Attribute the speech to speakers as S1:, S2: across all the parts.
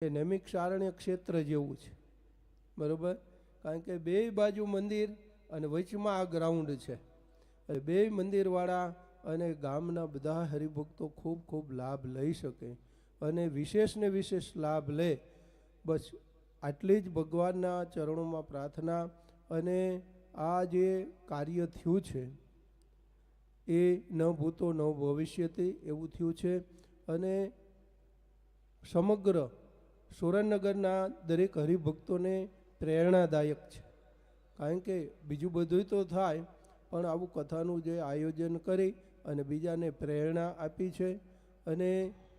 S1: એ નૈમિષારણ્ય ક્ષેત્ર જેવું છે, બરાબર. કારણ કે બે બાજુ મંદિર અને વચમાં આ ગ્રાઉન્ડ છે. બે મંદિરવાળા અને ગામના બધા હરિભક્તો ખૂબ ખૂબ લાભ લઈ શકે અને વિશેષ ને વિશેષ લાભ લે. બસ આટલી જ ભગવાનના ચરણોમાં પ્રાર્થના. અને આ જે કાર્ય થયું છે એ ન ભૂતો ન ભવિષ્યથી એવું થયું છે. અને સમગ્ર સુરેન્દ્રનગરના દરેક હરિભક્તોને પ્રેરણાદાયક છે. કારણ કે બીજું બધું તો થાય, પણ આવું કથાનું જે આયોજન કરી અને બીજાને પ્રેરણા આપી છે. અને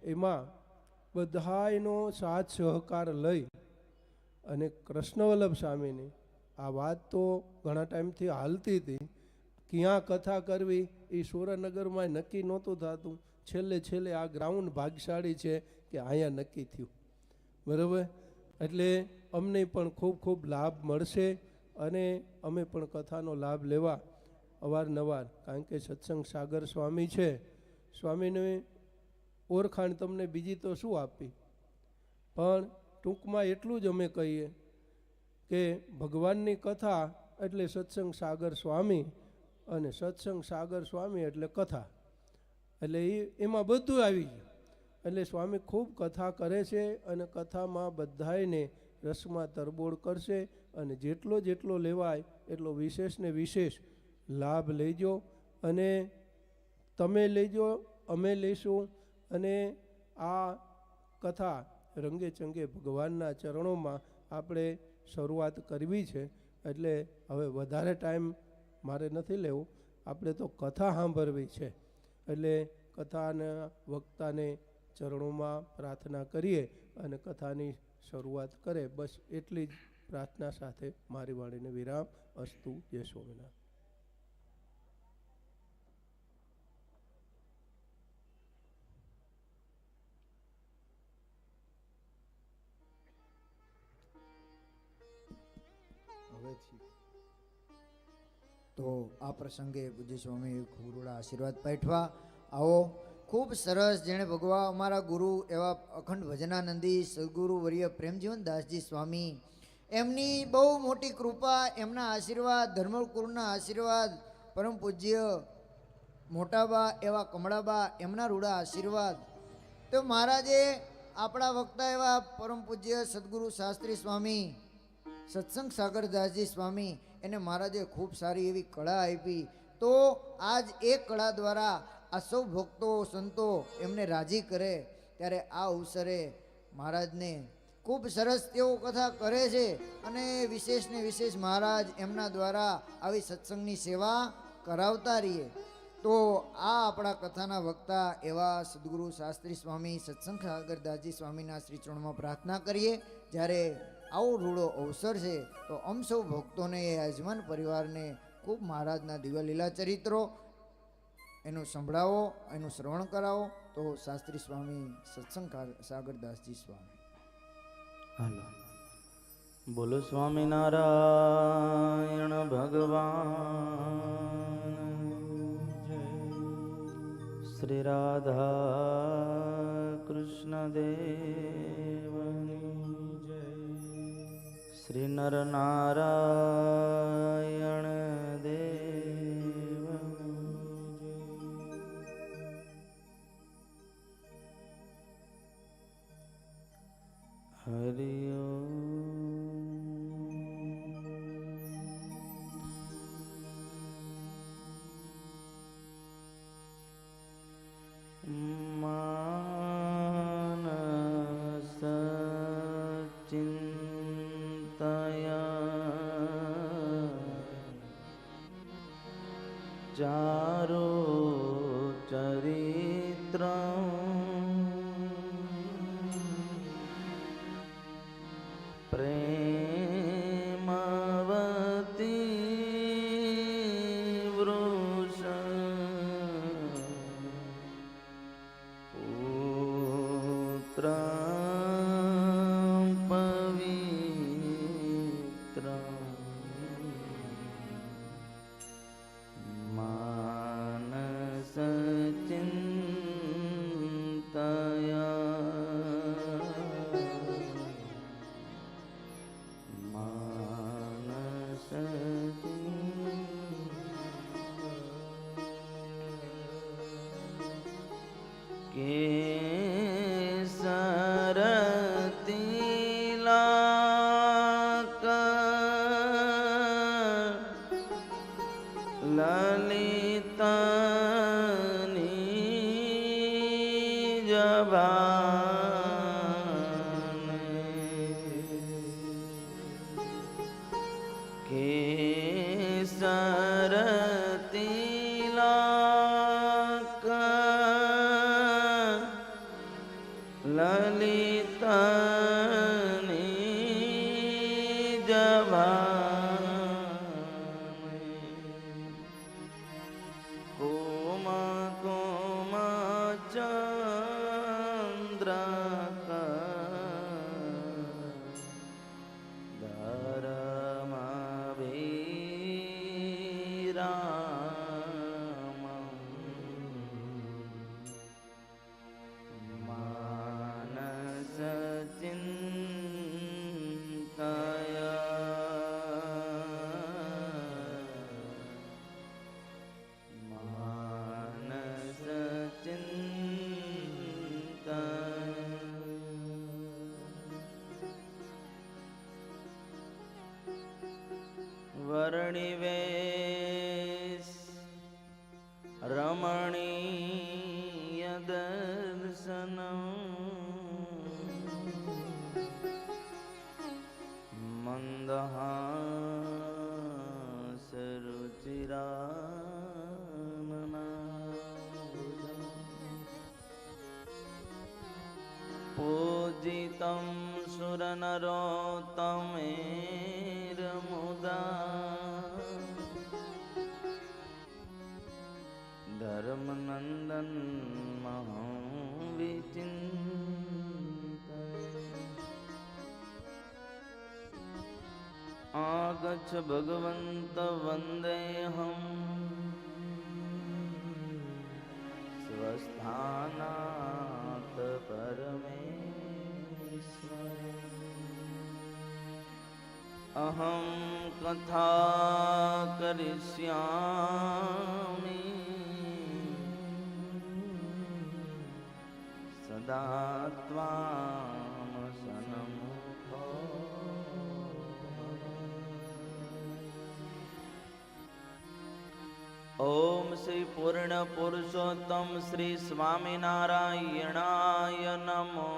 S1: એમાં બધાયનો સાથ સહકાર લઈ અને કૃષ્ણવલ્લભ સ્વામીની આ વાત તો ઘણા ટાઈમથી હાલતી હતી. ક્યાં કથા કરવી એ સુરેન્દ્રનગરમાં નક્કી નહોતું થતું. છેલ્લે છેલ્લે આ ગ્રાઉન્ડ ભાગશાળી છે કે અહીંયા નક્કી થયું, બરાબર. એટલે અમને પણ ખૂબ ખૂબ લાભ મળશે અને અમે પણ કથાનો લાભ લેવા અવારનવાર. કારણ કે સત્સંગ સાગર સ્વામી છે, સ્વામીની ઓળખાણ તમને બીજી તો શું આપી, પણ ટૂંકમાં એટલું જ અમે કહીએ કે ભગવાનની કથા એટલે સત્સંગ સાગર સ્વામી, અને સત્સંગ સાગર સ્વામી એટલે કથા. એટલે એમાં બધું આવી ગયું. એટલે સ્વામી ખૂબ કથા કરે છે અને કથામાં બધાયને રસમાં તરબોળ કરશે. અને જેટલો જેટલો લેવાય એટલો વિશેષ ને વિશેષ લાભ લેજો. અને તમે લેજો, અમે લઈશું. અને આ કથા રંગે ચંગે ભગવાનના ચરણોમાં આપણે શરૂઆત કરવી છે. એટલે હવે વધારે ટાઈમ મારે નથી લેવું, આપણે તો કથા સાંભળવી છે. એટલે કથાના વક્તાને ચરણોમાં પ્રાર્થના કરીએ અને કથાની શરૂઆત કરે. બસ એટલી જ પ્રાર્થના સાથે મારી વાણીને વિરામ. અસ્તુ. જય સ્વામિનારાયણ.
S2: તો આ પ્રસંગે પૂજ્ય સ્વામી ગુરુડા આશીર્વાદ પાઠવા. આવો ખૂબ સરસ. જેણે ભગવા અમારા ગુરુ એવા અખંડ ભજનાનંદી સદગુરુ વર્ય પ્રેમજીવન દાસજી સ્વામી, એમની બહુ મોટી કૃપા, એમના આશીર્વાદ, ધર્મકુળના આશીર્વાદ, પરમ પૂજ્ય મોટાબા એવા કમળાબા એમના રૂડા આશીર્વાદ. તો મહારાજે આપણા વક્તા એવા પરમ પૂજ્ય સદગુરુ શાસ્ત્રી સ્વામી સત્સંગ સાગરદાસજી સ્વામી, એને મહારાજે ખૂબ સારી એવી કળા આપી. તો આજ એ કળા દ્વારા આ સૌ ભક્તો સંતો એમને રાજી કરે. ત્યારે આ અવસરે મહારાજને ખૂબ સરસ તેઓ કથા કરે છે. અને વિશેષ ને વિશેષ મહારાજ એમના દ્વારા આવી સત્સંગની સેવા કરાવતા રહીએ. તો આ આપણા કથાના વક્તા એવા સદગુરુ શાસ્ત્રી સ્વામી સત્સંગ સાગરદાસજી સ્વામીના શ્રી ચરણમાં પ્રાર્થના કરીએ. જ્યારે આવો રૂડો અવસર છે તો અમ સૌ ભક્તોને, યજમાન પરિવારને ખૂબ મહારાજના દિવ્ય લીલા ચરિત્રો એનું સંભળાવો, એનું શ્રવણ કરાવો. તો શાસ્ત્રી સ્વામી સત્સંગ સાગરદાસજી સ્વામી.
S3: હાલો બોલો સ્વામિનારાયણ ભગવાન જય. શ્રી રાધા કૃષ્ણ દેવની જય. શ્રી નરનારાયણ દેવની જય. હરિ ઓમ. માનસ ચિંતયા ચારો ચરિત્ર પ્રેમવતી વૃષ પુત્ર પવિત્ર માનસ ચિંતા પરણિવેશ રમણીય દર્શનમ મંદહાસ રુચિરાનનાભુજમ પૂજિતમ સુરનરોત્તમેર્મુદા ધર્મનંદન મહં વિચિંતયે આગચ્છ ભગવંત વંદેહમ સ્વસ્થાનાત પરમેશ્વરે અહં કથા કરિષ્યામિ સદા ત્વામ સન્મુખો ઓમ શ્રી પૂર્ણ પુરુષોત્તમ શ્રી સ્વામિનારાયણાય નમો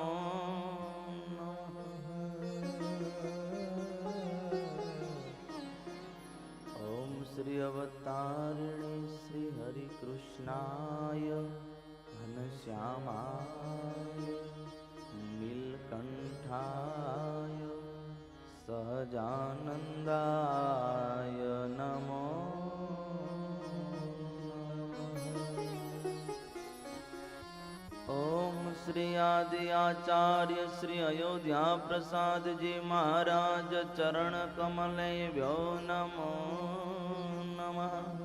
S3: ઓમ શ્રી અવતારિણે શ્રી હરિકૃષ્ણાય ઘનશ્યામાય નીલકંઠાય સહજાનંદાય નમો ઓમ શ્રી આદિ આચાર્ય શ્રી અયોધ્યા પ્રસાદજી મહારાજ ચરણ કમલેભ્યો નમો નમઃ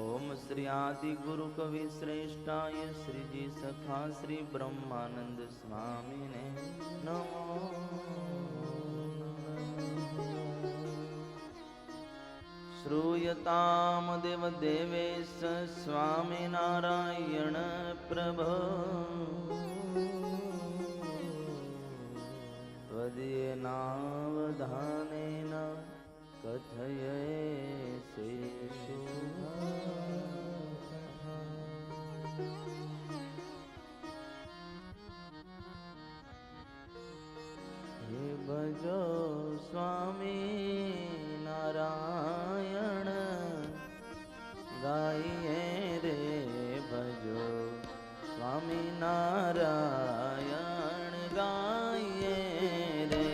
S3: ઓમ શ્રી આદિ ગુરુ કવિ શ્રેષ્ઠાય શ્રીજી સખા શ્રી બ્રહ્માનંદ સ્વામીને નમો શ્રૂયતામ દેવ દેવેશ સ્વામિનારાયણ પ્રભો ત્વદીયેનાવધાનેન કથયેષુ હે ભજો સ્વામી નારાયણ ગાઈએ રે ભજો સ્વામી નારાયણ ગાઈએ રે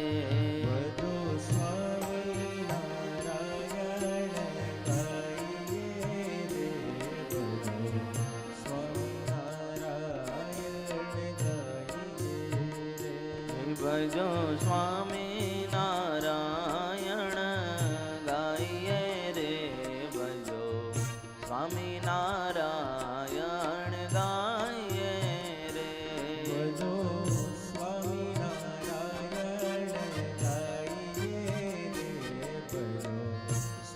S4: ભજો સ્વામી નારાયણ ગાઈએ રે ભજો સ્વામી નારાયણ ગાઈએ રે
S3: ભજો સ્વામી નારાયણ ગાઈએ રે ભજો સ્વામી નારાયણ ગાઈએ રે
S4: ભજો સ્વામી નારાયણ ગાઈએ રે ભજો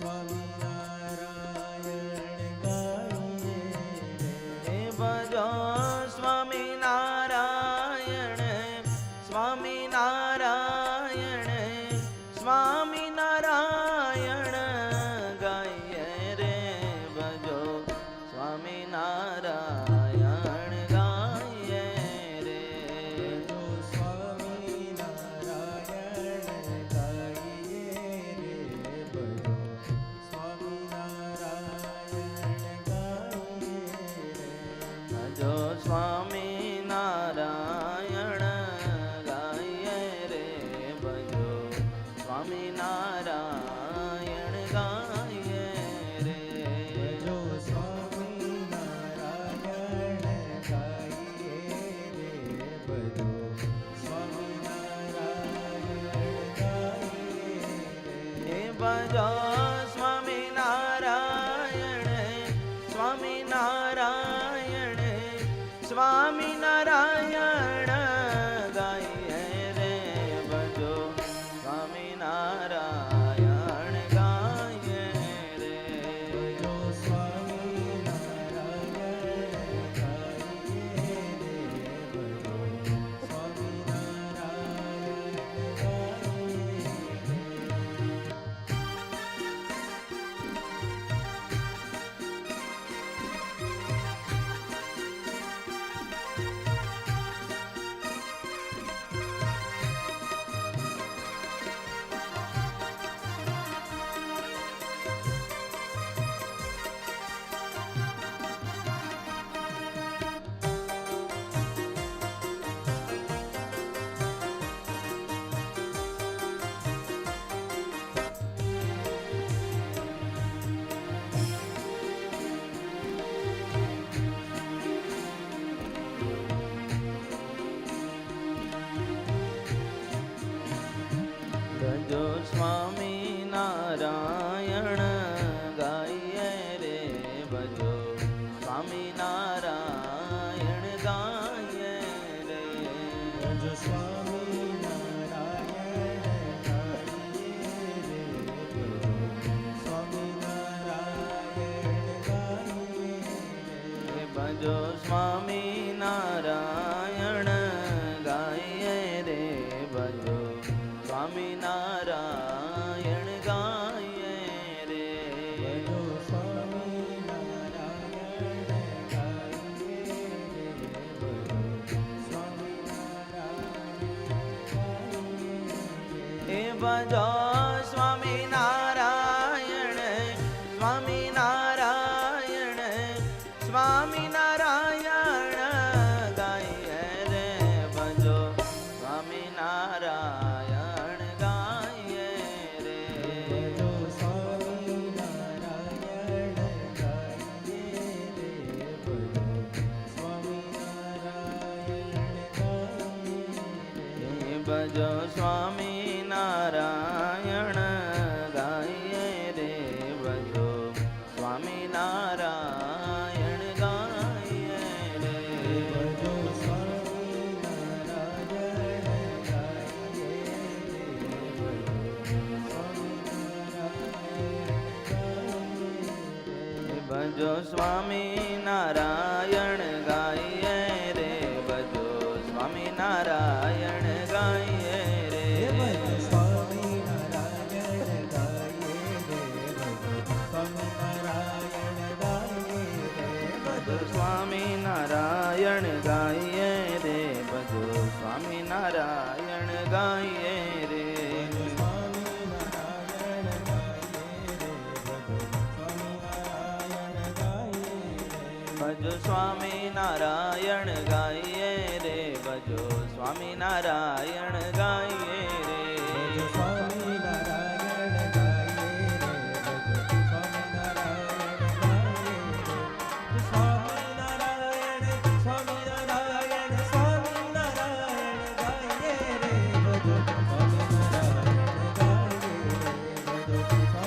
S4: સ્વામી નારાયણ ગાઈએ
S3: હે ભજો સ્વામી નારાયણ સ્વામી નારાયણ સ્વામી નારાયણ ગાઈએ રે ભજો સ્વામી નારાયણ ગાઈએ રે
S4: ભજો સ્વામી નારાયણ ગાઈએ રે ભજો સ્વામી નારાયણ ગાઈએ રે
S3: ભજો સ્વામી નારાયણ ગાઈએ રે ભજો સ્વામી નારાયણ ગાઈએ રે
S4: ભજો સ્વામી નારાયણ ગાઈએ રે ભજો સ્વામી નારાયણ ગાઈએ
S3: હે ભજો સ્વામી નારાયણ સ્વામી નારાયણ સ્વામી નારાયણ ગાઈએ રે ભજો સ્વામી નારાયણ ગાઈએ રે
S4: ભજો સ્વામી નારાયણ ગાઈએ રે ભજો સ્વામી નારાયણ ગાઈએ
S3: સ્વામી નારાયણ ગાઈએ રે ભજો સ્વામી નારાયણ ગાઈએ રે
S4: ભજો સ્વામી નારાયણ ગાઈએ રે સ્વામી નારાયણ ગાઈએ રે
S3: ભજો સ્વામી નારાયણ ગાઈએ રે ભજો સ્વામી નારાયણ ગાઈએ રે
S4: ભજો સ્વામી નારાયણ ગાઈએ રે ભજો સ્વામી નારાયણ
S3: એ ભજો સ્વામી નારાયણ સ્વામી નારાયણ સ્વામી નારાયણ ગાઈએ રે ભજો સ્વામી નારાયણ ગાઈએ રે
S4: ભજો સ્વામી નારાયણ ગાઈએ રે ભજો સ્વામી નારાયણ ગાઈએ રે
S3: ભજો સ્વામી નારાયણ ગાઈએ રે ભજો સ્વામી નારાયણ ગાઈએ રે
S4: ભજો સ્વામી નારાયણ ગાઈએ રે ભજો સ્વામી નારાયણ ગાઈએ રે
S3: ભજો સ્વામી નારાયણ ગાઈએ રે
S4: ભજો સ્વામી નારાયણ ગાઈએ રે ભજો સ્વામી નારાયણ ગાઈએ રે
S3: ભજો સ્વામી નારાયણ ગાઈએ રે ભજો સ્વામી નારાયણ ગાઈએ રે
S4: ભજો સ્વામી નારાયણ ગાઈએ રે ભજો સ્વામી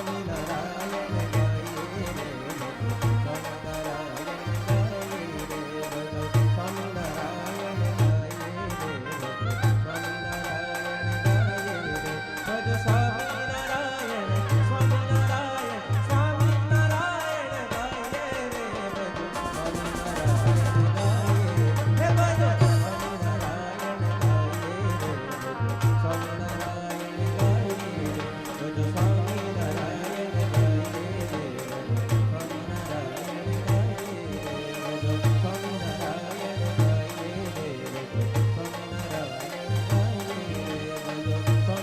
S4: નારાયણ ગાઈએ રે સ્વામી નારાયણ સ્વામી નારાયણ ગાઈએ રે ભજો સ્વામી નારાયણ ગાઈએ રે ભજો સ્વામી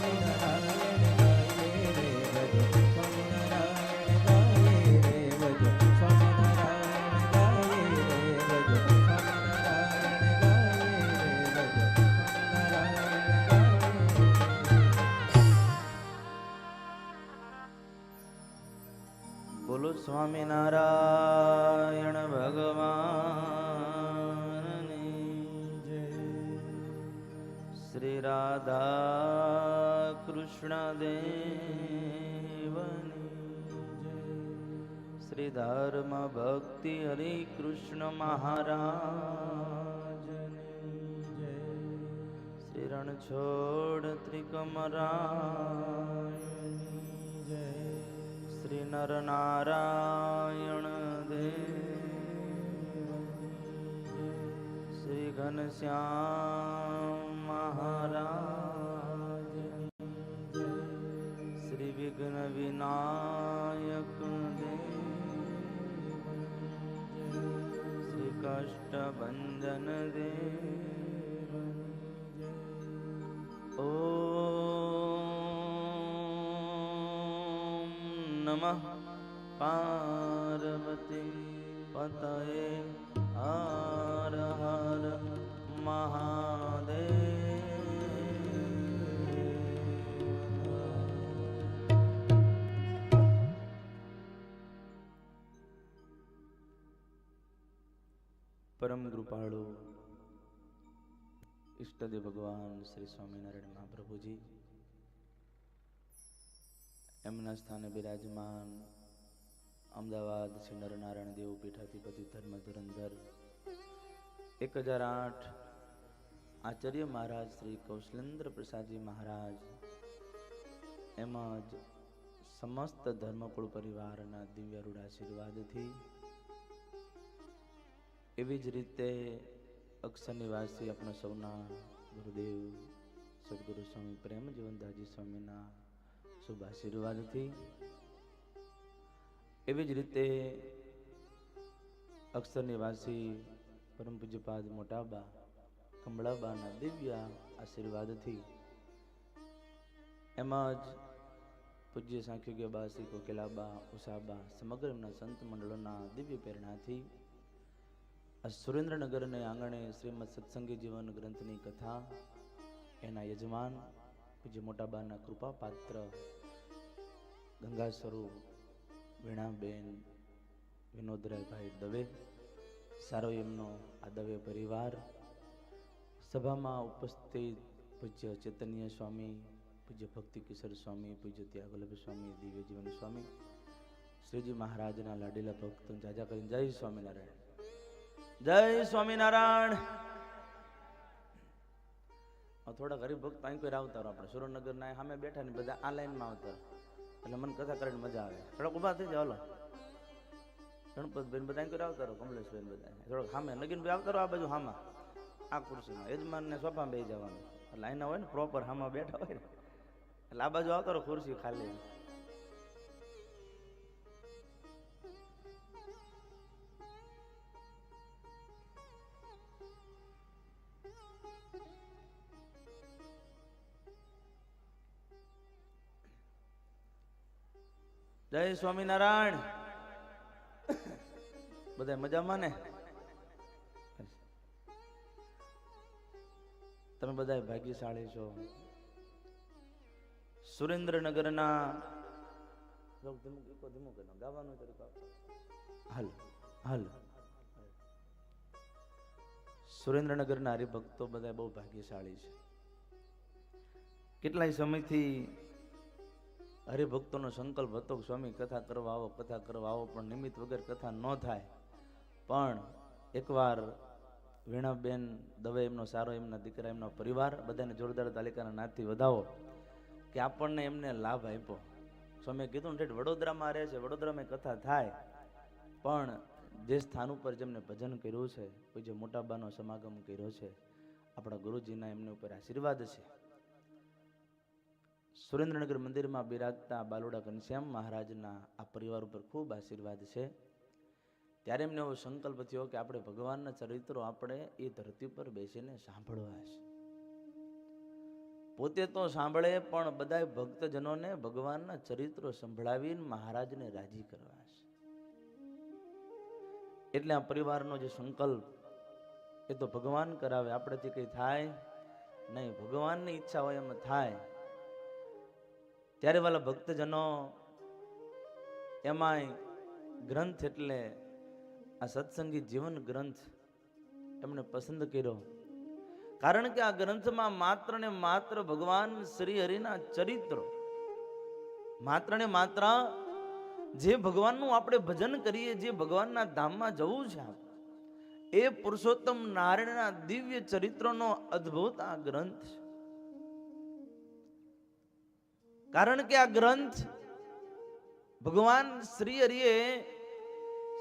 S4: નારાયણ ગાઈએ રે
S3: બોલો સ્વામિનારાયણ ભગવાનની જય. શ્રી રાધા કૃષ્ણ દેવની જય. શ્રી ધર્મ ભક્તિ હરિ કૃષ્ણ મહારાજની જય. શ્રી રણછોડ ત્રિકમરાયની જય. શ્રી નરનારાયણ દેવ, શ્રી ઘનશ્યામ મહારાજ, શ્રી વિઘ્ન વિનાયક દેવ, શ્રી કષ્ટભંજન દેવ. ઓમ નમઃ પાર્વતી પતયે હર હર મહાદેવ. પરમ કૃપાળુ ઈષ્ટદેવ ભગવાન શ્રી સ્વામિનારાયણ મહાપ્રભુજી એમના સ્થાને બિરાજમાન અમદાવાદ શ્રી નરનારાયણ દેવ પીઠાધિપતિ ધર્મ ધુરંધર 1008 આચાર્ય મહારાજ શ્રી કૌશલેન્દ્ર પ્રસાદજી મહારાજ એમાં જ સમસ્ત ધર્મકુળ પરિવારના દિવ્ય રૂઢ આશીર્વાદથી, એવી જ રીતે અક્ષર નિવાસી આપણા સૌના ગુરુદેવ સદગુરુ સ્વામી પ્રેમ જીવનદાસજી સ્વામીના શુભ આશીર્વાદથી, એવી જ રીતે અક્ષર નિવાસી પરમ પૂજ્યપાદ મોટાબા કમળાબાના દિવ્ય આશીર્વાદથી, એમાં જ પૂજ્ય સાંખ્યોગ્યબા શ્રી કોકિલાબા ઉષાબા સમગ્ર એમના સંત મંડળોના દિવ્ય પ્રેરણાથી આ સુરેન્દ્રનગરને આંગણે શ્રીમદ સત્સંગી જીવન ગ્રંથની કથા એના યજમાન પૂજ્ય મોટાબાના કૃપા પાત્ર ગંગા સ્વરૂપ વીણાબેન વિનોદરાયભાઈ દવે, સારો એમનો આ દવે પરિવાર, સભામાં ઉપસ્થિત પૂજ્ય ચૈતન્ય સ્વામી, પૂજ્ય ભક્તિ કિશોર સ્વામી, પૂજ્ય ત્યાગવલ્લભ સ્વામી, દિવ્ય જીવન સ્વામી, શ્રીજી મહારાજના લાડીલા ભક્તો જાજા કરીને જય સ્વામિનારાયણ, જય સ્વામિનારાયણ. થોડા ગરીબ ભક્ત અહીં કોઈ આવતા આપણે સુરેન્દ્રનગર ના સામે બેઠા ને બધા આ લાઈનમાં આવતા, એટલે મને કથા કરીને મજા આવે. થોડાક ઉભા થઈ જાય, હલો ગણપતભાઈ બધા કોઈ આવતા રહો, કમલેશભાઈ બધા થોડોક સામે નગીનભાઈ આવતા રહો, આ બાજુ હામાં આ ખુરશીમાં યજમાન ને સોફા બેસી જવાનું, એટલે અહીંના હોય ને પ્રોપર હામાં બેઠા હોય ને, એટલે આ બાજુ આવતા રહો ખુરશી ખાલી. જય સ્વામિનારાયણ. બધા મજામાં ને? તમે બધા ભાગ્યશાળી છો. સુરેન્દ્રનગરના ગાવાનું હાલ હાલ સુરેન્દ્રનગરના હરિભક્તો બધા બહુ ભાગ્યશાળી છે. કેટલાય સમયથી હરિભક્તોનો સંકલ્પ હતો કે સ્વામી કથા કરવા આવો, કથા કરવા આવો, પણ નિમિત્ત વગર કથા ન થાય. પણ એકવાર વીણાબેન દવે એમનો સારો એમના દીકરા એમનો પરિવાર બધાને જોરદાર તાલિકાના નાદથી વધાવો કે આપણને એમને લાભ આપ્યો. સ્વામીએ કીધું ને વડોદરામાં રહે છે, વડોદરામાં કથા થાય, પણ જે સ્થાન ઉપર જેમને ભજન કર્યું છે, પૂજ્ય મોટાબાનો સમાગમ કર્યો છે, આપણા ગુરુજીના એમની ઉપર આશીર્વાદ છે. સુરેન્દ્રનગર મંદિરમાં બિરાજતા બાલુડા ઘનશ્યામ મહારાજના આ પરિવાર ઉપર ખૂબ આશીર્વાદ છે. ત્યારે એમને એવો સંકલ્પ થયો કે આપણે ભગવાનના ચરિત્રો આપણે એ ધરતી પર બેસીને સાંભળવા છે. પોતે તો સાંભળે, પણ બધા ભક્તજનોને ભગવાનના ચરિત્રો સંભળાવીને મહારાજને રાજી કરવા છે. એટલે આ પરિવારનો જે સંકલ્પ એ તો ભગવાન કરાવે, આપણેથી કઈ થાય નહીં, ભગવાનની ઈચ્છા હોય એમ થાય. ત્યારે વાલા ભક્તજનો એમાંય ગ્રંથ એટલે આ સત્સંગી જીવન ગ્રંથ એમણે પસંદ કર્યો, કારણ કે આ ગ્રંથમાં માત્ર ને માત્ર ભગવાન શ્રી હરિના ચરિત્રો, માત્ર ને માત્ર જે ભગવાનનું આપણે ભજન કરીએ, જે ભગવાનના ધામમાં જવું છે, એ પુરુષોત્તમ નારાયણના દિવ્ય ચરિત્રોનો અદ્ભુત આ ગ્રંથ છે. કારણ કે આ ગ્રંથ ભગવાન શ્રી હરિએ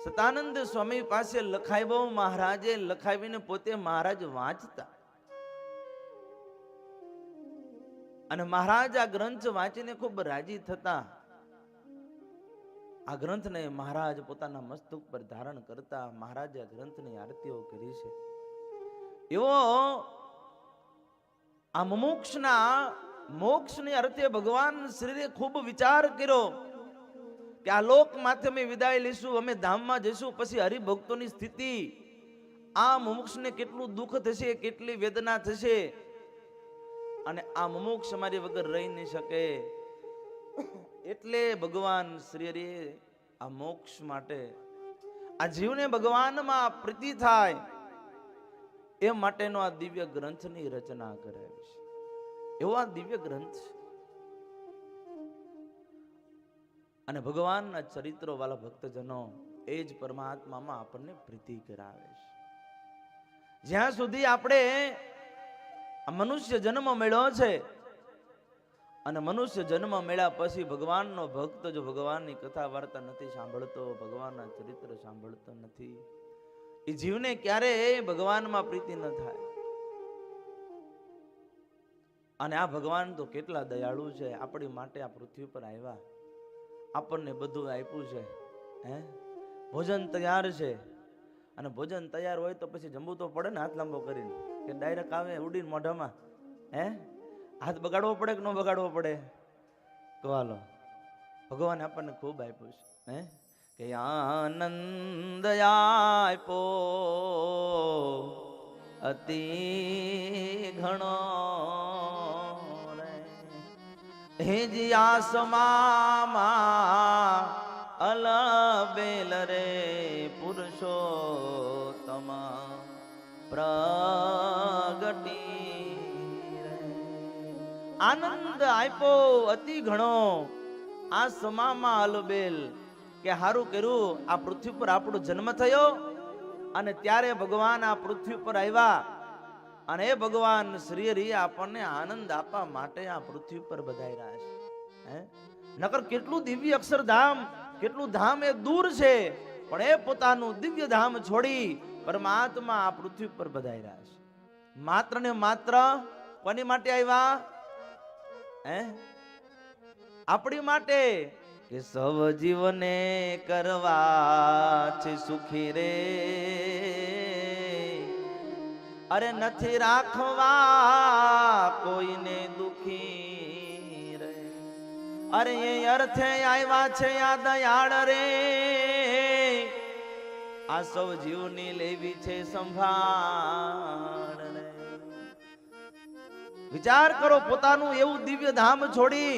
S3: સતાનંદ સ્વામી પાસે લખાવ્યો, મહારાજે લખાવીને પોતે મહારાજ વાંચતા, અને મહારાજ આ ગ્રંથ વાંચીને ખૂબ રાજી થતા. આ ગ્રંથને મહારાજ પોતાના મસ્તક પર ધારણ કરતા, મહારાજે આ ગ્રંથની આરતીઓ કરી છે. એવો આ મોક્ષની અર્થે ભગવાન શ્રીએ ખૂબ વિચાર કર્યો કે આ લોક માથે અમે વિદાય લઈશું, અમે ધામમાં જઈશું, પછી હરિભક્તોની સ્થિતિ, આ મુમુક્ષને કેટલું દુઃખ થશે, કેટલી વેદના થશે, અને આ મુમુક્ષ અમારી વગર રહી નહીં શકે. એટલે ભગવાન શ્રી હરિએ આ મોક્ષ માટે, આ જીવને ભગવાનમાં પ્રીતિ થાય એ માટેનો આ દિવ્ય ગ્રંથની રચના કરાવી છે. એવો આ દિવ્ય ગ્રંથ. અને ભગવાનના ચરિત્રો વાળા ભક્તજનો એ જ પરમાત્મામાં આપણને પ્રીતિ કરાવે છે. જ્યાં સુધી આપણે આ મનુષ્ય જન્મ મળ્યો છે અને મનુષ્ય જન્મ મળ્યા પછી ભગવાનનો ભક્ત જો ભગવાનની કથા વાર્તા નથી સાંભળતો, ભગવાનના ચરિત્ર સાંભળતો નથી, એ જીવને ક્યારેય ભગવાનમાં પ્રીતિ ન થાય. અને આ ભગવાન તો કેટલા દયાળુ છે, આપણી માટે આ પૃથ્વી પર આવ્યા, આપણને બધું આપ્યું છે. ભોજન તૈયાર છે, અને ભોજન તૈયાર હોય તો પછી જમવું તો પડે ને, હાથ લાંબો કરીને, કે ડાયરેક્ટ આવે ઉડીને મોઢામાં? હાથ બગાડવો પડે કે ન બગાડવો પડે? તો હાલો, ભગવાન આપણને ખૂબ આપ્યું છે. કે આનંદ આપ્યો અતિ ઘણો હેજી આસમામાં અલબેલ રે પુરુષોત્તમ પ્રગટી રે. આનંદ આપ્યો અતિ ઘણો આસમામાં અલબેલ, કે હારું કર્યું આ પૃથ્વી પર આપણો જન્મ થયો અને ત્યારે ભગવાન આ પૃથ્વી પર આવ્યા અને એ ભગવાન શ્રી હરિ આપણને આનંદ આપવા માટે આ પૃથ્વી પર બધાયરા છે. નકર કેટલું દિવ્ય અક્ષરધામ, કેટલું ધામ એ દૂર છે, પણ એ પોતાનું દિવ્ય ધામ છોડી પરમાત્મા આ પૃથ્વી પર બધાયરા છે. માત્ર ને માત્ર કોની માટે આવ્યા? આપણી માટે, કે સૌ જીવને કરવા છે સુખી રે, અરે નથી રાખવા કોઈને દુખી રે. અરે એ અર્થે આવ્યા છે આ દયાળ રે, આ સૌ જીવની લેવી છે સંભાળ રે. વિચાર કરો, પોતાનું એવું દિવ્ય ધામ છોડી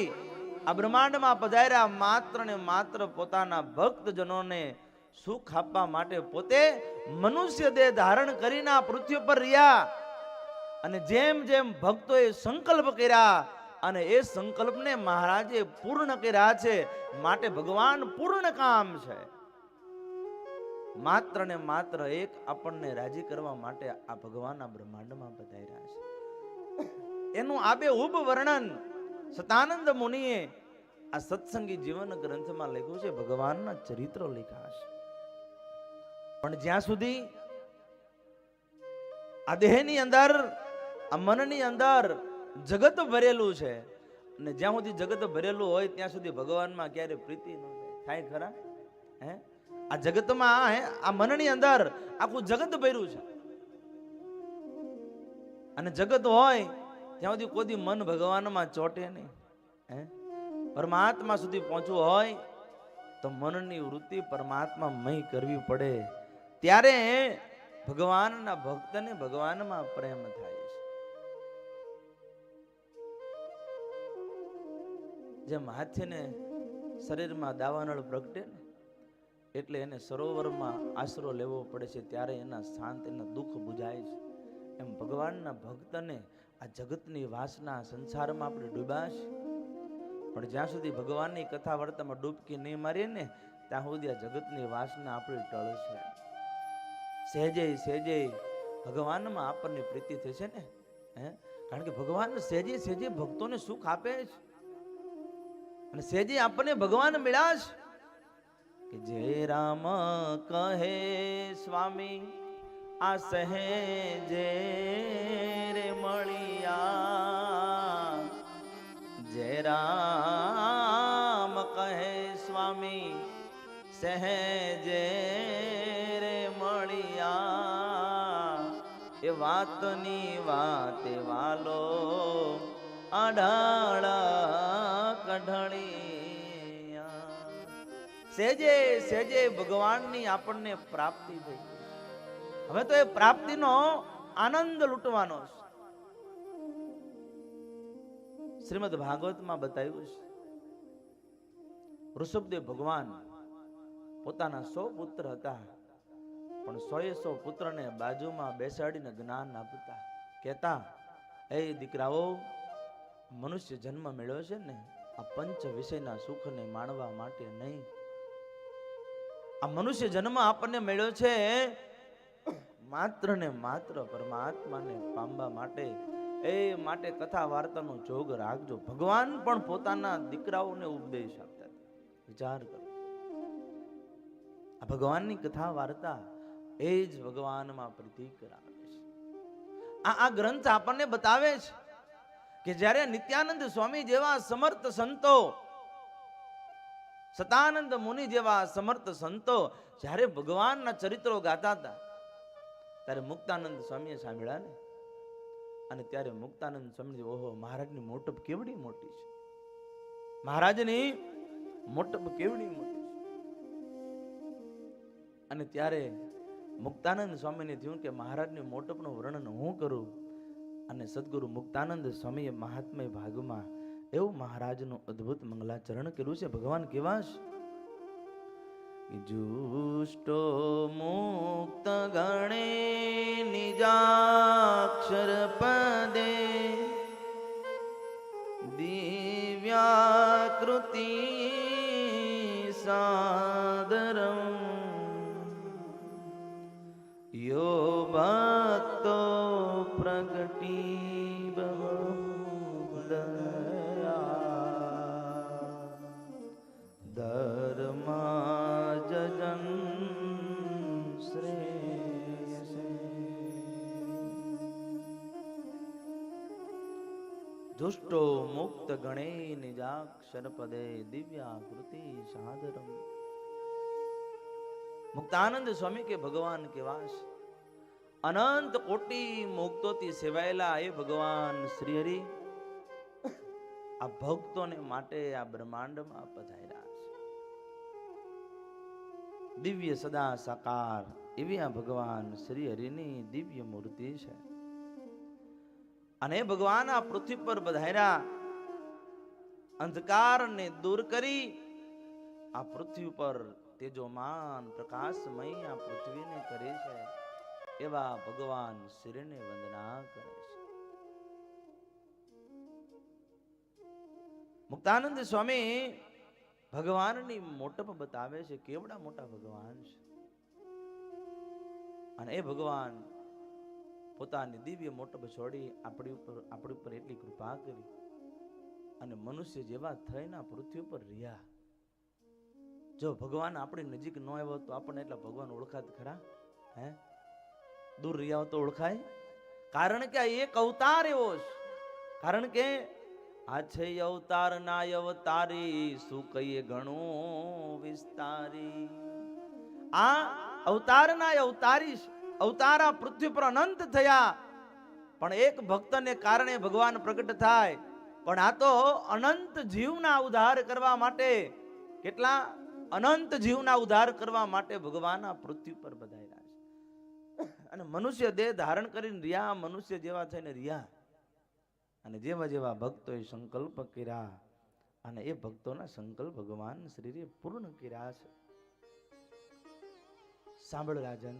S3: આ બ્રહ્માંડમાં પધાર્યા માત્ર ને માત્ર પોતાના ભક્તજનોને સુખ આપવા માટે પોતે મનુષ્ય દેહ ધારણ કરીને આ પૃથ્વી પર રહ્યા. અને જેમ જેમ ભક્તોએ સંકલ્પ કર્યા અને એ સંકલ્પને મહારાજે પૂર્ણ કર્યા છે, માટે ભગવાન પૂર્ણ કામ છે. માત્ર ને માત્ર એક આપણને રાજી કરવા માટે આ ભગવાન આ બ્રહ્માંડમાં પધાર્યા છે. એનું આબેહૂબ વર્ણન સતાનંદ મુનિએ આ સત્સંગી જીવન ગ્રંથમાં લખ્યું છે, ભગવાનના ચરિત્રો લખ્યા છે. પણ જ્યાં સુધી આ દેહની અંદર, આ મનની અંદર જગત ભરેલું છે, અને જ્યાં સુધી જગત ભરેલું હોય ત્યાં સુધી ભગવાનમાં ક્યારે પ્રીતિ ન થાય. ખરા? આ જગતમાં, આ મનની અંદર આખું જગત ભર્યું છે, અને જગત હોય ત્યાં સુધી કોઈ મન ભગવાનમાં ચોટે નહીં. પરમાત્મા સુધી પહોંચવું હોય તો મનની વૃત્તિ પરમાત્મામય કરવી પડે, ત્યારે ભગવાનના ભક્તને ભગવાનમાં પ્રેમ થાય છે. જેમ હાથીને શરીરમાં દાવાનળ પ્રગટે ને, એટલે એને સરોવરમાં આશરો લેવો પડે છે, ત્યારે એના શાંત, એના દુઃખ બુઝાય છે. એમ ભગવાનના ભક્તને આ જગતની વાસના, સંસારમાં આપણે ડૂબ્યા છે, પણ જ્યાં સુધી ભગવાનની કથા વાર્તામાં ડૂબકી નહીં મારીએ ને, ત્યાં સુધી આ જગતની વાસના આપણી ટળશે. સહેજે સહેજે ભગવાનમાં આપણને પ્રીતિ થશે ને, કારણ કે ભગવાન સહેજે સહેજે ભક્તોને સુખ આપે છે, અને સહેજે આપણને ભગવાન મળ્યા છે. કે જય રામ કહે સ્વામી આ સહેજે રે મળ્યા, જય રામ કહે સ્વામી સહેજે રે મળ્યા, એ વાતની વાતે વાલો અઢાળ કઢળિયા. સહેજે સહેજે ભગવાનની આપણને પ્રાપ્તિ થઈ. હવે તો એ પ્રાપ્તિનો આનંદ લૂંટવાનો છે. શ્રીમદ ભાગવતમાં બતાવ્યું છે, ઋષભદેવ ભગવાન પોતાના 100 પુત્ર હતા, પણ 100 પુત્રને બાજુમાં બેસાડીને જ્ઞાન આપતા, કહેતા, એ દીકરાઓ, મનુષ્ય જન્મ મળ્યો છે ને આ પંચ વિષયના સુખને માણવા માટે નહીં. આ મનુષ્ય જન્મ આપણને મળ્યો છે માત્ર ને માત્ર પરમાત્માને પામવા માટે. એ માટે કથા વાર્તાનો જોગ રાખજો. ભગવાન પણ પોતાના દીકરાઓને ઉપદેશ આપતા હતા. વિચાર કરો, આ ભગવાનની કથા વાર્તા એ જ ભગવાનમાં પ્રીતિ કરાવે છે. આ ગ્રંથ આપણને બતાવે છે કે જ્યારે નિત્યાનંદ સ્વામી જેવા સમર્થ સંતો, સતાનંદ મુનિ જેવા સમર્થ સંતો જ્યારે ભગવાનના ચરિત્રો ગાતા હતા ત્યારે મુક્તાનંદ સ્વામીએ સાંભળ્યા ને, અને ત્યારે મુક્તાનંદ સ્વામી, ઓહો, મહારાજની મોટપ કેવડી મોટી છે, મહારાજની મોટપ કેવડી મોટી છે. અને ત્યારે મુક્તાનંદ સ્વામીને થયું કે મહારાજની મોટપનું વર્ણન હું કરું. અને સદગુરુ મુક્તાનંદ સ્વામીએ મહાત્મય ભાગમાં એવું મહારાજનું અદ્ભુત મંગલાચરણ કર્યું છે. ભગવાન કેવા છે? જુષ્ટો મુક્ત ગણે નિજાક્ષર પદે દિવ્યાકૃતિ સાદરમ યો ભક્તો પ્રગટી બહુદયા ધર્મા જન શ્રેયસે. દુષ્ટો મુક્ત ગણે નિજાક્ષર પદે દિવ્યાકૃતિ સાદરમ. મુક્તાનંદ સ્વામી કે ભગવાન કેવા છે? અનંત કોટી મુક્તોથી સેવાયેલા એ ભગવાન શ્રી હરિ આ ભક્તોને માટે આ બ્રહ્માંડમાં પધાર્યા છે. દિવ્ય સદા સાકાર એવી આ ભગવાન શ્રી હરિની દિવ્ય મૂર્તિ છે. અને ભગવાન આ પૃથ્વી પર પધાર્યા અંધકારને દૂર કરી આ પૃથ્વી પર તેજોમાન પ્રકાશમય આ પૃથ્વીને કરે છે. એવા ભગવાન શ્રીને વંદના કરે છે. મુક્તાનંદ સ્વામી ભગવાનની મોટપ બતાવે છે. કેવડા મોટા ભગવાન છે. અને એ ભગવાન પોતાની દિવ્ય મોટપ છોડી આપણી ઉપર એટલી કૃપા કરી અને મનુષ્ય જેવા થઈને પૃથ્વી ઉપર રહ્યા. જો ભગવાન આપણી નજીક ન આવ્યો તો આપણને એટલા ભગવાન ઓળખાત ખરા? હે, દૂર રહ્યા હો તો ઓળખાય? કારણ કે આ એક અવતાર એવો છે. કારણ કે આ છે અવતાર ના અવતારી, શું કહીએ ઘણું વિસ્તારી. આ અવતાર ના અવતારી અવતાર આ પૃથ્વી પર અનંત થયા, પણ એક ભક્તને કારણે ભગવાન પ્રગટ થાય. પણ આ તો અનંત જીવના ઉદ્ધાર કરવા માટે, કેટલા અનંત જીવના ઉદ્ધાર કરવા માટે ભગવાન આ પૃથ્વી પર બધાયા છે. અને મનુષ્ય દેહ ધારણ કરીને રહ્યા, મનુષ્ય જેવા થઈને રહ્યા. અને જેવા જેવા ભક્તોએ સંકલ્પ કર્યા અને એ ભક્તોના સંકલ્પ ભગવાન શ્રીએ પૂર્ણ કર્યા છે. સાંભળ રાજન,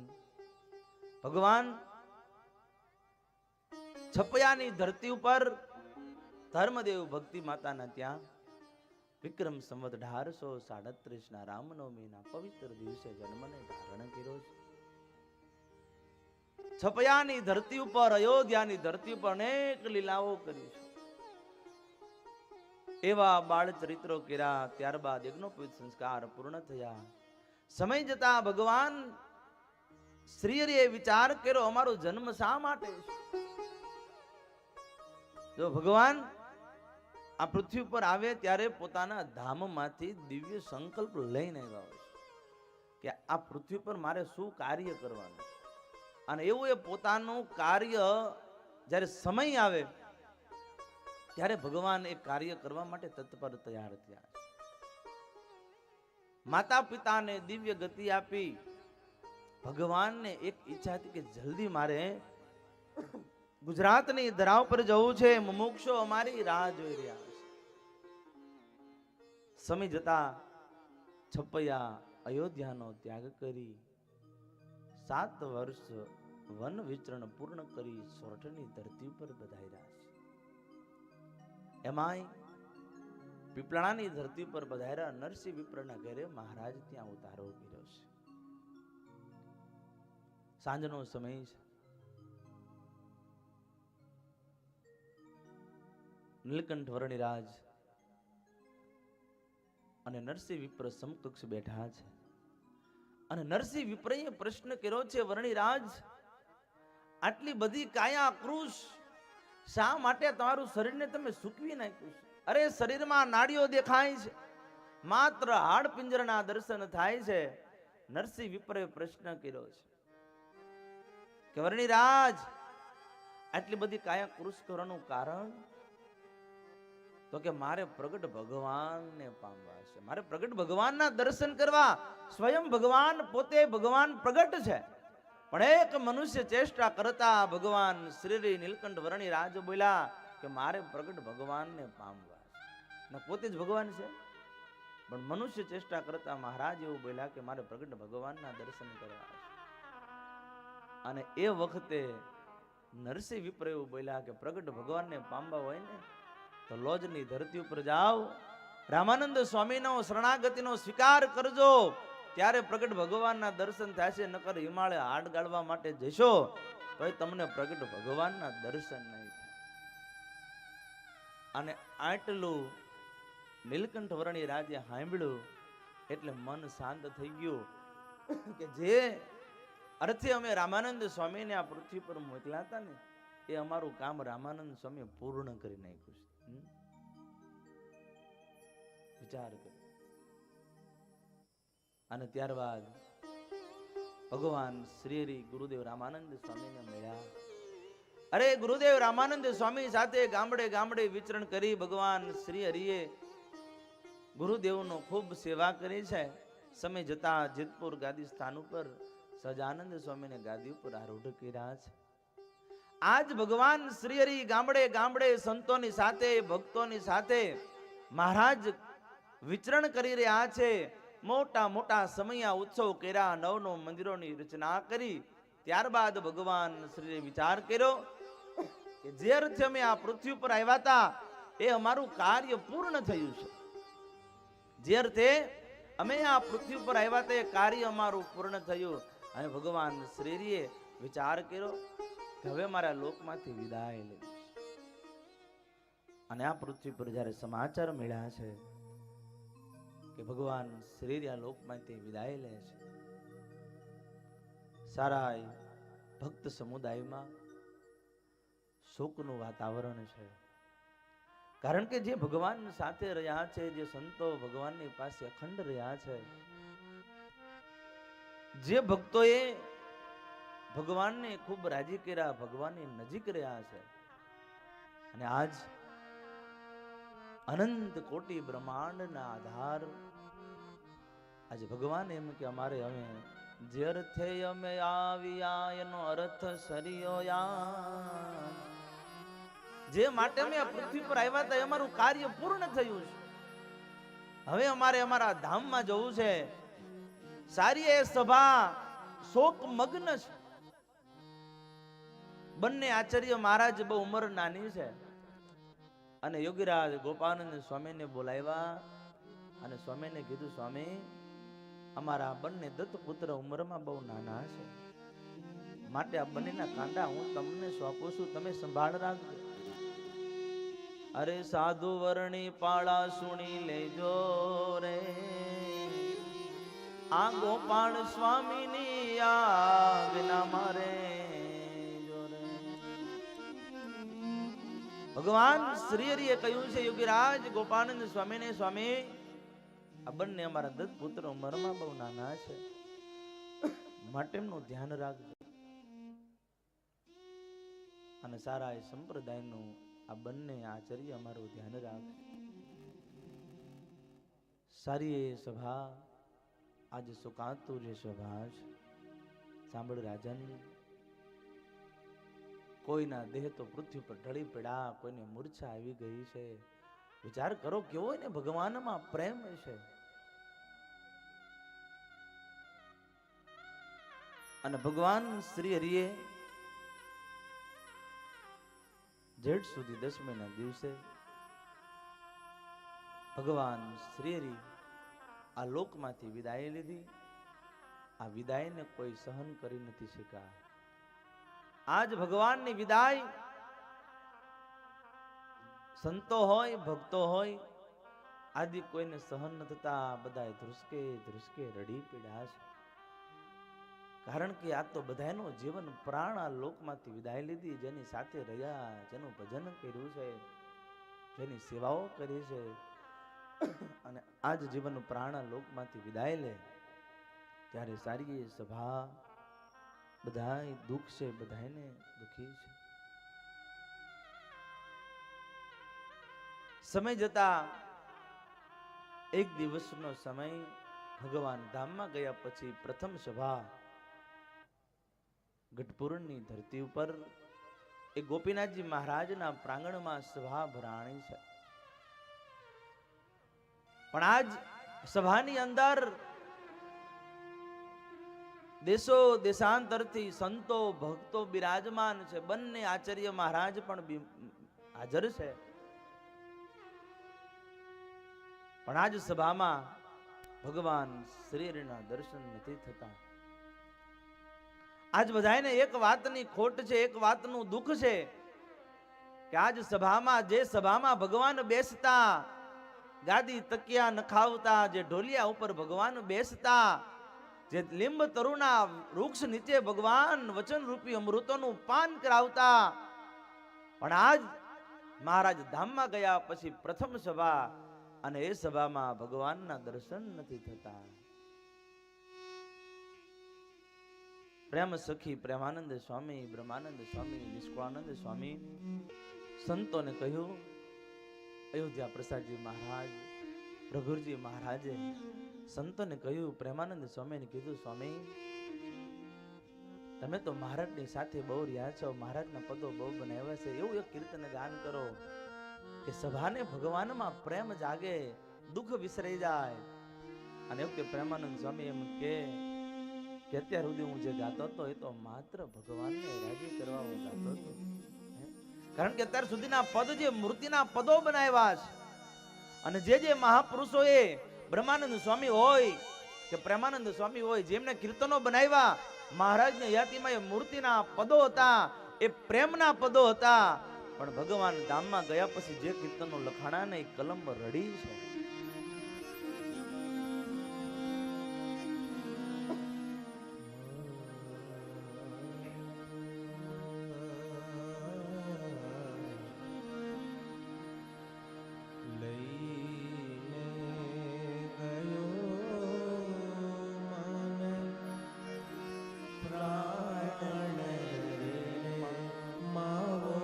S3: ભગવાન છપયાની ધરતી ઉપર ધર્મદેવ ભક્તિ માતાના ત્યાં વિક્રમ સંવત 1837 ના રામનવમીના પવિત્ર દિવસે જન્મને ધારણ કર્યો છે. છપયાની ધરતી ઉપર, અયોધ્યાની ધરતી ઉપર અનેક લીલાઓ કરી છે. એવા બાળ ચરિત્રો કર્યા. ત્યારબાદ યજ્ઞોપવિત સંસ્કાર પૂર્ણ થયા. સમય જતા ભગવાન શ્રીએ વિચાર કર્યો, અમારો જન્મ શા માટે છે? જો ભગવાન આ પૃથ્વી પર આવે ત્યારે પોતાના ધામમાંથી દિવ્ય સંકલ્પ લઈને આવ્યા હોય કે આ પૃથ્વી પર મારે શું કાર્ય કરવાનું. અને એવું એ પોતાનું કાર્ય જ્યારે સમય આવે ત્યારે ભગવાન એ કાર્ય કરવા માટે તત્પર તૈયાર થયા. માતા પિતાને દિવ્ય ગતિ આપી ભગવાનને એક ઈચ્છા હતી કે જલ્દી મારે ગુજરાતની ધરા ઉપર જવું છે. મુમુક્ષો અમારી રાહ જોઈ રહ્યા છે. સમય જતા છપૈયા અયોધ્યાનો ત્યાગ કરી 7 વર્ષ વન વિચરણ પૂર્ણ કરી સોરઠની ધરતી ઉપર પધાર્યા છે. એમાંય પીપળાની ધરતી પર પધાર્યા નરસિંહ વિપ્રના ઘરે મહારાજ ત્યાં ઉતારો કર્યો છે. સાંજનો સમય છે. નીલકંઠ વર્ણિરાજ અને નરસિંહ વિપ્ર સમકક્ષ બેઠા છે. અને નરસિંહ વિપ્રએ પ્રશ્ન કર્યો છે, વર્ણિરાજ, આટલી બધી કાયા કૃશ શા માટે તમારું શરીરને તમે સૂકવી નાખ્યું છે? અરે શરીરમાં નાડીઓ દેખાય છે, માત્ર હાડ પિંજરના દર્શન થાય છે. નરસિંહ વિપ્રએ પ્રશ્ન કર્યો છે કે વર્ણિરાજ, આટલી બધી કાયા કૃશ કરવાનું કારણ? તો કે મારે પ્રગટ ભગવાનને પામવા છે, મારે પ્રગટ ભગવાનના દર્શન કરવા. સ્વયં ભગવાન પોતે ભગવાન પ્રગટ છે, પણ એક મનુષ્ય ચેષ્ટા કરતા ભગવાન શ્રી નીલકંઠ વર્ણિરાજ બોલ્યા કે મારે પ્રગટ ભગવાનને પામવા છે. પોતે જ ભગવાન છે, પણ મનુષ્ય ચેષ્ટા કરતા મહારાજ એવું બોલ્યા કે મારે પ્રગટ ભગવાનના દર્શન કરવા છે. અને એ વખતે નરસિંહ વિપ્ર એવું બોલ્યા કે પ્રગટ ભગવાનને પામવા હોય ને તો લોજની ધરતી ઉપર જાઓ, રામાનંદ સ્વામીનો શરણાગતિનો સ્વીકાર કરજો, ત્યારે પ્રગટ ભગવાનના દર્શન થશે. નકર હિમાલય હાડ ગાળવા માટે જશો તો તમને પ્રગટ ભગવાનના દર્શન નહીં થાય. અને આટલું નીલકંઠ વર્ણી રાજે સાંભળ્યું એટલે મન શાંત થઈ ગયું કે જે અર્થે અમે રામાનંદ સ્વામીને આ પૃથ્વી પર મોકલ્યા હતા ને, એ અમારું કામ રામાનંદ સ્વામી પૂર્ણ કરી નાખ્યું છે. વિચાર કરો. અને ત્યારબાદ ભગવાન શ્રી ગુરુદેવ રામાનંદ સ્વામીને મળ્યા. અરે ગુરુદેવ રામાનંદ સ્વામી સાથે ગામડે ગામડે વિચરણ કરી ભગવાન શ્રી હરિએ ગુરુદેવનો ખૂબ સેવા કરી છે. સમય જતા જેતપુર ગાદી સ્થાન ઉપર સહજાનંદ સ્વામીને ગાદી ઉપર આરૂઢ કર્યા છે. આજ ભગવાન શ્રી હરિ ગામડે ગામડે સંતોની સાથે ભક્તોની સાથે મહારાજ વિચરણ કરી રહ્યા છે. મોટા મોટા સમયા ઉત્સવ કર્યા, નવ નવ મંદિરોની રચના કરી. ત્યારબાદ ભગવાન શ્રી વિચાર કર્યો કે જે અર્થે અમે આ પૃથ્વી પર આવ્યા હતા એ અમારું કાર્ય પૂર્ણ થયું છે. જે અર્થે અમે આ પૃથ્વી પર આવ્યા હતા એ કાર્ય અમારું પૂર્ણ થયું. અને ભગવાન શ્રીએ વિચાર કર્યો કે હવે મારા લોકમાંથી વિદાય લઈશ. અને આ પૃથ્વી પર જ્યારે સમાચાર મળ્યા છે કે ભગવાન શ્રી આ લોકમાંથી વિદાય લે છે, સારા ભક્ત સમુદાયમાં શોકનું વાતાવરણ છે. કારણ કે જે ભગવાન સાથે રહ્યા છે, જે સંતો ભગવાનની પાસે અખંડ રહ્યા છે, જે ભક્તોએ ભગવાનને ખૂબ રાજી કર્યા, ભગવાનની નજીક રહ્યા છે, અને આજ અનંત કોટી બ્રહ્માંડના આધાર આજે ભગવાન એમ કે અમારે અમે જે અર્થે અમે આવ્યા એનો અર્થ સરિયો યાદ. જે માટે અમે આ પૃથ્વી પર આવ્યા હતા એ અમારું કાર્ય પૂર્ણ થયું છે. હવે અમારે અમારા ધામમાં જવું છે. સારી એ સભા શોક મગ્ન છે. બંને આચાર્ય મહારાજ બહુ ઉંમર નાની છે અને યોગીરાજ ગોપાનંદ સ્વામીને બોલાવ્યા અને સ્વામીને કીધું, સ્વામી અમારા બંને દત્તપુત્ર ઉંમરમાં બહુ નાના છે, માટે આ બંનેના કાંડા હું તમને સોંપું છું, તમે સંભાળ રાખજો. અરે સાધુ વર્ણી પાળા સુણી લેજો રે, આ ગોપાલ સ્વામીની આજ્ઞા મારે. ભગવાન શ્રી હરિએ કહ્યું છે યોગીરાજ ગોપાનંદ સ્વામીને, સ્વામી આ બંને અમારા દત્ત પુત્ર ઉંમરમાં બહુ નાના છે, માટે એમનું ધ્યાન રાખજો. અને સારા એ સંપ્રદાયનું આ બંને આચાર્ય અમારું ધ્યાન રાખજો. સારી એ સભા આજે સુકાતું જે સભા છે, સાંભળ રાજન, કોઈના દેહ તો પૃથ્વી પર ઢળી પડ્યા, કોઈને મૂર્છા આવી ગઈ છે. વિચાર કરો કેવો ને ભગવાનમાં પ્રેમ છે. અને ભગવાન શ્રી હરિએ જેઠ સુધી 10 મહિના દિવસે ભગવાન શ્રી હરિ આ લોકમાંથી વિદાય લીધી. આ વિદાયને કોઈ સહન કરી નથી શક્યા. આજ ભગવાનની વિદાય સંતો હોય, ભક્તો હોય, આદિ કોઈને સહન ન થતા બધા ધ્રુસકે ધ્રુસકે રડી પીડ્યા છે. કારણ કે આ તો બધાનો જીવન પ્રાણ આ લોકમાંથી વિદાય લીધી. જેની સાથે રહ્યા, જેનું ભજન કર્યું છે, જેની સેવાઓ કરી છે, અને આજ જીવન પ્રાણ આ લોકમાંથી વિદાય લે ત્યારે સારી એ સભા બધાય દુઃખ છે, બધાને દુખી છે. સમય જતા એક દિવસનો સમય ભગવાન ધામમાં ગયા પછી પ્રથમ સભા ગઢપુરની ધરતી ઉપર એ ગોપીનાથજી મહારાજના પ્રાંગણમાં સભા ભરાણી છે. પણ આજ સભાની અંદર દેશો દેશાંતરથી સંતો ભક્તો બિરાજમાન છે. બંને આચાર્ય મહારાજ પણ હાજર છે. પણ આજ સભામાં ભગવાન શ્રી હરિના દર્શન નથી થતા. આજ બધાને એક વાતની ખોટ છે, એક વાતનું દુઃખ છે કે આજ સભામાં, જે સભામાં ભગવાન બેસતા, ગાદી તકિયા નખાવતા, જે ઢોલિયા ઉપર ભગવાન બેસતા, જે લીંબ તરુના વૃક્ષ નીચે ભગવાન વચન રૂપી અમૃતોનું પાન કરાવતા, પણ આજ મહારાજ ધામમાં ગયા પછી પ્રથમ સભા, અને એ સભામાં ભગવાનના દર્શન નથી થતા. પ્રેમ સખી પ્રેમાનંદ સ્વામી, બ્રહ્માનંદ સ્વામી, નિષ્કુળાનંદ સ્વામી સંતોને કહ્યું, અયોધ્યા પ્રસાદજી મહારાજ, રઘુરજી મહારાજે સંતોને કહ્યું, પ્રેમાનંદ સ્વામીને કીધું, સ્વામી તમે તો મહારાજની સાથે બહુ રહ્યા છો, મહારાજના પદો બહુ બનાવ્યા છે, એવું એક કીર્તન ગાન કરો કે સભાને ભગવાનમાં પ્રેમ જાગે, દુઃખ વિસરાઈ જાય. અને એ વખતે પ્રેમાનંદ સ્વામી એમ કે અત્યાર સુધી હું જે ગાતો હતો એ તો માત્ર ભગવાનને રાજી કરવા હું ગાતો હતો. કારણ કે અત્યાર સુધીના પદ જે મૂર્તિના પદો બનાવ્યા છે, અને જે મહાપુરુષોએ બ્રહ્માનંદ સ્વામી હોય કે પ્રેમાનંદ સ્વામી હોય, જેમને કીર્તનો બનાવ્યા, મહારાજની યાતિમાં એ મૂર્તિના પદો હતા, એ પ્રેમના પદો હતા. પણ ભગવાન ધામમાં ગયા પછી જે કીર્તનો લખાણા ને એ કલમ રડી છે.
S4: માવો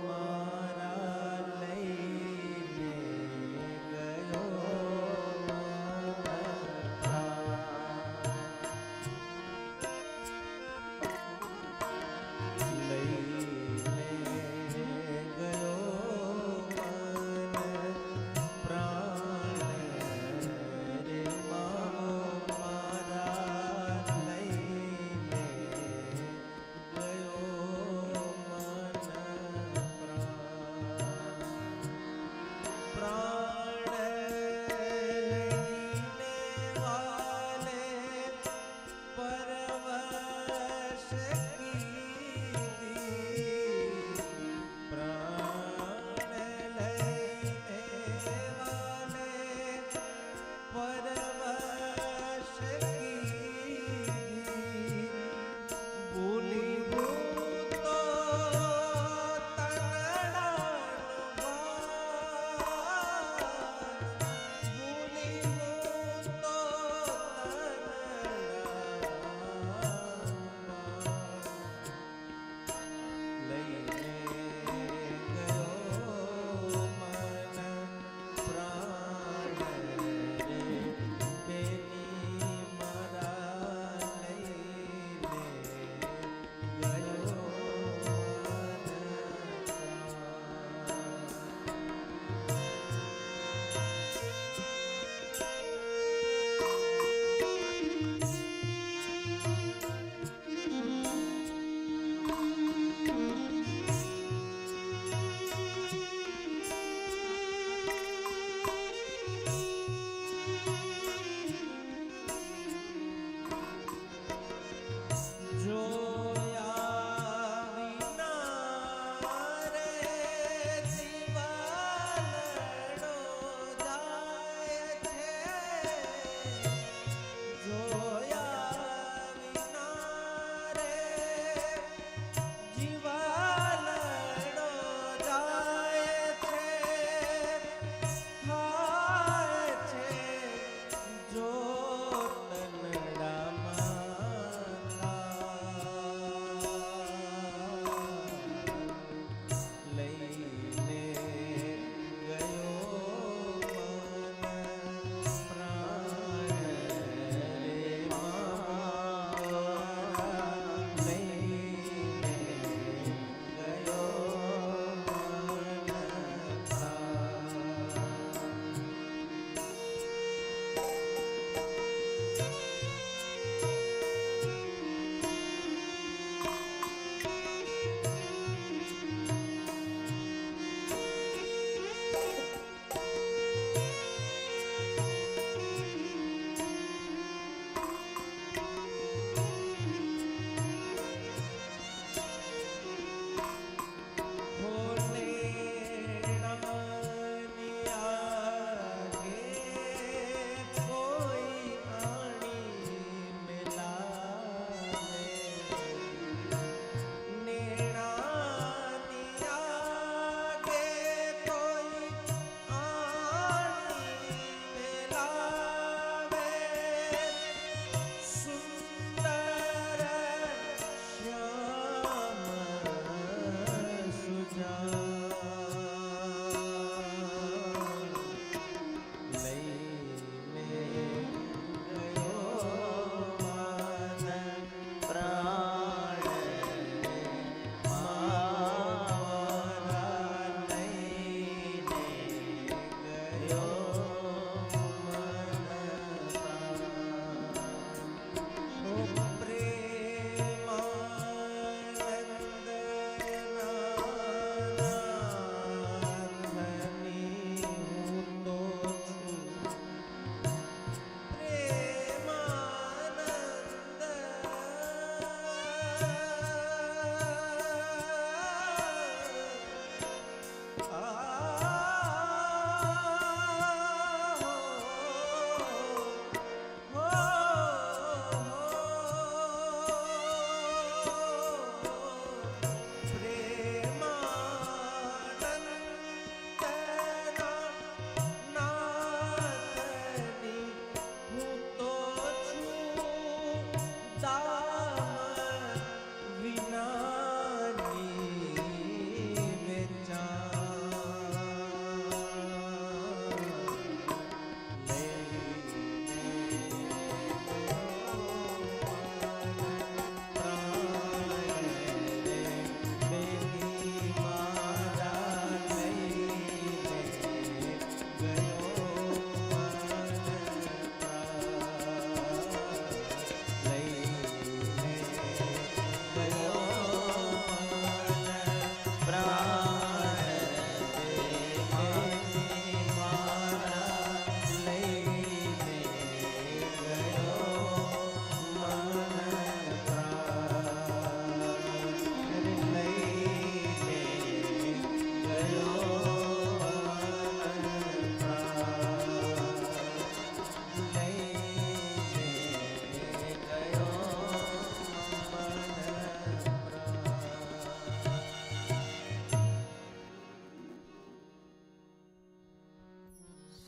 S4: મારા લઈને ગયો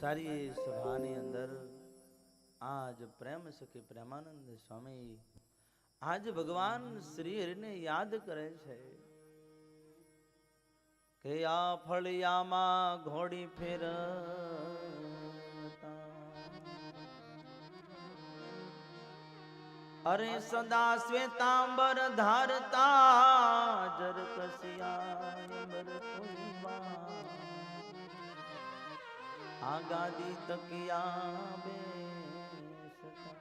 S3: સારી સભાની અંદર આજ પ્રેમ સખી પ્રેમાનંદ સ્વામી આજ ભગવાન શ્રી હરિને યાદ કરે છે કે આ ફળિયામાં ઘોડી ફેરતા અરે સદા શ્વેતાંબર ધારતા જર કસિયા આગાદી તકિયા બેસતા.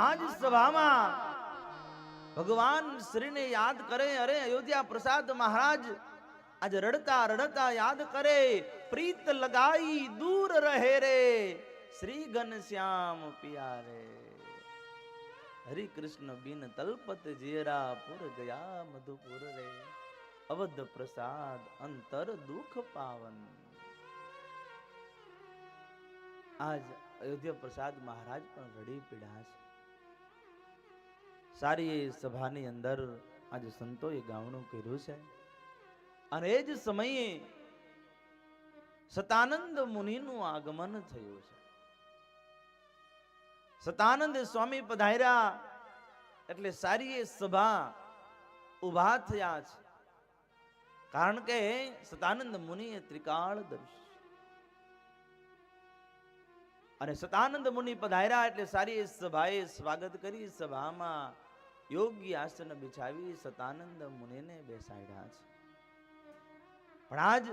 S3: આજ સભામાં ભગવાન શ્રીને યાદ કરે. અરે અયોધ્યા પ્રસાદ મહારાજ આજ રડતા રડતા યાદ કરે. પ્રીત લગાઈ દૂર રહે રે શ્રી ઘનશ્યામ પિયારે. હરિ કૃષ્ણ બિન તલપત જીરા પુર ગયા મધુપુર રે. અવધ પ્રસાદ અંતર દુઃખ પાવન. આજ અયોધ્યા પ્રસાદ મહારાજ પણ રડી પીડા છે. સારી સભાની અંદર આજે સંતોએ ગાવણું કર્યું છે અને એ જ સમયે સતાનંદ મુનિનું આગમન થયું છે. સતાનંદ સ્વામી પધાર્યા એટલે સારી સભા ઉભા થયા છે. કારણ કે સતાનંદ મુનિએ ત્રિકાળ દર્શ અને સતાનંદ મુનિ પધાર્યા એટલે સારી સભાએ સ્વાગત કરી. સભામાં યોગ્ય આસન બિછાવી સતાનંદ મુનિને બેસાડ્યા છે. પણ આજ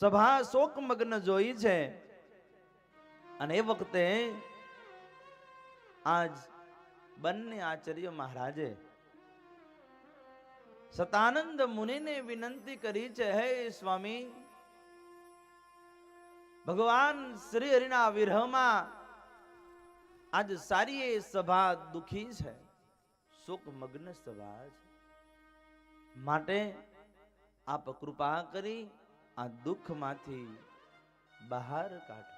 S3: સભા શોકમગ્ન જોઈ છે અને એ વખતે આજ બંને આચાર્ય મહારાજે સતાનંદ મુનિને વિનંતી કરી છે, હે સ્વામી, ભગવાન શ્રી હરિના વિરહમાં આજ સારી સભા દુખી છે, શોકમગ્ન સભા છે. માટે આપ કૃપા કરી આ દુઃખમાંથી બહાર કાઢો.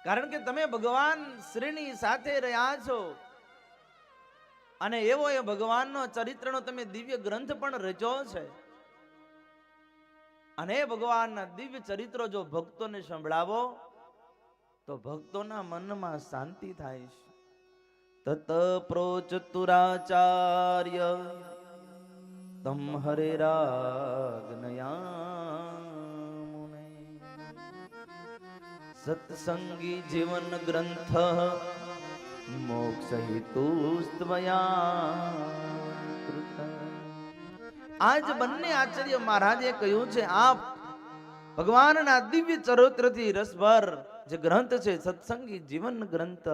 S3: કારણ કે તમે ભગવાન શ્રીની સાથે રહ્યા છો અને એવો એ ભગવાનનો ચરિત્રનો તમે દિવ્ય ગ્રંથ પણ રચ્યો છે. અને ભગવાનના દિવ્ય ચરિત્રો જો ભક્તોને સંભળાવો તો ભક્તોના મનમાં શાંતિ થાય છે. તત પ્રોચતુરાચાર્ય તમ હરે રાગનયા સત્સંગી જીવન ગ્રંથ મોક્ષ હેતુસ્ત્વયા કૃત. આજ બંને આચાર્ય મહારાજે કહ્યું છે, આપ ભગવાનના દિવ્ય ચરિત્રથી રસભર જે ગ્રંથ છે સત્સંગી જીવન ગ્રંથ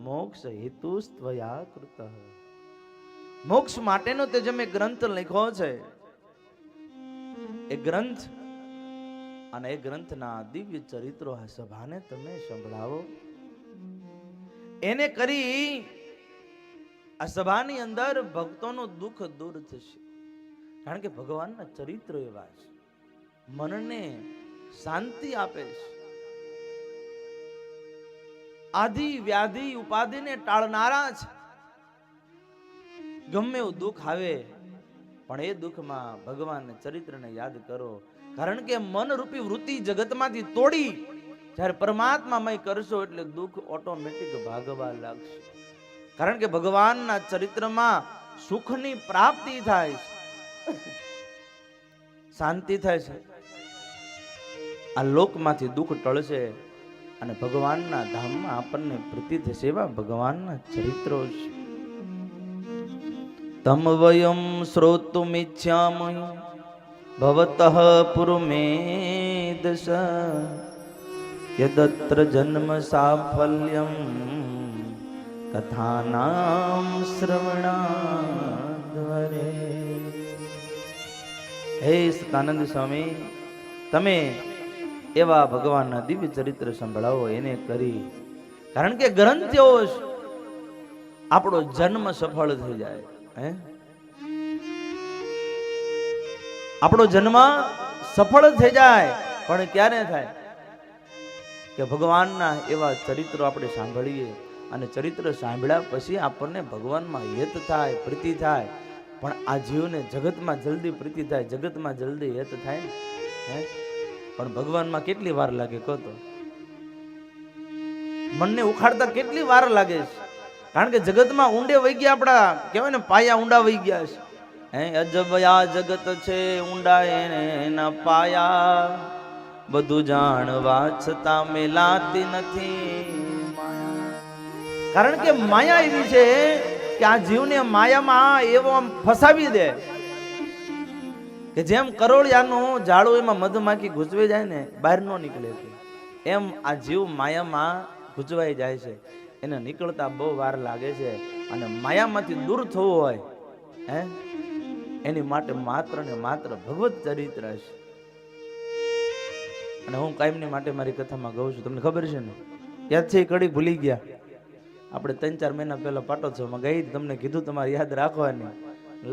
S3: મોક્ષ હેતુસ્ત્વયા કૃત. મોક્ષ માટેનો તે જે મેં ગ્રંથ લખ્યો છે એ ગ્રંથ અને એ ગ્રંથના દિવ્ય ચરિત્રો આ સભાને તમે સંભળાવો. એને કરી આ સભાની અંદર ભક્તોનું દુઃખ દૂર થશે. કારણ કે ભગવાનના ચરિત્ર એવા છે, મનને શાંતિ આપે છે, આધિ વ્યાધિ ઉપાધિને ટાળનારા છે. ગમે એવું દુઃખ આવે પણ એ દુઃખમાં ભગવાનના ચરિત્રને યાદ કરો. કારણ કે મન રૂપી વૃત્તિ જગતમાંથી તોડી જ્યારે પરમાત્મામય કરશો એટલે દુઃખ ઓટોમેટિક ભાગવા લાગશે. કારણ કે ભગવાનના ચરિત્રમાં સુખની પ્રાપ્તિ થાય છે, શાંતિ થાય છે. આ લોકમાંથી દુઃખ ટળશે અને ભગવાનના ધામમાં આપણને પ્રીતિ થશે. એવા ભગવાનના ચરિત્રો છે. તમ વયમ શ્રોતુમિચ્છામઃ ભવતઃ પુરમેદશ યદત્ર જન્મ સાફલ્યમ કથાનામ શ્રવણાદ્વરે. હે સતાનંદ સ્વામી, તમે એવા ભગવાનના દિવ્ય ચરિત્ર સંભળાવો એને કરી. કારણ કે ગ્રંથ એવો આપણો જન્મ સફળ થઈ જાય. આપણો જન્મ સફળ થઈ જાય, પણ ક્યારે થાય કે ભગવાનના એવા ચરિત્રો આપણે સાંભળીએ, અને ચરિત્ર સાંભળ્યા પછી આપણને ભગવાનમાં હેત થાય, પ્રીતિ થાય. પણ આ જીવને જગતમાં જલ્દી પ્રીતિ થાય, જગતમાં જલ્દી હેત થાય ને, હે? પણ ભગવાનમાં કેટલી વાર લાગે કહો તો? મનને ઉખાડતા કેટલી વાર લાગે છે? કારણ કે જગતમાં ઊંડે વહી ગયા, આપણા કહેવાય ને પાયા ઊંડા વહી ગયા છે. હે અજબ આ જગત છે, ઊંડા એના પાયા, બધું જાણવા છતાં મેલાતી નથી માયા. કારણ કે માયા એવી છે કે આ જીવને માયામાં એવો આમ ફસાવી દે કે જેમ કરોળિયાનું ઝાડું એમાં મધમાખી ગુજવાઈ જાય ને, બહાર ન નીકળે, એમ આ જીવ માયામાં ગુજવાઈ જાય છે. એને નીકળતા બહુ વાર લાગે છે. અને માયામાંથી દૂર થવું હોય, હે, એની માટે માત્ર ને માત્ર ભગવત ચરિત્ર છે. અને હું કાયમની માટે મારી કથામાં કહું છું, તમને ખબર છે ને, યાદ છે? એ કડી ભૂલી ગયા આપણે 3-4 મહિના પહેલા પાટોત્સવમાં ગઈ, તમને કીધું તમારે યાદ રાખવાની.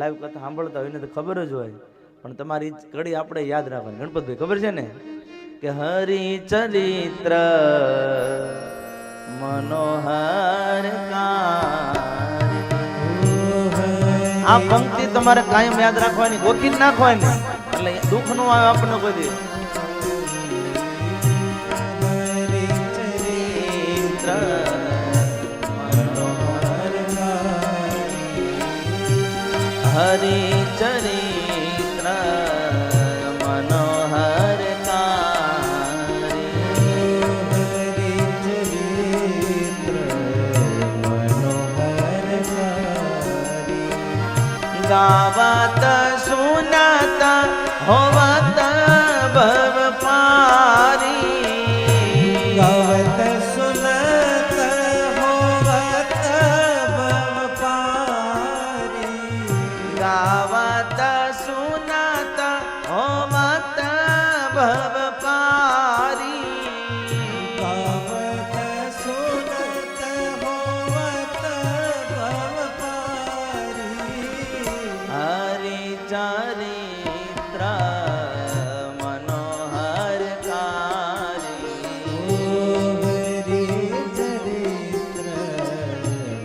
S3: લાઈવ કથા સાંભળતા હોય ને તો ખબર જ હોય, પણ તમારી કડી આપણે યાદ રાખવાની. ગણપતભાઈ ખબર છે ને કે હરિ ચરિત્ર મનોહર આ પંક્તિ તમારે કાયમ યાદ રાખવાની, ગોખી જ નાખવાની, એટલે દુઃખ નું આવે આપણને કોઈ દી. હરિ ચરિત્ર મનોહર ગાવત સુનત હોવત ભવ પારી,
S4: ગાવત સુનત હોવત ભવ પારી,
S3: ગાવત સુનત હોવત ભવ પારી,
S4: ગાવત સુનત હોવત ભવ પારી.
S3: હરિ ચરિત્ર મનોહર કારી,
S4: હરિ ચરિત્ર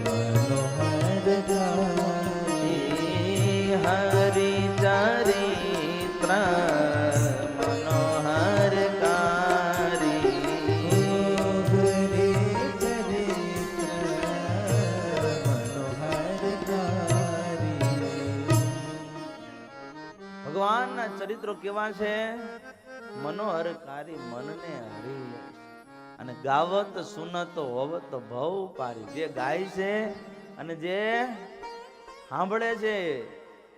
S4: મનોહર ગારી.
S3: હરિ ચરિત્ર મનોહર કારી.
S4: હરિ ચરિત્ર મનોહર ગારી.
S3: ભગવાનના ચરિત્રો કેવા છે? મનોહરકારી, મનને હરી. અને ગાવત સુનત હોવત ભવ પારી, જે ગાય છે અને જે સાંભળે છે,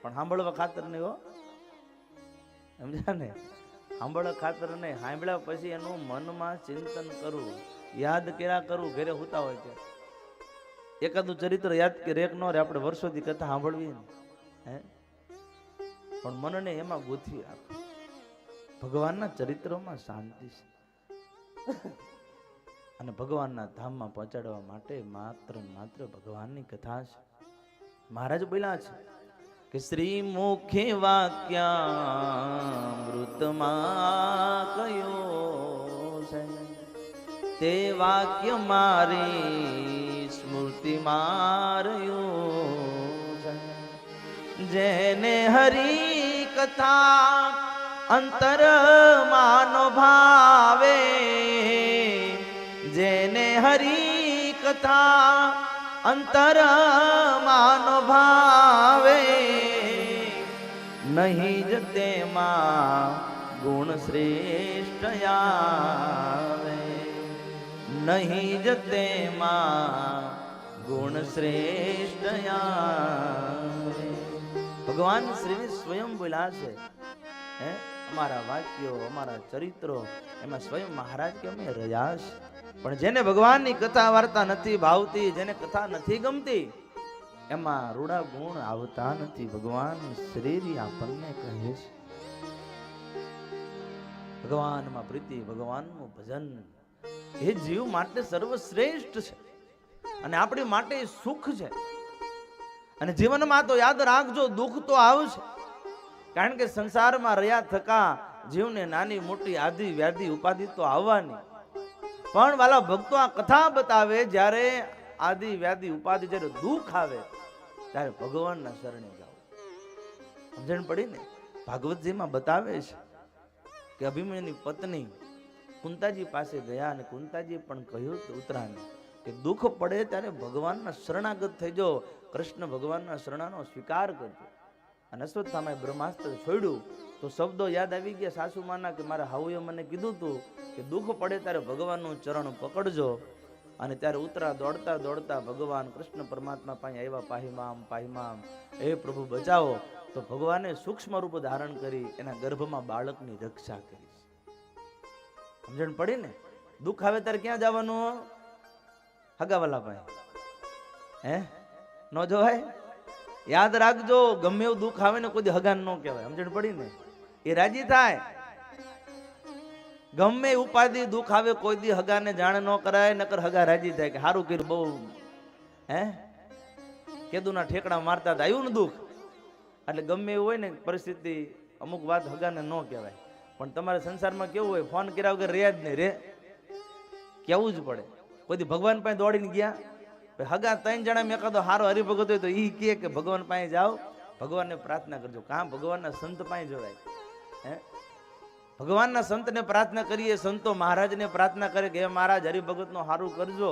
S3: પણ સાંભળવા ખાતર નહીં હો, સમજ્યા ને? સાંભળવા ખાતર નહીં, સાંભળ્યા પછી એનું મનમાં ચિંતન કરવું, યાદ કર્યા કરવું. ઘરે હોતા હોય છે એકાદું ચરિત્ર યાદ કે રેક નો રે, આપણે વર્ષોથી કથા સાંભળવી ને, હે, પણ મનને એમાં ગોથી રાખો. ભગવાનના ચરિત્રોમાં શાંતિ છે, અને ભગવાનના ધામમાં પહોંચાડવા માટે માત્ર માત્ર ભગવાનની કથા છે. મહારાજ બોલ્યા છે કે શ્રી મુખે વાક્યામૃતમાં કયો છે, તે વાક્ય મારી સ્મૃતિમાં રહ્યું છે. જેને હરી કથા અંતર માનો ભાવે, જેને હરી કથા અંતર માનો ભાવે, નહીં જ તેમાં ગુણ શ્રેષ્ઠ આવે, નહીં જ તેમાં ગુણ શ્રેષ્ઠ આવે. ભગવાન શ્રી સ્વયં બોલ્યા છે, હે, અમારા વાક્યો, અમારા ચરિત્રો, એમાં સ્વયં મહારાજ કે અમે રહ્યા છે. પણ જેને ભગવાનની કથા વાર્તા નથી ભાવતી, જેને કથા નથી ગમતી, એમાં રૂડા ગુણ આવતા નથી. ભગવાન શ્રી આપણને કહે છે ભગવાનમાં પ્રીતિ, ભગવાનનું ભજન એ જીવ માટે સર્વશ્રેષ્ઠ છે, અને આપણી માટે સુખ છે. અને જીવનમાં તો યાદ રાખજો, દુઃખ તો આવશે, કારણ કે સંસારમાં રહ્યા થકા જીવને નાની મોટી આદિ વ્યાધિ ઉપાધિ તો આવવાની, પણ વાલા ભક્તો આ કથા બતાવે જ્યારે આદિ વ્યાધિ ઉપાધિ જ્યારે દુઃખ આવે ત્યારે ભગવાનના શરણે જાઓ. સમજણ પડી ને? ભાગવતજીમાં બતાવે છે કે અભિમન્યુની પત્ની કુંતાજી પાસે ગયા અને કુંતાજી પણ કહ્યું ઉત્તરાને કે દુઃખ પડે ત્યારે ભગવાનના શરણાગત થઈ જાઓ, કૃષ્ણ ભગવાનના શરણાનો સ્વીકાર કરજો. અને અશ્વત્થામાએ બ્રહ્માસ્ત્ર છોડ્યું તો શબ્દો યાદ આવી ગયા સાસુમાના કે મારા હાઉએ મને કીધું હતું કે દુઃખ પડે ત્યારે ભગવાનનું ચરણ પકડજો. અને ત્યારે ઉતરા દોડતા દોડતા ભગવાન કૃષ્ણ પરમાત્મા પાસે આવ્યા, પાહીમામ પાહીમામ, હે પ્રભુ બચાવો. તો ભગવાને સૂક્ષ્મ રૂપ ધારણ કરી એના ગર્ભમાં બાળકની રક્ષા કરી. સમજણ પડી ને? દુઃખ આવે ત્યારે ક્યાં જવાનું? હગાવાલા ભાઈ, હે ન જોવાય? યાદ રાખજો, ગમે એવું દુઃખ આવે ને કોઈ હગાન ન કહેવાય. સમજણ પડી ને? એ રાજી થાય. ગમે ઉપાધિ દુઃખ આવે કોઈ દી હગાને જાણ ન કરાય, નકર હગા રાજી થાય કે સારું કર્યું, બહુ હે કેદુના ઠેકડા મારતા હતા, આવ્યું ને દુઃખ. એટલે ગમે એવું હોય ને પરિસ્થિતિ, અમુક વાત હગાને ન કહેવાય. પણ તમારે સંસારમાં કેવું હોય, ફોન કર્યા વગર રહ્યા જ નહીં રે, કેવું જ પડે. કોઈ દી ભગવાન પાસે દોડીને ગયા, હગા 3 જણા મેં એકાદો હારો હરિભગત હોય તો એ કહે કે ભગવાન પાસે જાઓ, ભગવાનને પ્રાર્થના કરજો. કાં ભગવાનના સંત પાસે જવાય? હે ભગવાનના સંતને પ્રાર્થના કરીએ, સંતો મહારાજને પ્રાર્થના કરે કે હે મહારાજ હરિભગતનો હારું કરજો,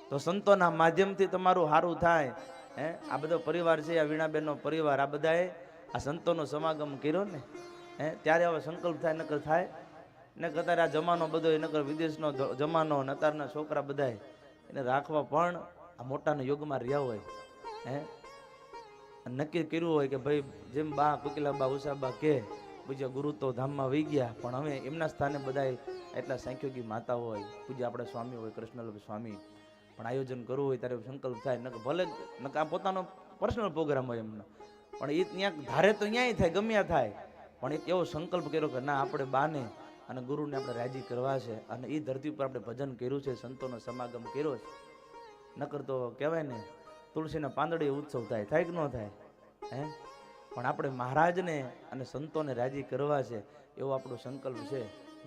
S3: તો સંતોના માધ્યમથી તમારું હારું થાય. હે આ બધો પરિવાર છે, આ વીણાબેનનો પરિવાર, આ બધાએ આ સંતોનો સમાગમ કર્યો ને, હે ત્યારે હવે સંકલ્પ થાય, નકર થાય ને. અત્યારે આ જમાનો બધો નકર વિદેશનો જમાનો, ને અત્યારના છોકરા બધાએ એને રાખવા પણ આ મોટાના યુગમાં રહ્યા હોય, હે નક્કી કર્યું હોય કે ભાઈ જેમ બા કોકિલાબા ઉષાબા કે પૂજ્ય ગુરુ તો ધામમાં વહી ગયા, પણ હવે એમના સ્થાને બધાએ એટલા સાંખ્યોગી માતા હોય, પૂજ્ય આપણા સ્વામી હોય કૃષ્ણલભ સ્વામી, પણ આયોજન કરવું હોય ત્યારે સંકલ્પ થાય. નકર ભલે નકર પોતાનો પર્સનલ પ્રોગ્રામ હોય એમનો, પણ એ ત્યાં ધારે તો ન્યાય થાય, ગમ્યા થાય. પણ એક એવો સંકલ્પ કર્યો કે ના, આપણે બાને અને ગુરુને આપણે રાજી કરવા છે, અને એ ધરતી ઉપર આપણે ભજન કર્યું છે, સંતોનો સમાગમ કર્યો છે. નકર તો કહેવાય ને તુલસીના પાંદડીએ ઉત્સવ થાય, થાય કે ન થાય? હે પણ આપણે મહારાજને અને સંતોને રાજી કરવા છે, એવો આપણો સંકલ્પ છે.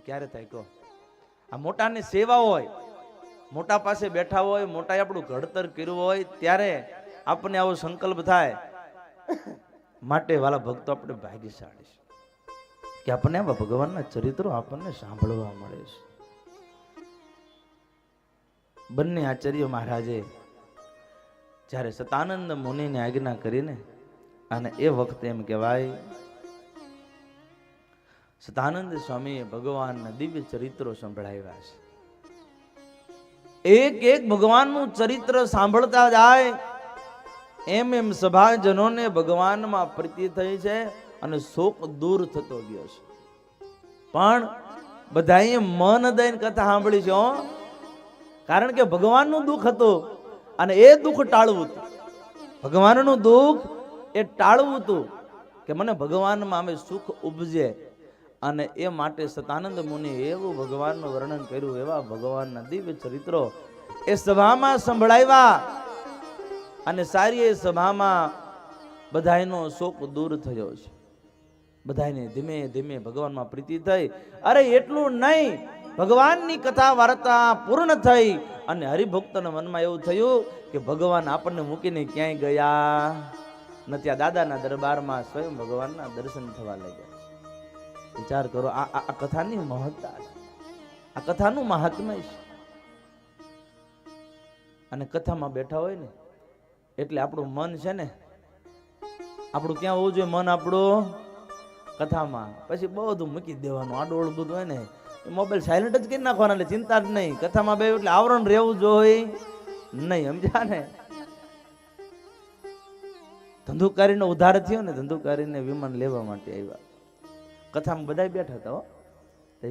S3: ક્યારે થાય કહો? આ મોટાની સેવા હોય, મોટા પાસે બેઠા હોય, મોટાએ આપણું ઘડતર કર્યું હોય, ત્યારે આપણને આવો સંકલ્પ થાય. માટે વાલા ભક્તો આપણે ભાગ્યશાળી છે કે આપણને આવા ભગવાનના ચરિત્રો આપણને સાંભળવા મળે છે. બંને આચાર્ય મહારાજે જ્યારે સતાનંદ મુનિને આજ્ઞા કરીને, અને એ વખતે એમ કહેવાય સતાનંદ સ્વામીએ ભગવાનના દિવ્ય ચરિત્રો સંભળાવ્યા છે. એક એક ભગવાનનું ચરિત્ર સાંભળતા જાય એમ એમ સભાજનોને ભગવાનમાં પ્રીતિ થઈ છે અને શોક દૂર થતો ગયો છે. પણ બધાએ મન દઈને કથા સાંભળી છે, કારણ કે ભગવાનનું દુઃખ હતું અને એ દુઃખ ટાળવું હતું. ભગવાનનું દુઃખ એ ટાળવું હતું કે મને ભગવાનમાં અમે સુખ ઉપજે, અને એ માટે સતાનંદ મુનિ એવું ભગવાનનું વર્ણન કર્યું, એવા ભગવાનના દિવ્ય ચરિત્રો એ સભામાં સંભળાવ્યા, અને સારી એ સભામાં બધાયનો શોક દૂર થયો છે. બધાને ધીમે ધીમે ભગવાનમાં પ્રીતિ થઈ. અરે એટલું નહીં, ભગવાનની કથા વાર્તા પૂર્ણ થઈ અને હરિભક્તના મનમાં એવું થયું કે ભગવાન આપણને મૂકીને ક્યાંય ગયા નથી. આ દાદાના દરબારમાં સ્વયં ભગવાનના દર્શન થવા લાગ્યા. વિચાર કરો, આ કથાની મહત્તા છે, આ કથાનું મહાત્મ્ય છે. અને કથામાં બેઠા હોય ને એટલે આપણું મન છે ને, આપણું ક્યાં હોવું જોઈએ? મન આપણું કથામાં. પછી બધું મૂકી દેવાનું, આડોળ બધું હોય ને, મોબાઈલ સાયલેન્ટ જ કરી નાખવાના, એટલે ચિંતા જ નહીં. કથામાં બે એટલે આવરણ રહેવું જોઈએ નહીં, સમજ્યા ને? ધંધુકારીનો ઉધાર થયો ને, ધંધુકારીને વિમાન લેવા માટે આવ્યા. કથામાં બધા બેઠા હતા.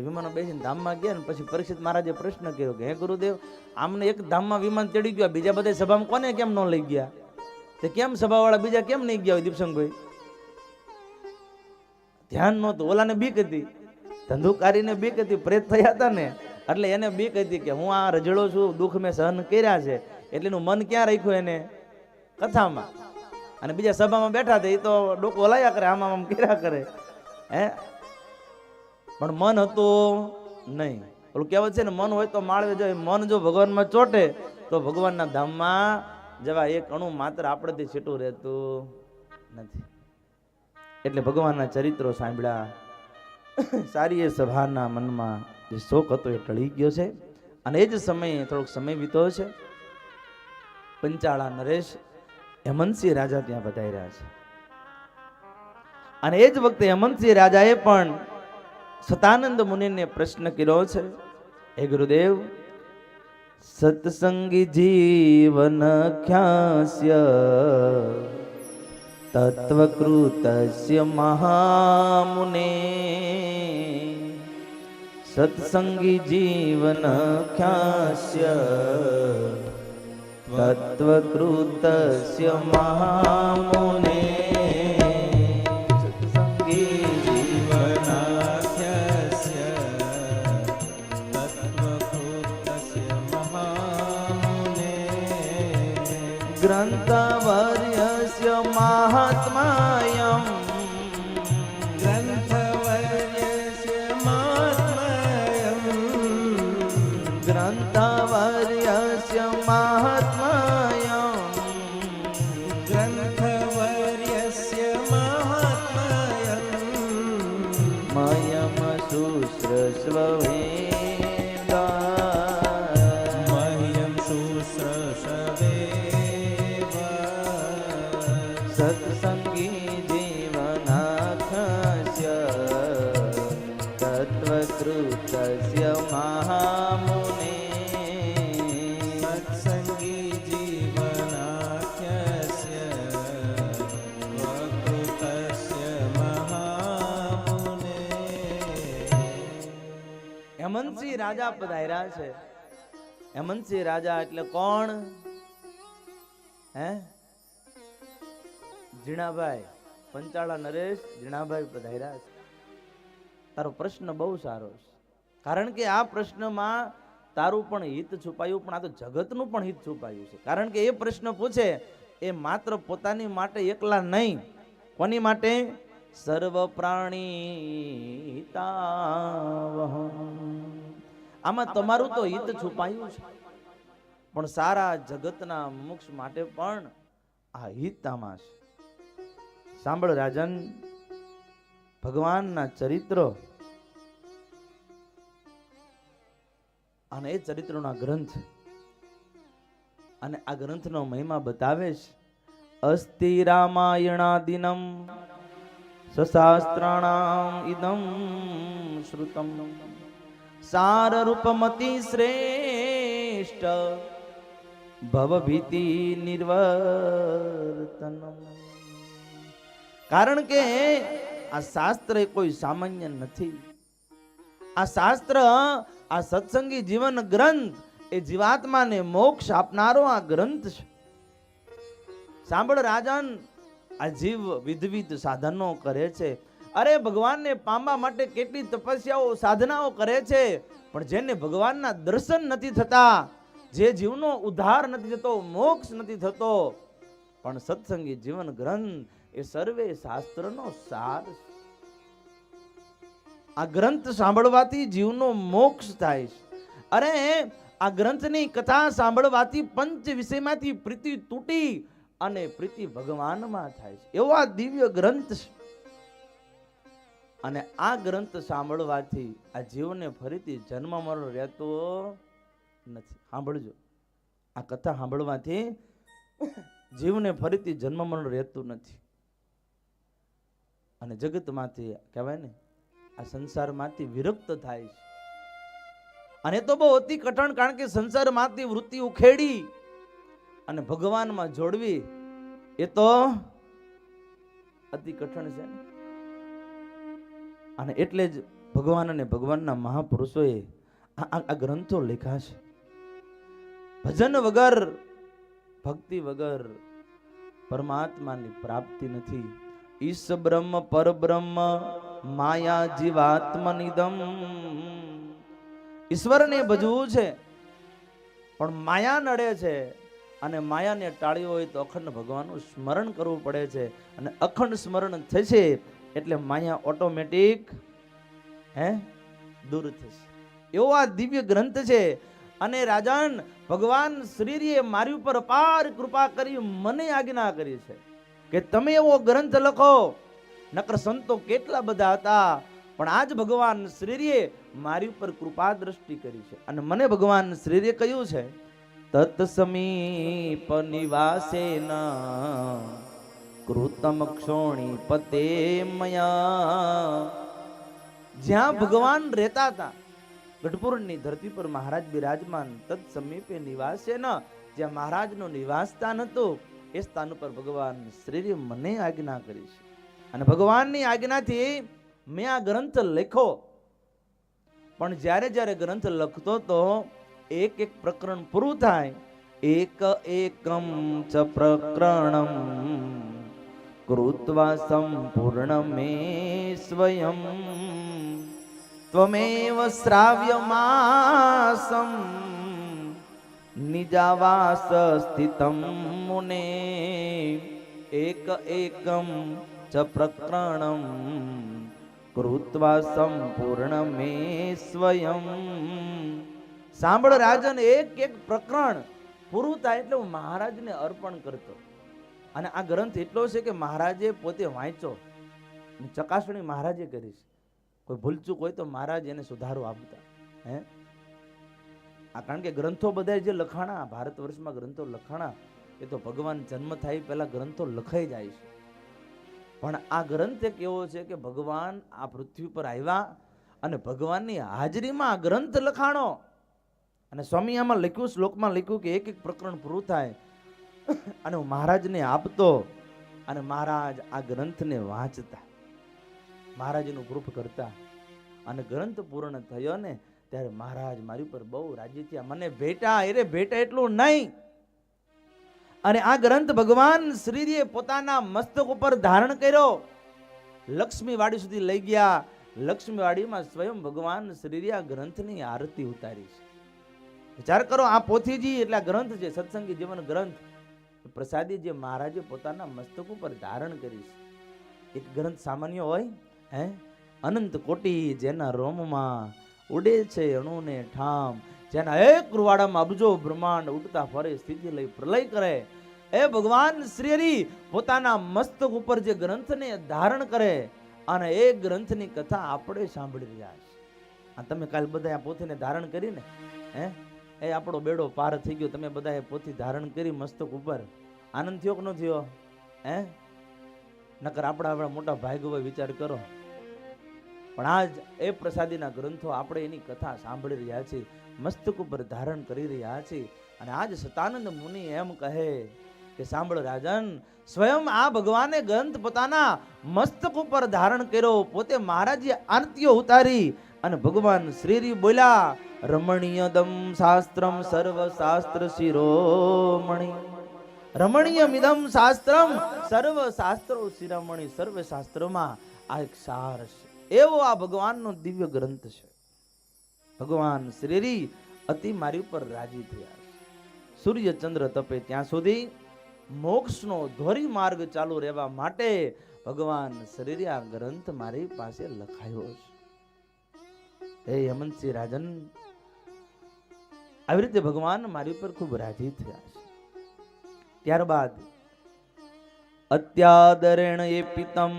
S3: વિમાનો બેસીને ધામમાં ગયા ને પછી પરીક્ષિત મહારાજે પ્રશ્ન કર્યો કે હે ગુરુદેવ, આમને એક ધામમાં વિમાન ચડી ગયો, બીજા બધા સભામાં કોને કેમ ન લઈ ગયા? તે કેમ સભાવાળા બીજા કેમ નહીં ગયા હોય દીપસંગભાઈ? ધ્યાન નહોતું. ઓલાને બીક હતી, ધંધુકારીને બીક હતી, પ્રેત થયા હતા ને, એટલે એને બીક હતી કે હું આ રજડો છું, દુઃખ મેં સહન કર્યા છે, એટલે એનું મન ક્યાં રાખ્યું? એને કથામાં. અને બીજા સભામાં બેઠા હતા એ તો ડોકો હલાયા કરે, આમ આમ કર્યા કરે, હે, પણ મન હતું નહીં. ઓલું કહેવત છે ને, મન હોય તો માળવે જાય. મન જો ભગવાનમાં ચોટે તો ભગવાનના ધામમાં જવા એક અણુ માત્ર આપણેથી છેટું રહેતું નથી. એટલે ભગવાનના ચરિત્રો સાંભળ્યા, સારી એ સભાના મનમાં જે શોક હતો એ ટળી ગયો છે. અને એ જ સમયે થોડોક સમય વીતો છે, પંચાળા નરેશ હેમંતસિંહ રાજા ત્યાં પધાર્યા છે. અને એ જ વખતે હેમંતસિંહ રાજાએ પણ સતાનંદ મુનિને પ્રશ્ન કર્યો છે, હે ગુરુદેવ, સત્સંગી જીવન ખ્યાસ્ય તત્વકૃતસ્ય મહામુને, સત્સંગી જીવન ખ્યાસ્ય તત્વકૃતસ્ય મહામુને, સત્સંગી
S4: જીવનાખ્યસ્ય તત્વકૃતસ્ય મહામુને,
S3: ગ્રંથવર્યસ્ય મહાત્માયં,
S4: ગ્રંથવર્યસ્ય મહાત્મયં,
S3: ગ્રંથવર્યસ્ય મહાત્માયં,
S4: ગ્રંથવર્યસ્ય મહાત્મયં,
S3: મયમ શુશ્રસ્વવેદા,
S4: મહ્યં શુશ્રષવેવ,
S3: સત્સંગી જીવનાખ્યસ્ય તત્વકૃતસ્ય મહામુને,
S4: સત્સંગી જીવનાખ્યસ્ય વકૃતસ્ય મહામુને.
S3: હેમંતસિંહ રાજા પધાર્યા છે. હેમંતસિંહ રાજા એટલે કોણ? હે, જીણાભાઈ, પંચાળા નરેશ જીણાભાઈ પધાર્યા છે. તારો પ્રશ્ન બહુ સારો છે, કારણ કે આ પ્રશ્નમાં તારું પણ હિત છુપાયું, પણ આ તો જગતનું પણ હિત છુપાયું છે. કારણ કે એ પ્રશ્ન પૂછે એ માત્ર પોતાની માટે એકલા નહીં, કોની માટે? સર્વ પ્રાણી હિતાવહ. આમાં તમારું તો હિત છુપાયું છે, પણ સારા જગતના મોક્ષ માટે પણ આ હિત આમાં છે. સાંભળ રાજન, ભગવાનના ચરિત્રો અને એ ચરિત્રોના ગ્રંથ, અને આ ગ્રંથનો મહિમા બતાવે છે. અસ્તિ રામાયણાદિનમ સશાસ્ત્રાણામ ઇદમ શ્રુતમ, સારરૂપમતિ શ્રેષ્ઠ ભવભીતિ નિર્વર્તનમ. કારણ કે આ શાસ્ત્ર એ કોઈ સામાન્ય નથી. આ શાસ્ત્ર, આ સત્સંગી જીવન ગ્રંથ એ જીવાત્માને મોક્ષ આપનારો આ ગ્રંથ છે. સાંભળ રાજન, આ જીવ વિધવિધ સાધનો કરે છે. અરે ભગવાનને પામવા માટે કેટલી તપસ્યાઓ સાધનાઓ કરે છે, પણ જેને ભગવાનના દર્શન નથી થતા, જે જીવનો ઉદ્ધાર નથી થતો, મોક્ષ નથી થતો, પણ સત્સંગી જીવન ગ્રંથ એ સર્વે શાસ્ત્રનો સાર છે. આ ગ્રંથ સાંભળવાથી જીવનો મોક્ષ થાય છે. અરે આ ગ્રંથની કથા સાંભળવાથી પંચ વિષયમાંથી પ્રીતિ તૂટી અને પ્રીતિ ભગવાનમાં થાય છે. એવો આ દિવ્ય ગ્રંથ છે. અને આ ગ્રંથ સાંભળવાથી આ જીવને ફરીથી જન્મ મરણ રહેતો નથી. સાંભળજો, આ કથા સાંભળવાથી જીવને ફરીથી જન્મ મરણ રહેતું નથી. અને જગતમાંથી કહેવાય ને, આ સંસારમાંથી વિરક્ત થાય છે. અને તો બહુ અતિ કઠણ, કારણ કે સંસારમાંથી વૃત્તિ ઉખેડી અને ભગવાનમાં જોડવી એ તો અતિ કઠણ છે ને. અને એટલે જ ભગવાન અને ભગવાનના મહાપુરુષોએ આ ગ્રંથો લખ્યા છે. ભજન વગર, ભક્તિ વગર પરમાત્માની પ્રાપ્તિ નથી. ઈશ બ્રહ્મ પરબ્રહ્મ માયા જીવાત્મનિદમ. ઈશ્વરને ભજવું છે પણ માયા નડે છે. અને માયાને ટાળવી હોય તો અખંડ ભગવાનનું સ્મરણ કરવું પડે છે. અને અખંડ સ્મરણ થશે એટલે માયા ઓટોમેટિક દૂર થશે. એવો આ દિવ્ય ગ્રંથ છે. અને રાજન ભગવાન શ્રીએ મારી ઉપર અપાર કૃપા કરી મને આજ્ઞા કરી છે કે તમે એવો ગ્રંથ લખો. નકર સંતો કેટલા બધા હતા, પણ આજ ભગવાન શ્રીએ મારી ઉપર કૃપા દ્રષ્ટિ કરી છે. અને મને ભગવાન શ્રીએ કહ્યું છે, તત સમીપ નિવાસેન કૃતમ ક્ષોણી પતે મયા. જ્યાં ભગવાન રહેતા હતા, ગઢપુરની ધરતી પર મહારાજ બિરાજમાન, તત સમીપે નિવાસેન, જ્યાં મહારાજનું નિવાસ સ્થાન હતું, એ સ્થાન ઉપર ભગવાન શ્રીએ મને આજ્ઞા કરી છે. અને ભગવાનની આજ્ઞાથી મેં આ ગ્રંથ લખ્યો. પણ જ્યારે જ્યારે ગ્રંથ લખતો તો એક એક પ્રકરણ પૂરું થાય, એક એકમ ચ પ્રકરણમ કૃત્વા સંપૂર્ણ મે સ્વયં ત્વમેવ શ્રાવ્યમાસમ નિજાવાસ સ્થિતમ મુને. એક એકમ ચ પ્રકરણમ કૃત્વા સંપૂર્ણ મે સ્વયં. સાંભળ રાજન, એક એક પ્રકરણ પૂરું થાય એટલે હું મહારાજને અર્પણ કરતો. અને આ ગ્રંથ એટલો છે કે મહારાજે પોતે વાંચો, ચકાસણી મહારાજે કરી છે. કોઈ ભૂલચૂક હોય તો મહારાજ એને સુધારો આપતા. આ કારણ કે ગ્રંથો બધા જે લખાણા, ભારત વર્ષમાં ગ્રંથો લખાણા, એ તો ભગવાન જન્મ થાય પહેલા ગ્રંથો લખાઈ જાય છે. પણ આ ગ્રંથ એક એવો છે કે ભગવાન આ પૃથ્વી પર આવ્યા અને ભગવાનની હાજરીમાં આ ગ્રંથ લખાણો. અને સ્વામી આમાં લખ્યું, શ્લોકમાં લખ્યું કે એક એક પ્રકરણ પૂરું થાય અને હું મહારાજને આપતો, અને મહારાજ આ ગ્રંથને વાંચતા, મહારાજનું પ્રૂફ કરતા. અને ગ્રંથ પૂર્ણ થયો ને ત્યારે મહારાજ મારી ઉપર બહુ રાજી થયા. મને ભેટા, અરે ભેટા એટલું નહીં, અને આ ગ્રંથ ભગવાન શ્રીએ પોતાના મસ્તક ઉપર ધારણ કર્યો, લક્ષ્મીવાડી સુધી લઈ ગયા. લક્ષ્મીવાડીમાં સ્વયં ભગવાન શ્રીએ આ ગ્રંથની આરતી ઉતારી છે. વિચાર કરો, આ પોથીજી એટલે આ ગ્રંથ છે, સત્સંગી જીવન ગ્રંથ પ્રસાદી જે મહારાજે પોતાના મસ્તક ઉપર ધારણ કરી છે. એક ગ્રંથ સામાન્ય હોય? અનંત કોટી જેના રોમમાં ઉડે છે અણુને ઠામ, જેના એક રૂવાડામાં અબજો બ્રહ્માંડ ઉડતા ફરે, સ્થિતિ લઈ પ્રલય કરે. એ ભગવાન શ્રી પોતાના મસ્તક ઉપર જે ગ્રંથને ધારણ કરે, અને એ ગ્રંથની કથા આપણે સાંભળી રહ્યા છે. આ તમે કાલ બધા આ પોથીને ધારણ કરીને એ આપણો બેડો પાર થઈ ગયો. તમે બધા એ પોથી ધારણ કરી મસ્તક ઉપર, આનંદ થયો કે ન થયો? નકર આપણા મોટા ભાગ હોય, વિચાર કરો. પણ આજ એ પ્રસાદીના ગ્રંથો આપણે એની કથા સાંભળી રહ્યા છીએ, મસ્તક ઉપર ધારણ કરી રહ્યા છીએ. અને આજ સતાનંદ મુનિ એમ કહે કે સાંભળ રાજન, સ્વયં આ ભગવાને ગ્રંથ પોતાના મસ્તક ઉપર ધારણ કર્યો, પોતે મહારાજે આરતીઓ ઉતારી. અને ભગવાન શ્રી બોલ્યા, રમણીયદમ શાસ્ત્રમ સર્વ શાસ્ત્ર શિરોમણી, રમણીયમિદમ શાસ્ત્રમ સર્વ શાસ્ત્રો શિરોમણી. સર્વ શાસ્ત્રોમાં આ એક સાર છે. એવો આ ભગવાનનો દિવ્ય ગ્રંથ છે. ભગવાન શ્રી અતિ મારી ઉપર રાજી થયા. સૂર્ય ચંદ્ર તપે ત્યાં સુધી મોક્ષનો ધોરી માર્ગ ચાલુ રહેવા માટે ભગવાન શ્રી આ ગ્રંથ મારી પાસે લખાયો છે. હે હેમંતસિંહ રાજન, આવી રીતે ભગવાન મારી ઉપર ખૂબ રાજી થયા છે. ત્યારબાદ અત્યાદરેણ એ પિતમ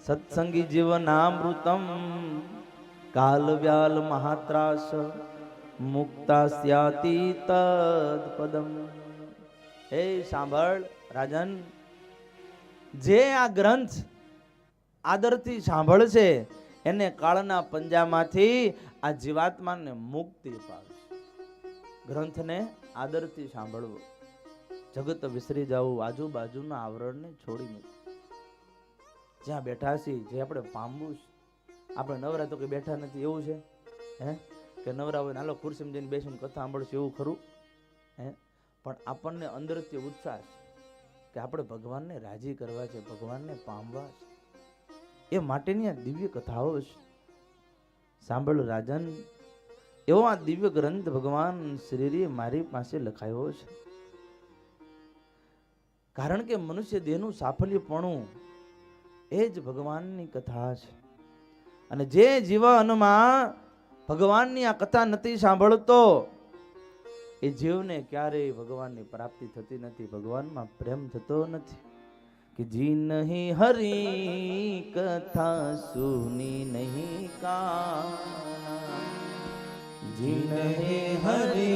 S3: સત્સંગી જીવનામૃતમ કાલ વ્યાલ મહાત્રાસ મુક્તા સ્યાતિ તત્પદમ. હે સાંભળ રાજન, જે આ ગ્રંથ આદરથી સાંભળશે એને કાળના પંજામાંથી આ જીવાત્માને મુક્તિ પામશે. ગ્રંથને આદરથી સાંભળવો, જગત વિસરી જવું, આજુબાજુના આવરણને છોડી મૂકવું. જ્યાં બેઠા છીએ, જે આપણે પામવું છે, આપણે નવરા તો કે બેઠા નથી એવું છે કે નવરા હોય નાલો ખુરશીમાં જઈને બેસીને કથા સાંભળશે એવું ખરું? પણ આપણને અંદરથી ઉત્સાહ છે કે આપણે ભગવાનને રાજી કરવા છે, ભગવાનને પામવા છે. એ માટેની આ દિવ્ય કથાઓ છે. સાંભળ રાજન, એવો આ દિવ્ય ગ્રંથ ભગવાન શ્રીએ મારી પાસે લખાયો છે. કારણ કે મનુષ્ય દેહનું સાફલ્યપણું એ જ ભગવાનની કથા છે. અને જે જીવનમાં ભગવાનની આ કથા નથી સાંભળતો એ જીવને ક્યારેય ભગવાનની પ્રાપ્તિ થતી નથી, ભગવાનમાં પ્રેમ થતો નથી. कि जी नहीं हरी कथा सुनी नहीं काना,
S4: जी नहीं हरी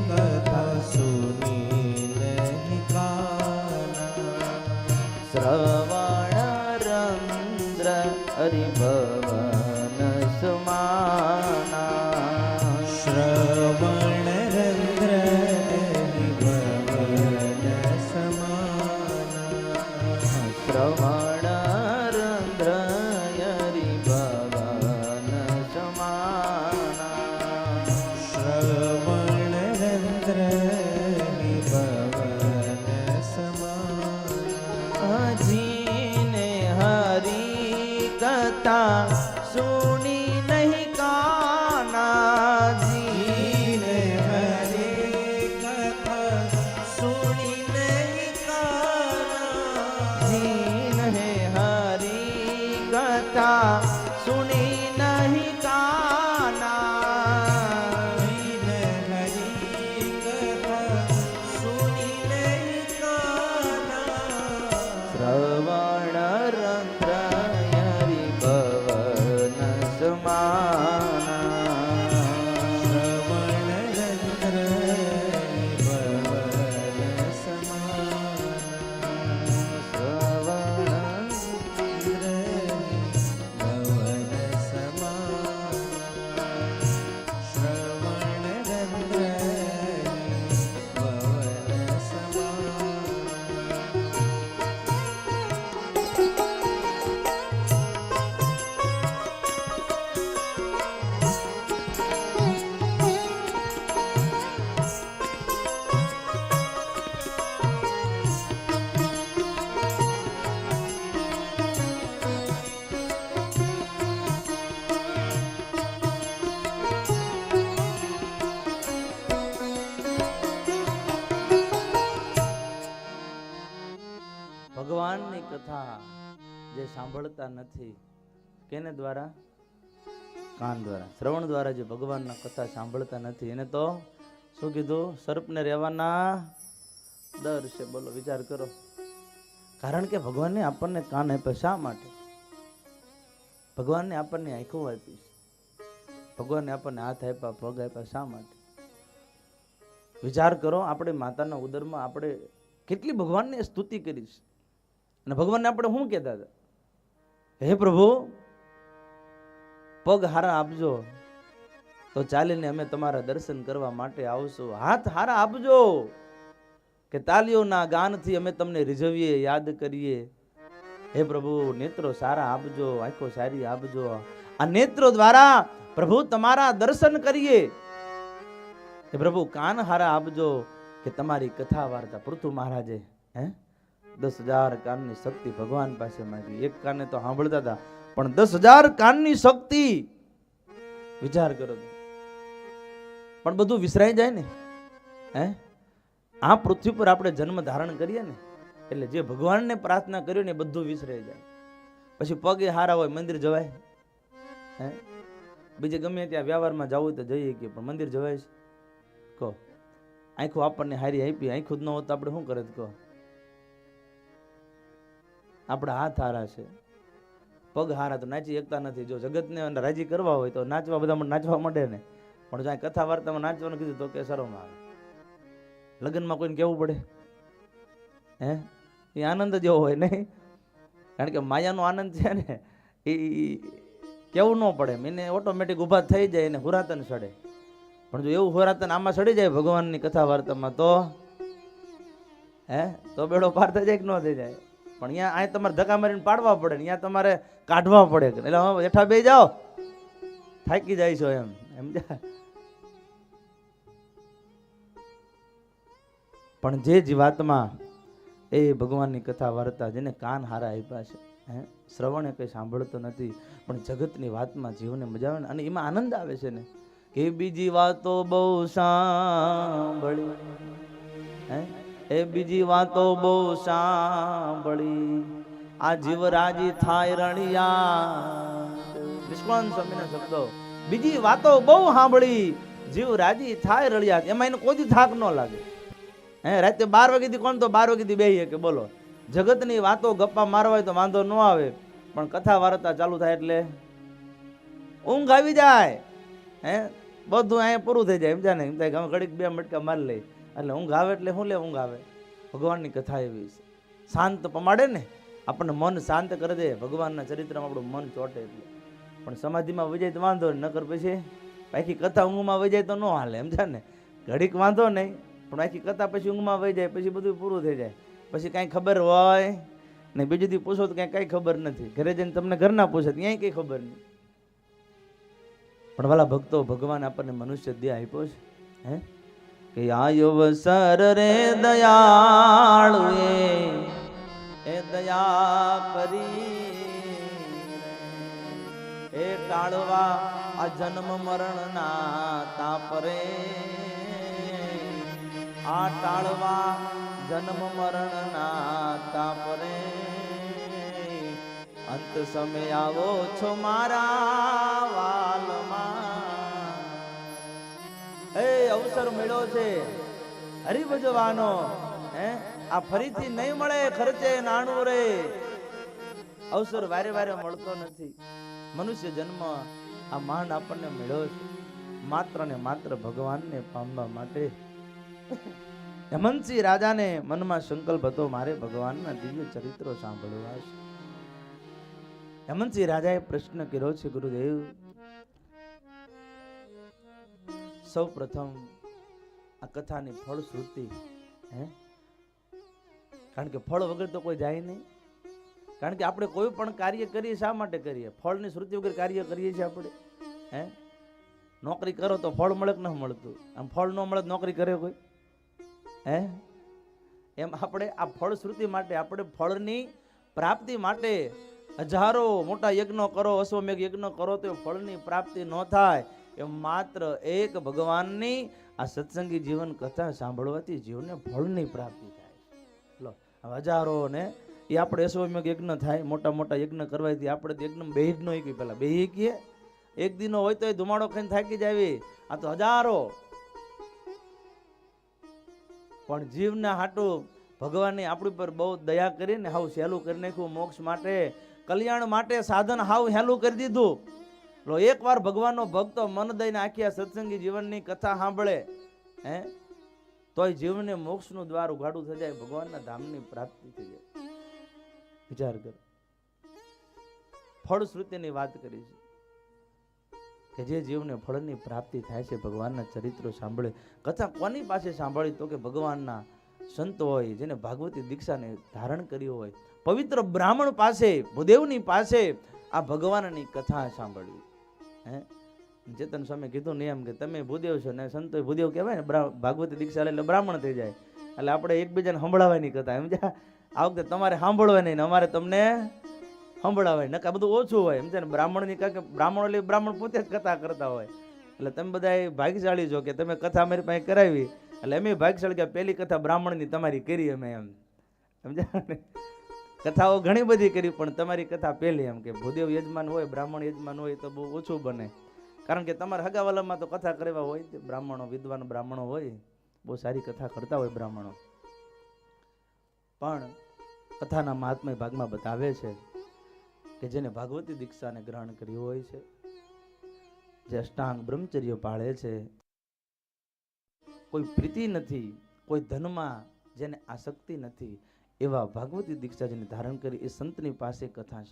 S4: कथा सुनी नहीं काना,
S3: श्रवण रंद्र हरिभवन समाना,
S4: श्रवण रंध्र हरिभवन समाना,
S3: श्रवण रंध्र हरिभवन समाना,
S4: श्रवण रंध्र हरिभवन समाना,
S3: जीने हरि कथा सुनी नहीं काना,
S4: जीने हरि कथा सुनी नहीं काना,
S3: जीन है हरि कथा सुनी नहीं काना,
S4: जीने हरि कथा सुनी नहीं काना,
S3: श्रवण रंध्र हरिभवन समाना,
S4: श्रवण रंध्र हरिभवन समाना,
S3: श्रवण
S4: भवन समाना, श्रवण रंध्र भवन समाना.
S3: ભગવાનની કથા જે સાંભળતા નથી કેને દ્વારા? કાન દ્વારા, શ્રવણ દ્વારા જે ભગવાનના કથા સાંભળતા નથી એને તો શું કીધું? સર્પને રહેવાના દર છે. બોલો, વિચાર કરો. કારણ કે ભગવાનને આપણને કાન આપ્યા શા માટે? ભગવાનને આપણને આંખો આપી છે, ભગવાનને આપણને હાથ આપ્યા, પગ આપ્યા શા માટે? વિચાર કરો, આપણે માતાના ઉદરમાં આપણે કેટલી ભગવાનની સ્તુતિ કરી છે. અને ભગવાનને આપણે શું કહેતા હતા? હે પ્રભુ, પગ હારા આપજો તો ચાલીને અમે તમારા દર્શન કરવા માટે આવશું. હાથ હારા આપજો કે તાલીઓના ગાનથી અમે તમને રીઝવીએ, યાદ કરીએ. હે પ્રભુ, નેત્રો સારા આપજો, આંખો સારી આપજો. આ નેત્રો દ્વારા પ્રભુ તમારા દર્શન કરીએ. હે પ્રભુ, કાન હારા આપજો કે તમારી કથા વાર્તા. પૃથુ મહારાજે 10,000 કાનની શક્તિ ભગવાન પાસે માંગી. એક કાને તો સાંભળતા હતા, પણ 10,000 કાનની શક્તિ. વિચાર કરો. પણ બધું વિસરાઈ જાય ને. આ પૃથ્વી પર આપણે જન્મ ધારણ કરીએ ને એટલે જે ભગવાનને પ્રાર્થના કર્યો ને એ બધું વિસરાઈ જાય. પછી પગે હારા હોય મંદિર જવાય? બીજે ગમે ત્યાં વ્યવહારમાં જવું હોય તો જઈએ કે, પણ મંદિર જવાય છે? કહો. આંખો આપણને હારી આપી, આંખો જ ન હોત તો આપણે શું કરે? કહો. આપણા હાથ હારા છે, પગ હારા તો નાચી એકતા નથી. જો જગતને રાજી કરવા હોય તો નાચવા, બધા નાચવા માંડે ને. પણ જો કથા વાર્તામાં નાચવાનું કીધું તો કે શરમ આવે. લગ્નમાં કોઈને કેવું પડે? એ આનંદ જેવો હોય નહીં. કારણ કે માયાનો આનંદ છે ને એ કેવું ન પડે. એને ઓટોમેટિક ઊભા થઈ જાય, એને હુરાતન સડે. પણ જો એવું હુરાતન આમાં સડી જાય ભગવાનની કથા વાર્તામાં તો બેડો પાર થઈ જાય કે ન થઈ જાય? પણ અહીંયા આ તમારે ધક્કા મારીને પાડવા પડે, અહીંયા તમારે કાઢવા પડે. એટલે હેઠા બે જાઓ, થાકી જાય છો એમ સમજ્યા? પણ જે જીવાત્મા એ ભગવાનની કથા વાર્તા, જેને કાન હારા આપ્યા છે, શ્રવણ એ કંઈ સાંભળતો નથી, પણ જગતની વાતમાં જીવને મજા આવે ને, અને એમાં આનંદ આવે છે ને કે બીજી વાતો બહુ સાંભળી. એ બીજી વાતો બહુ સાંભળી આ જીવ રાજી થાય રણિયા. નિષ્કાંત સ્વામીના શબ્દો. બીજી વાતો બહુ સાંભળી જીવ રાજી થાય રળિયા. એમાં એને કોઈ દી થાક ન લાગે. રાતે 12 વાગ્યાથી કોણ તો 12 વાગ્યાથી બેહીએ કે બોલો. જગતની વાતો ગપ્પા મારવા હોય તો વાંધો ન આવે, પણ કથા વાર્તા ચાલુ થાય એટલે ઊંઘ આવી જાય. બધું અહીંયા પૂરું થઈ જાય. એમ જાય ને એમ થાય ઘડીક 2 મટકા મારી લે એટલે ઊંઘ આવે. એટલે શું લે ઊંઘ આવે? ભગવાનની કથા એવી છે, શાંત પમાડે ને, આપણને મન શાંત કરી દે. ભગવાનના ચરિત્રમાં આપણું મન ચોટે એટલે. પણ સમાધિમાં વહી જાય તો વાંધો નહીં, નકર પછી આખી કથા ઊંઘમાં વહી જાય તો ન હાલે. એમ છે ને, ઘડીક વાંધો નહીં, પણ આખી કથા પછી ઊંઘમાં વહી જાય પછી બધું પૂરું થઈ જાય. પછી કાંઈ ખબર હોય ને બીજું દી પૂછો તો કાંઈ ખબર નથી. ઘરે જઈને તમને ઘરના પૂછે ત્યાંય કંઈ ખબર નહીં. પણ વાલા ભક્તો, ભગવાન આપણને મનુષ્ય દેહ આપ્યો છે કે આયવસર રે દયાળુ એ દયા કરી એ ટાળવા આ જન્મ મરણ ના તાપ રે. આ ટાળવા જન્મ મરણ ના તાપ રે. અંત સમય આવો છો મારા વાલમાં. એ અવસર મળ્યો છે હરિભજવાનો. આ ફરીથી નહીં મળે, ખર્ચે નાણું રે. અવસર વારે વારે મળતો નથી. મનુષ્ય જન્મ આ માંડ આપણને મળ્યો છે માત્ર ને માત્ર ભગવાનને પામવા માટે. હેમંતસિંહ રાજાને મનમાં સંકલ્પ હતો મારે ભગવાનના દિવ્ય ચરિત્રો સાંભળવા છે. હેમંતસિંહ રાજાએ પ્રશ્ન કર્યો છે, ગુરુદેવ સૌ પ્રથમ આ કથાની ફળશ્રુતિ, કારણ કે ફળ વગર તો કોઈ જાય નહીં. કારણ કે આપણે કોઈ પણ કાર્ય કરીએ શા માટે કરીએ? ફળની શ્રુતિ વગર કાર્ય કરીએ છીએ આપણે. નોકરી કરો તો ફળ મળે કે ન મળતું? આમ ફળ ન મળે નોકરી કરે કોઈ? એમ આપણે આ ફળશ્રુતિ માટે, આપણે ફળની પ્રાપ્તિ માટે હજારો મોટા યજ્ઞો કરો, અશ્વમેઘ યજ્ઞ કરો તો ફળની પ્રાપ્તિ ન થાય. એ માત્ર એક ભગવાનની આ સત્સંગી જીવન કથા સાંભળવાથી જીવને ફળની પ્રાપ્તિ થાય. હજારો ને એ આપણે અશ્વમેઘ યજ્ઞ થાય, મોટા મોટા યજ્ઞ કરવાથી આપણે યજ્ઞ બેહી જ ન હોય. પેલા બેહી કીએ એક દિનો હોય તો એ ધુમાડો ખાઈને થાકી જાય. આ તો હજારો. પણ જીવના હાટું ભગવાનની આપણી પર બહુ દયા કરીને હાવ સહેલું કરી નાખ્યું. મોક્ષ માટે, કલ્યાણ માટે સાધન હાવ હેલું કરી દીધું. એકવાર ભગવાનનો ભક્તો મન દઈને આખી આ સત્સંગી જીવનની કથા સાંભળે તોય જીવને મોક્ષનું દ્વાર ઉઘાડું થઈ જાય, ભગવાનના ધામની પ્રાપ્તિ થઈ જાય. વિચાર કરો. ફળશ્રુતિની વાત કરી છે કે જે જીવને ફળની પ્રાપ્તિ થાય છે ભગવાનના ચરિત્રો સાંભળે. કથા કોની પાસે સાંભળી? તો કે ભગવાનના સંત હોય, જેને ભાગવતી દીક્ષાને ધારણ કરી હોય, પવિત્ર બ્રાહ્મણ પાસે, ભૂદેવની પાસે આ ભગવાનની કથા સાંભળવી. ચેતન સ્વામી કીધું નિયમ કે તમે ભૂદેવ છો ને સંતો ભૂદેવ કહેવાય ને, ભાગવતી દીક્ષા એટલે બ્રાહ્મણ થઈ જાય. એટલે આપણે એકબીજાને સંભળાવવાની કથા. એમ છે આ વખતે તમારે સાંભળવા નહીં ને અમારે તમને સંભળાવાય, નકા બધું ઓછું હોય. એમ છે ને બ્રાહ્મણની કે બ્રાહ્મણ એટલે બ્રાહ્મણ પોતે જ કથા કરતા હોય. એટલે તમે બધા ભાગ્યશાળી છો કે તમે કથા અમારી પાસે કરાવી. એટલે અમે ભાગ્યશાળી કે પહેલી કથા બ્રાહ્મણની તમારી કરી અમે. એમ સમજ્યા ને? કથાઓ ઘણી બધી કરી પણ તમારી કથા પહેલી. એમ કે ભૂદેવ યજમાન હોય, બ્રાહ્મણ યજમાન હોય તો બહુ ઓછું બને. કારણ કે તમારા હગાવાલામાં તો કથા કરવા હોય, બ્રાહ્મણો, વિદ્વાન બ્રાહ્મણો હોય, બહુ સારી કથા કરતા હોય બ્રાહ્મણો. પણ કથાના મહાત્મ્ય ભાગમાં બતાવે છે કે જેને ભાગવતી દીક્ષાને ગ્રહણ કર્યું હોય છે, જે અષ્ટાંગ બ્રહ્મચર્ય પાળે છે, કોઈ પ્રીતિ નથી, કોઈ ધનમાં જેને આસક્તિ નથી, એવા ભાગવતી દીક્ષા જેને ધારણ કરી એ સંતની પાસે કથા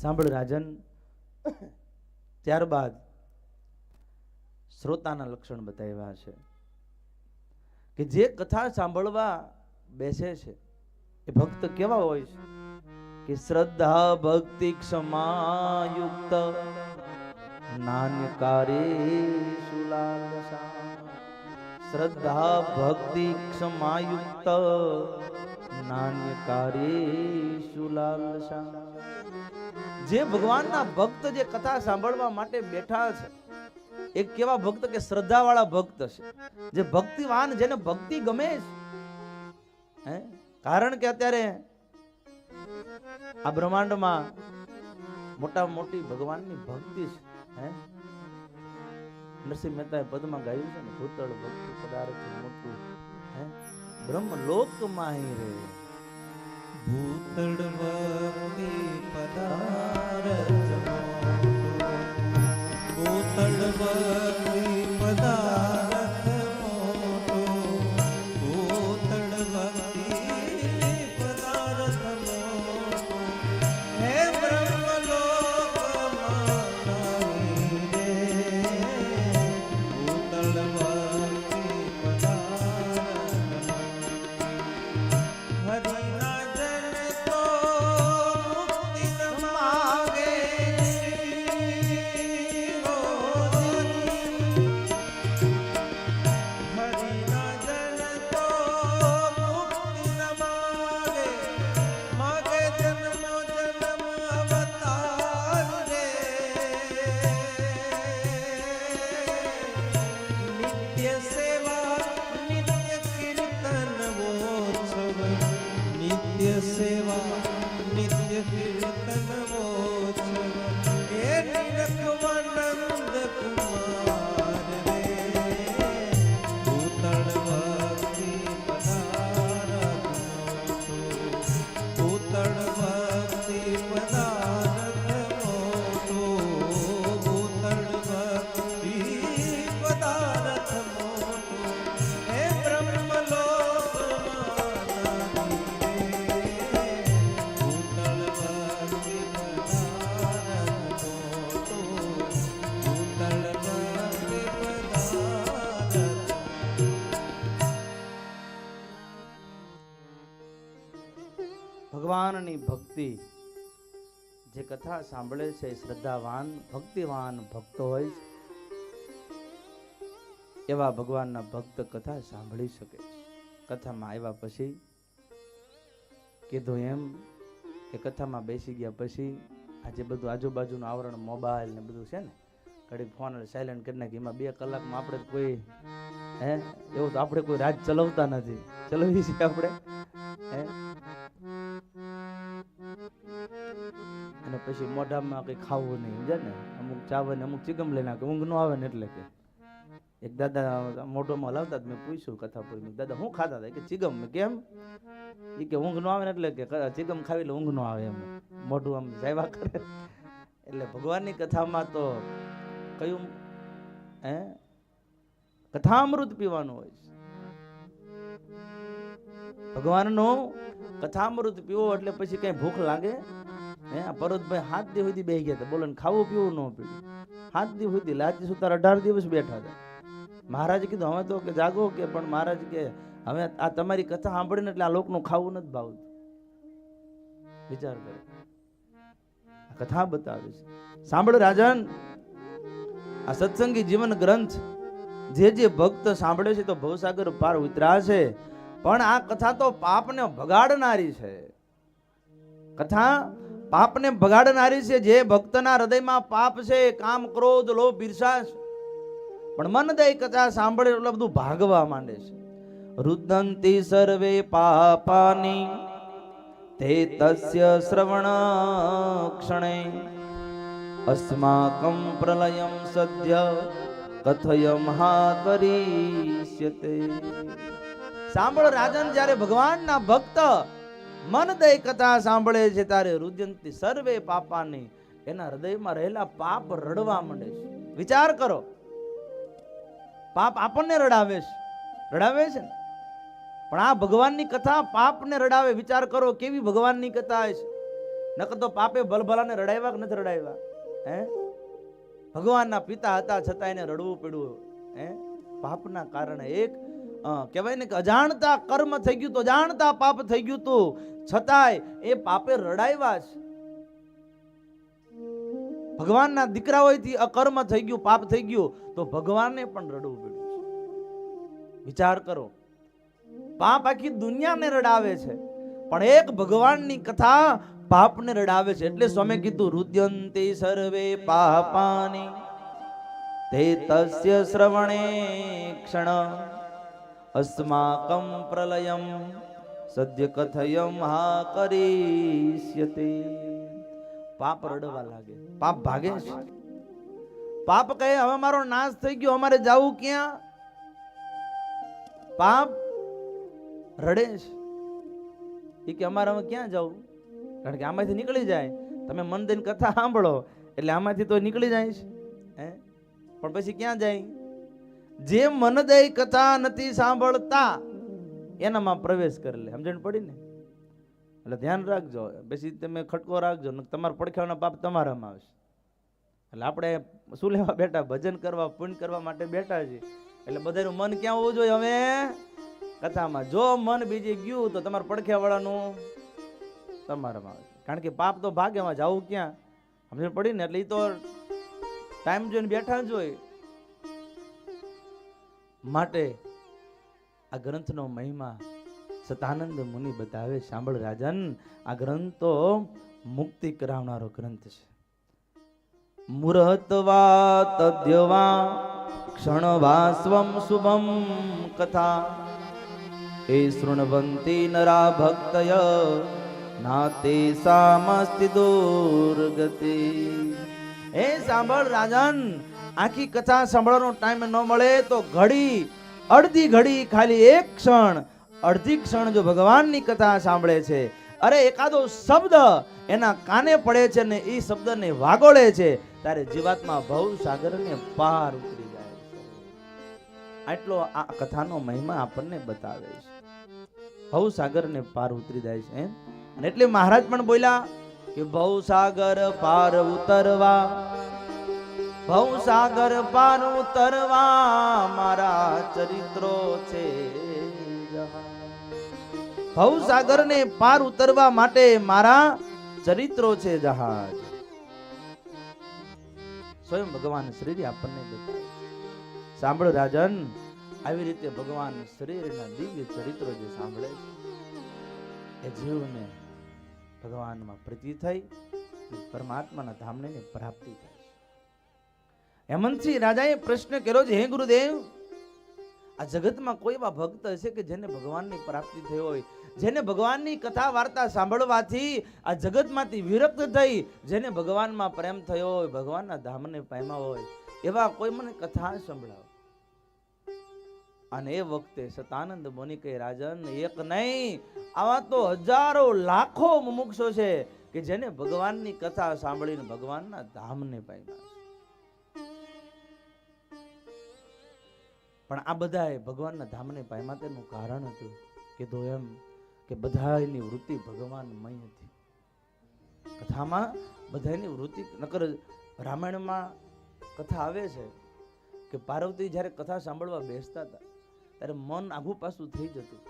S3: સાંભળ રાજન. ત્યારબાદ શ્રોતાના લક્ષણ બતાવ્યા છે કે જે કથા સાંભળવા બેસે છે એ ભક્ત કેવા હોય છે કે શ્રદ્ધા ભક્તિ ક્ષમાયુક્ત નાન્યકારે સુલાલસા. શ્રદ્ધા ભક્તિ ક્ષમાયુક્ત નાન્યકારે સુલાલસા. જે ભગવાનના ભક્ત જે કથા સાંભળવા માટે બેઠા છે એક કેવા ભક્ત કે શ્રદ્ધા વાળા ભક્ત છે, જે ભક્તિવાન, જેને ભક્તિ ગમે છે. કારણ કે અત્યારે આ બ્રહ્માંડમાં મોટામાં મોટી ભગવાનની ભક્તિ છે. નરસિંહ મહેતાએ પદમાં ગાયું છે ને, ભૂતળ ભક્તિ પદાર્થ મોટું બ્રહ્મલોકમાં રે.
S4: ભૂતળ ભક્તિ પદાર્થ ભૂતળ ભક્તિ પદાર્થ મોટો, ભૂતળ ભક્તિ પદાર્થ મોટો, હે બ્રહ્મલોકમાં નાહી રે. ભૂતળ ભક્તિ પદાર્થ હરિના જન તો મુક્તિ ન માગે. હરિના જન તો મુક્તિ ન માગે, માગે જન્મો જન્મ અવતાર રે. નિત્ય સેવા નિત્ય કીર્તન વોત્સવ, નિત્ય સેવા નિત્ય કીર્તન વોત્સવ, એ નિરખવાનંદ કુમાર રે. ભૂતળ ભક્તિ પદાર્થ મોટો, ભૂતળ ભક્તિ પદાર્થ મોટો, ભૂતળ ભક્તિ પદાર્થ મોટો, હે બ્રહ્મલોકમાં નાહી રે. ભૂતળ ભક્તિ પદાર્થ મોટો, ભૂતળ ભક્તિ પદાર્થ.
S3: ભગવાનની ભક્તિ જે કથા સાંભળે છે, શ્રદ્ધાવાન ભક્તિવાન ભક્તો હોય છે, એવા ભગવાનના ભક્ત કથા સાંભળી શકે છે. કથામાં આવ્યા પછી કીધું એમ કે કથામાં બેસી ગયા પછી આજે બધું આજુબાજુનું આવરણ, મોબાઈલ ને બધું છે ને, ઘડી ફોન સાયલેન્ટ કરી નાખી. એમાં 2 કલાકમાં આપણે કોઈ એવું તો આપણે કોઈ રાજ ચલાવતા નથી, ચલાવી છે આપણે. અને પછી મોઢામાં કઈ ખાવું નહીં, સમજે ને, અમુક ચાવે ને અમુક ચિકમ લઈ નાખે, ઊંઘ ન આવે ને એટલે. કે એક દાદા મોઢામાં લાવતા, મેં પૂછ્યું કથા પૂરી, દાદા શું ખાતા હતા? કે ચિકમ. કેમ? એ કે ઊંઘ ન આવે ને એટલે કે ચિકમ ખાવી એટલે ઊંઘ ન આવે એમ, મોઢું આમ જાયવા કરે. એટલે ભગવાનની કથામાં તો કયું કથામૃત પીવાનું હોય છે. ભગવાનનું કથામૃત પીવો એટલે પછી કઈ ભૂખ લાગે? આ પરોતભાઈ 7 દી સુધી બેસી ગયા હતા, બોલો ને ખાવું પીવું ન પીવું. 7 દી સુધી લાચી સુતાર 18 દિવસ બેઠા હતા. મહારાજ કીધું હવે તો કે જાગો, કે પણ મહારાજ કે હવે આ તમારી કથા સાંભળીને એટલે આ લોકનું ખાવું નથી ભાવતું. વિચાર કરો, કથા બતાવે છે. સાંભળ રાજન, આ સત્સંગી જીવન ગ્રંથ જે ભક્ત સાંભળે છે તો ભવસાગર પાર ઉતરા છે. પણ આ કથા તો પાપને ભગાડનારી છે. કથા પાપને ભગાડનારી છે. જે ભક્તના હૃદયમાં પાપ છે, કામ ક્રોધ લોભ ઈર્ષા છે, પણ મન દઈ કથા સાંભળે એટલે બધું ભાગવા માંડે છે. રુદંતી સર્વે પાપાની તે તસ્ય શ્રવણ ક્ષણે અસ્માકં પ્રલયં સદ્ય કથયમહાકરિષ્યતે. સાંભળ રાજન, જ્યારે ભગવાનના ભક્ત મન દઈ કથા સાંભળે છે ત્યારે રુદ્યંતી સર્વે પાપાની, એના હૃદયમાં રહેલા પાપ રડવા માંડે છે. વિચાર કરો, પાપ આપણને રડાવે છે, રડાવે છે ને, પણ આ ભગવાનની કથા પાપને રડાવે. વિચાર કરો કેવી ભગવાનની કથા છે. નકર તો પાપે ભલભલાને રડાવ્યા કે નથી રડાવ્યા? ભગવાનના પિતા હતા છતાં એને રડવું પડ્યું પાપના કારણે. એક કહેવાય ને કે અજાણતા કર્મ થઈ ગયું તો, જાણતા પાપ થઈ ગયું તો, છતાંય એ પાપે રડાવ્યા છે. ભગવાનના દીકરા હોયથી અકર્મ થઈ ગયું, પાપ થઈ ગયું તો ભગવાનને પણ રડવું પડ્યું છે. વિચાર કરો, પાપ આખી દુનિયાને રડાવે છે, પણ એક ભગવાનની કથા પાપને રડાવે છે. એટલે સ્વામી કીધું રુદ્યંતે સર્વે પાપાની તે તસ્ય શ્રવણે ક્ષણ અસ્માકં પ્રલયમ સદ્ય કથયમ હા કરીષ્યતે. પાપ રડવા લાગે, પાપ ભાગે છે. પાપ કહે હવે મારો નાશ થઈ ગયો, અમારે જાવું ક્યાં? પાપ રડે છે એ કે અમારે હવે ક્યાં જવું? કારણ કે આમાંથી નીકળી જાય. તમે મન દઈને કથા સાંભળો એટલે આમાંથી તો નીકળી જાય છે હે, પણ પછી ક્યાં જાય? જે મન દઈ કથા નથી સાંભળતા એનામાં પ્રવેશ કરી લે. સમજણ પડી ને? એટલે ધ્યાન રાખજો. પછી તમે ખટકો રાખજો, તમારા પડખાના પાપ તમારામાં આવશે. એટલે આપણે શું લેવા બેઠા? ભજન કરવા, પુણ્ય કરવા માટે બેઠા છીએ. એટલે બધાનું મન ક્યાં હોવું જોઈએ? હવે કથામાં. જો મન બીજે ગયું તો તમારા પડખ્યા વાળાનું તમારામાં આવશે. કારણ કે પાપ તો ભાગ્યમાં, જવું ક્યાં? સમજણ પડી ને? એટલે એ તો ટાઈમ જોઈને બેઠા જ હોય. માટે આ ગ્રંથનો મહિમા સતાનંદ મુનિ બતાવે. સાંભળ રાજન, આ ગ્રંથ તો મુક્તિ કરાવનારો ગ્રંથ છે. મુરહતવા તદ્યવા ક્ષણવાસ્વમ શુભમ કથા એ શૃણવંતી નરા ભક્તય નાતે સામસ્તિ દુર્ગતિ. એ સાંભળ રાજન, આખી કથા સાંભળવાનો ટાઈમ ન મળે તો ઘડી, અડધી ઘડી, ખાલી એક ક્ષણ, અડધી ક્ષણ જો ભગવાનની કથા સાંભળે છે, અરે એકાદો શબ્દ એના કાને પડે છે ને એ શબ્દને વાગોળે છે, ત્યારે જીવાત્મા ભવ સાગરને પાર ઉતરી જાય છે. આટલો આ કથાનો મહિમા આપણને બતાવે છે. ભવ સાગરને પાર ઉતરી જાય છે. અને એટલે મહારાજ પણ બોલ્યા કે ભવ સાગર પાર ઉતરવા, ભવ સાગર પાર ઉતરવા મારા ચરિત્રો છે. ભવ સાગર ને પાર ઉતરવા માટે મારા ચરિત્રો છે જહાજ. સ્વયં ભગવાન શ્રી આપણને બતાવે. સાંભળ રાજન, આવી રીતે ભગવાન શરીરના દિવ્ય ચરિત્રો જે સાંભળે છે એ જીવને ભગવાનમાં પ્રીતિ થઈ પરમાત્માના ધામને પ્રાપ્તિ થાય. હેમંતસિંહ રાજાએ પ્રશ્ન કર્યો છે, હે ગુરુદેવ, આ જગતમાં કોઈ એવા ભક્ત હશે કે જેને ભગવાનની પ્રાપ્તિ થઈ હોય, જેને ભગવાનની કથા વાર્તા સાંભળવાથી આ જગતમાંથી વિરક્ત થઈ, જેને ભગવાનમાં પ્રેમ થયો હોય, ભગવાનના ધામને પામ્યા હોય, એવા કોઈ મને કથા સંભળાવો. અને એ વખતે સતાનંદ મુનિ કહે, રાજન, એક નહીં, આવા તો હજારો લાખો મુમુક્ષો છે કે જેને ભગવાનની કથા સાંભળીને ભગવાનના ધામને પામ્યા. પણ આ બધાએ ભગવાનના ધામને પામ્યા તેનું કારણ હતું કીધું એમ કે બધાની વૃત્તિ ભગવાનમય હતી. કથામાં બધાની વૃત્તિ, નકર રામાયણમાં કથા આવે છે કે પાર્વતી જ્યારે કથા સાંભળવા બેસતા હતા ત્યારે મન આઘું પાછું થઈ જતું.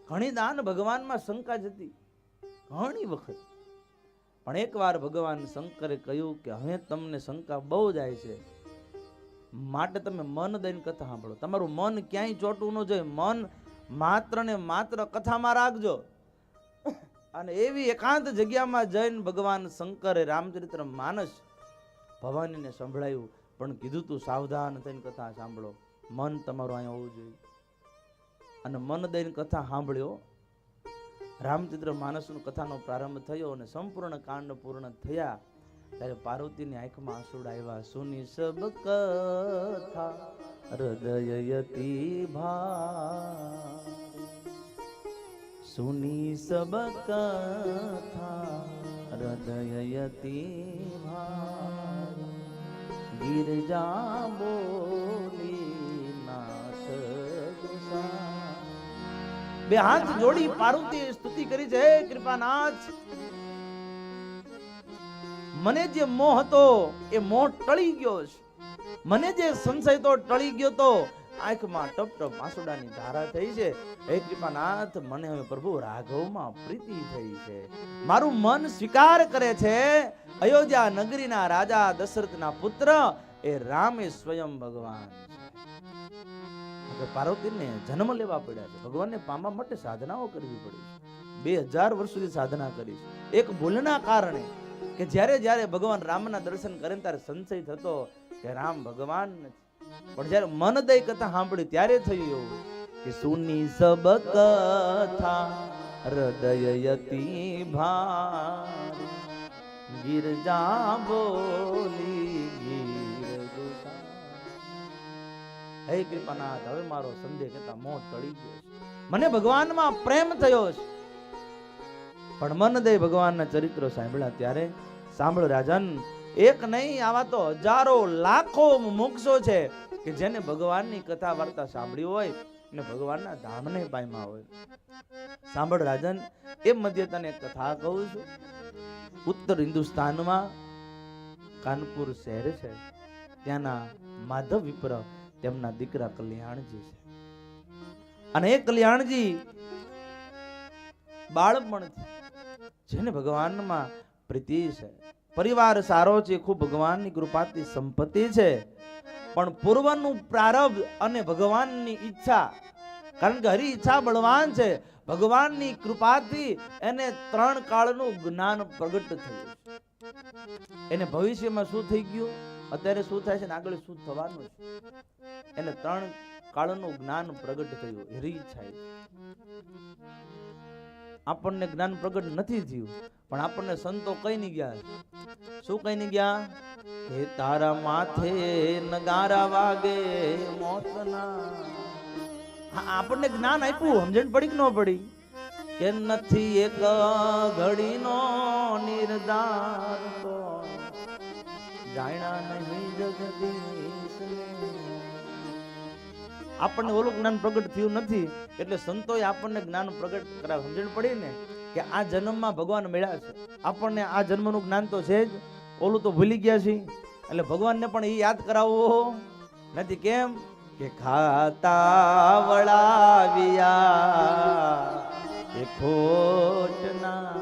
S3: ઘણી દાન ભગવાનમાં શંકા જતી, ઘણી વખત. પણ એકવાર ભગવાન શંકરે કહ્યું કે હવે તમને શંકા બહુ જાય છે, માટે તમે મન દઈને કથા સાંભળો. તમારું મન ક્યાંય ચોટવું ન જોઈએ. મન માત્ર ને માત્ર કથામાં રાખજો. અને એવી એકાંત જગ્યામાં જઈને ભગવાન શંકરે રામચરિત્ર માનસ ભવાનીને સંભળાયું, પણ કીધું તું સાવધાન થઈને કથા સાંભળો, મન તમારું અહીંયા હોવું જોઈએ. અને મન દઈને કથા સાંભળ્યો. રામચરિત્ર માનસનો કથાનો પ્રારંભ થયો અને સંપૂર્ણ કાંડ પૂર્ણ થયા ત્યારે પાર્વતીની આંખમાં આંસુડા આવ્યા. સુની સબ કથા હૃદયયતી ભા, સુની સબ કથા હૃદયયતી ભા, ગિરજા બોલી નાથ ગુસા. બે હાથ જોડી પાર્વતીએ સ્તુતિ કરી છે, હે કૃપાનાથ, મને જે મોહ હતો એ મોહ ટળી ગયો છે, મને જે સંશય તો ટળી ગયો તો, આંખમાં ટપ ટપ આંસુડાની ધારા થઈ છે. હે કૃપાનાથ, મને હવે પ્રભુ રાઘવમાં પ્રીતિ થઈ છે. મારું મન સ્વીકાર કરે છે અયોધ્યા નગરીના રાજા દશરથના પુત્ર એ રામ એ સ્વયં ભગવાન છે. પાર્વતીને જન્મ લેવા પડ્યા છે, ભગવાનને પામવા માટે સાધનાઓ કરવી પડી છે. 2000 વર્ષ સુધી સાધના કરી છે. એક ભૂલના કારણે કે જ્યારે જ્યારે ભગવાન રામના દર્શન કરે ત્યારે સંશય થતો કે રામ ભગવાન નથી. પણ જ્યારે મન દઈ કથા સાંભળી ત્યારે થયું એવું કે સુની સબ કથા હૃદય યતિ ભાર ગિરજા બોલી ગીર ગોસા. હે કૃપાનાથ, હવે મારો સંદેહ કહેતા મોહ ટળી ગયો છે, મને ભગવાનમાં પ્રેમ થયો છે. પણ મન દઈ ભગવાનના ચરિત્રો સાંભળ્યા ત્યારે સાંભળ રાજન, એક નહીં આવા તો હજારો લાખો મોક્ષો છે કે જેને ભગવાનની કથા વાર્તા સાંભળી હોય ને ભગવાનના ધામને પામ્યા હોય. સાંભળ રાજન, એ મધ્ય તને એક કથા કહું છું. ઉત્તર હિન્દુસ્તાનમાં કાનપુર શહેર છે, ત્યાંના માધવ વિપ્ર તેમના દીકરા કલ્યાણજી છે. અને એ કલ્યાણજી બાળપણથી જેને ભગવાનમાં પ્રીતિ છે, પરિવાર સારો છે, ખૂબ ભગવાનની કૃપાથી સંપત્તિ છે, પણ પૂર્વનું પ્રારબ્ધ અને ભગવાનની ઈચ્છા, કારણ કે હરી ઈચ્છા બળવાન છે, ભગવાનની કૃપાથી એને 3 કાળનું જ્ઞાન પ્રગટ થયું. એને ભવિષ્યમાં શું થઈ ગયું, અત્યારે શું થાય છે ને આગળ શું થવાનું છે, એને 3 કાળનું જ્ઞાન પ્રગટ થયું. હરી ઈચ્છા. આપણને જ્ઞાન પ્રગટ નથી થયું, પણ આપણને સંતો કઈ નહીં ગયા. શું કઈ નહીં ગયા? કે તારા માથે નગારા વાગે મોતના. આપણને જ્ઞાન આપ્યું, સમજણ પડી કે ન પડી? કે નથી એક ઘડીનો નિર્ધાર તો જાણ્યા નહીં જગદીશને. આપણને ઓલું જ્ઞાન પ્રગટ થયું નથી, એટલે સંતોએ આપણને જ્ઞાન પ્રગટ કરાવ. સમજણ પડી ને કે આ જન્મમાં ભગવાન મળ્યા છે. આપણને આ જન્મનું જ્ઞાન તો છે જ, ઓલું તો ભૂલી ગયા છે. એટલે ભગવાનને પણ એ યાદ કરાવવો નથી. કેમ કે ખાતા વળાવ્યા એ ખોટના,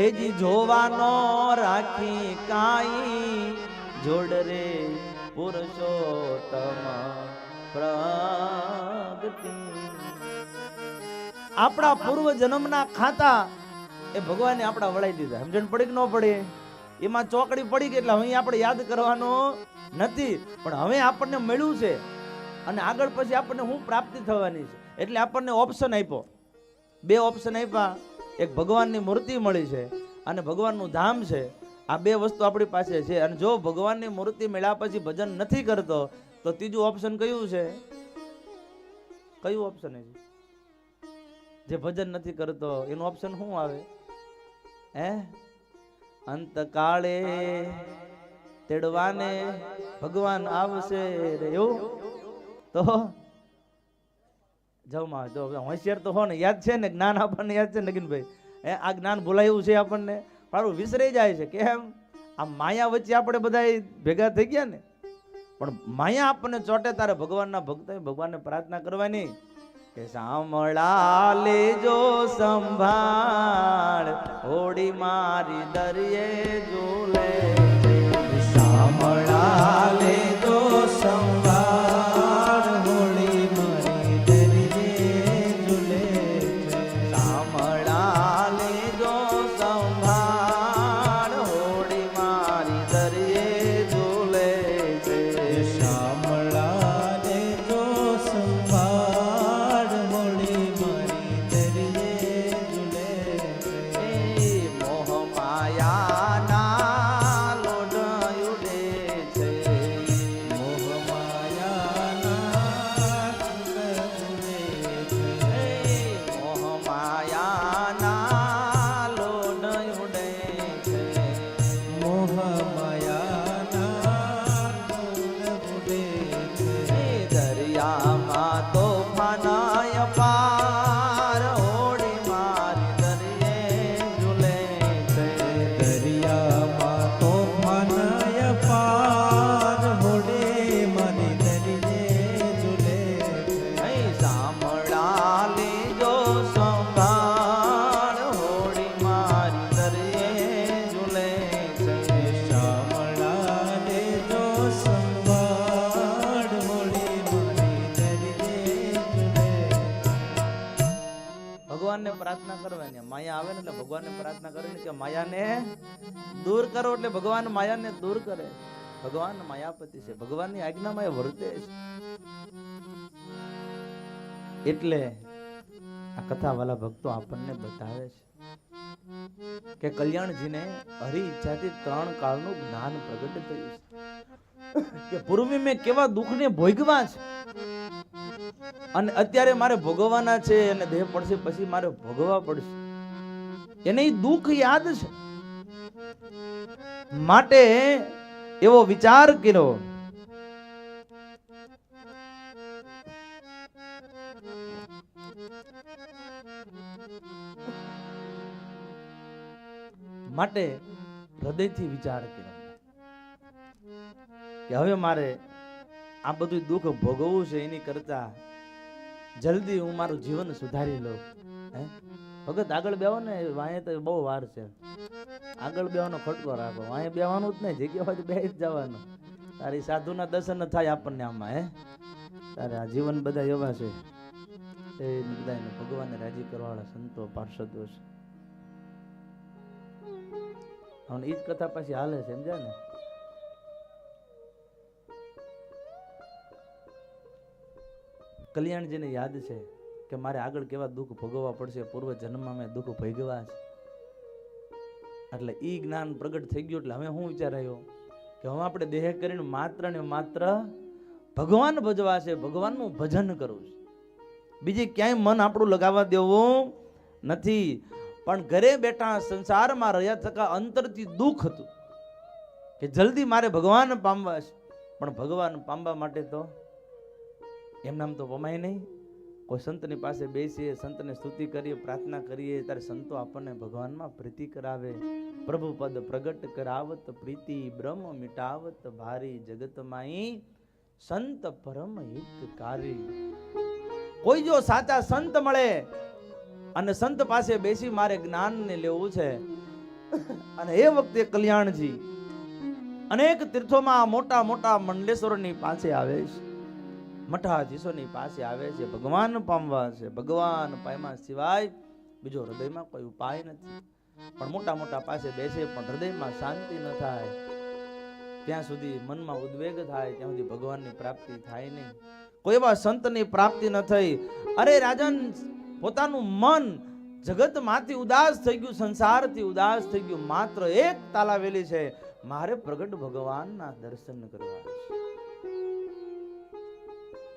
S3: એ જી જોવાનો રાખી કાઈ જોડ રે પુરુષોત્તમ પ્રગતિ. આપણા પૂર્વ જન્મના ખાતા એ ભગવાને આપણા વળાઈ દીધા. સમજણ પડી કે ન પડી? એમાં ચોકડી પડી ગઈ, એટલે હવે આપણે યાદ કરવાનો નથી. પણ હવે આપણને મળ્યું છે અને આગળ પછી આપણને શું પ્રાપ્તિ થવાની છે, એટલે આપણને ઓપ્શન આપ્યો. 2 ઓપ્શન આપ્યા. એક ભગવાનની મૂર્તિ મળી છે અને ભગવાનનું ધામ છે. આ 2 વસ્તુ આપણી પાસે છે. અને જો ભગવાનની મૂર્તિ મળ્યા પછી ભજન નથી કરતો તો ત્રીજું ઓપ્શન કયું છે? કયું ઓપ્શન છે? જે ભજન નથી કરતો એનું ઓપ્શન શું આવે? હે, અંતકાળે તેડવાને ભગવાન આવશે રે. એવું તો જવમાં જો હોશિયાર તો હો ને, યાદ છે ને જ્ઞાન આપણને યાદ છે નગીનભાઈ? હે, આ જ્ઞાન ભૂલાયું છે આપણને, પાછું વિસરાઈ જાય છે. કેમ? આ માયા વચ્ચે આપણે બધા ભેગા થઈ ગયા ને. પણ માયા આપણને ચોટે તારે ભગવાનના ભક્ત ભગવાનને પ્રાર્થના કરવાની કે સાંભળા લેજો સંભાળ હોડી મારી દરિયે ઝૂલે.
S4: સાંભળા લેજો સંભાળ હોળી મારી દરિયે ઝૂલે.
S3: સાંભળા લેજો સંભાળ હોડી મારી દરિયે ઝૂલે.
S4: સાંભળા લેજો સંભાળ હોળી મારી દરિયે ઝૂલે.
S3: મોહ માયાના લોડ ઉડે છે.
S4: મોહ માયાના ઉડે છે.
S3: મોહ માયાના લોડ ઉડે છે.
S4: મોહ માયાના ઉડે છે.
S3: દરિયામાં તોફાનાય પાર હોડી મારી દરિયે ઝૂલે છે.
S4: દરિયામાં તોફાનય પાર હોડે મારી દરિયે ઝૂલે છે.
S3: સાંભળા લેજો સંભાળ હોડી મારી દરિયે ઝૂલે છે.
S4: શામળા લેજો સંભાળ હોળી મારી દરિયે ઝૂલે.
S3: ભગવાનને પ્રાર્થના કરવાની. માયા આવે ને એટલે ભગવાનને પ્રાર્થના કરવાની કે માયાને દૂર કરો, એટલે ભગવાન માયાને દૂર કરે. ભગવાન માયાપતિ છે, ભગવાનની આજ્ઞામાં એ વર્તે છે. એટલે આ કથા વાલા ભક્તો આપણને બતાવે છે કે કલ્યાણજીને હરિ ઈચ્છાથી 3 કાળનું જ્ઞાન પ્રગટ થયું છે કે પૂર્વે મેં કેવા દુઃખને ભોગવા છે અને અત્યારે મારે ભોગવવાના છે અને દેહ પડશે પછી મારે ભોગવવા પડશે. એને ઈ દુઃખ યાદ છે, માટે એવો વિચાર કર્યો માટે હૃદયથી વિચાર કર્યો કે હવે મારે આ બધું દુઃખ ભોગવવું છે એની કરતા જલ્દી હું મારું જીવન સુધારી લઉં. ભગત આગળ બેહો ને, વાંહે તો બહુ વાર છે. આગળ બેવાનો ખટકો રાખો, વાંહે બેવાનું જ નહીં, જગ્યા હોય તો બેહી જ જવાનું. તારી સાધુના દર્શન થાય આપણને આમાં. તારે આ જીવન બધા એવા છે એ બધાને ભગવાનને રાજી કરવાવાળા સંતો પાર્ષદો છે. હવે ઈ જ કથા પછી હાલે છે, સમજ્યા ને? કલ્યાણજીને યાદ છે કે મારે આગળ કેવા દુઃખ ભોગવવા પડશે, પૂર્વ જન્મમાં મેં દુઃખ ભોગવ્યા છે. એટલે ઈ જ્ઞાન પ્રગટ થઈ ગયું. એટલે હવે હું વિચાર આવ્યો કે હવે આપણે દેહ કરીને માત્ર ને માત્ર ભગવાન ભજવા છે, ભગવાનનું ભજન કરવું છે. બીજી ક્યાંય મન આપણું લગાવવા દેવું નથી. પણ ઘરે બેઠા સંસારમાં રહ્યા છતાં અંતરથી દુઃખ હતું કે જલ્દી મારે ભગવાન પામવા છે. પણ ભગવાન પામવા માટે તો એમનામ તો પમાય નહીં. કોઈ સંતની પાસે બેસીએ, સંતને સ્તુતિ કરીએ, પ્રાર્થના કરીએ, ત્યારે સંતો આપણને ભગવાનમાં પ્રીતિ કરાવે. પ્રભુ પદ પ્રગટ કરાવત પ્રીતિ બ્રહ્મ મિટાવત ભારી જગતમાઈ સંત પરમ હિતકારી. કોઈ જો સાચા સંત મળે અને સંત પાસે બેસી મારે જ્ઞાનને લેવું છે, અને એ વખતે કલ્યાણજી અનેક તીર્થોમાં મોટા મોટા મંડલેશ્વરની પાસે આવે છે, મઠાધીશોની પાસે આવે છે, ભગવાન પામવા છે. ભગવાન પામ્યા સિવાય બીજો હૃદયમાં કોઈ ઉપાય નથી. પણ મોટા મોટા પાસે બેસે પણ હૃદયમાં શાંતિ ન થાય, ત્યાં સુધી મનમાં ઉદ્વેગ થાય, ત્યાં સુધી ભગવાનની પ્રાપ્તિ થાય નહીં. કોઈ એવા સંતની પ્રાપ્તિ ન થઈ. અરે રાજન, પોતાનું મન જગતમાંથી ઉદાસ થઈ ગયું, સંસારથી ઉદાસ થઈ ગયું. માત્ર એક તાલાવેલી છે, મારે પ્રગટ ભગવાનના દર્શન કરવા છે.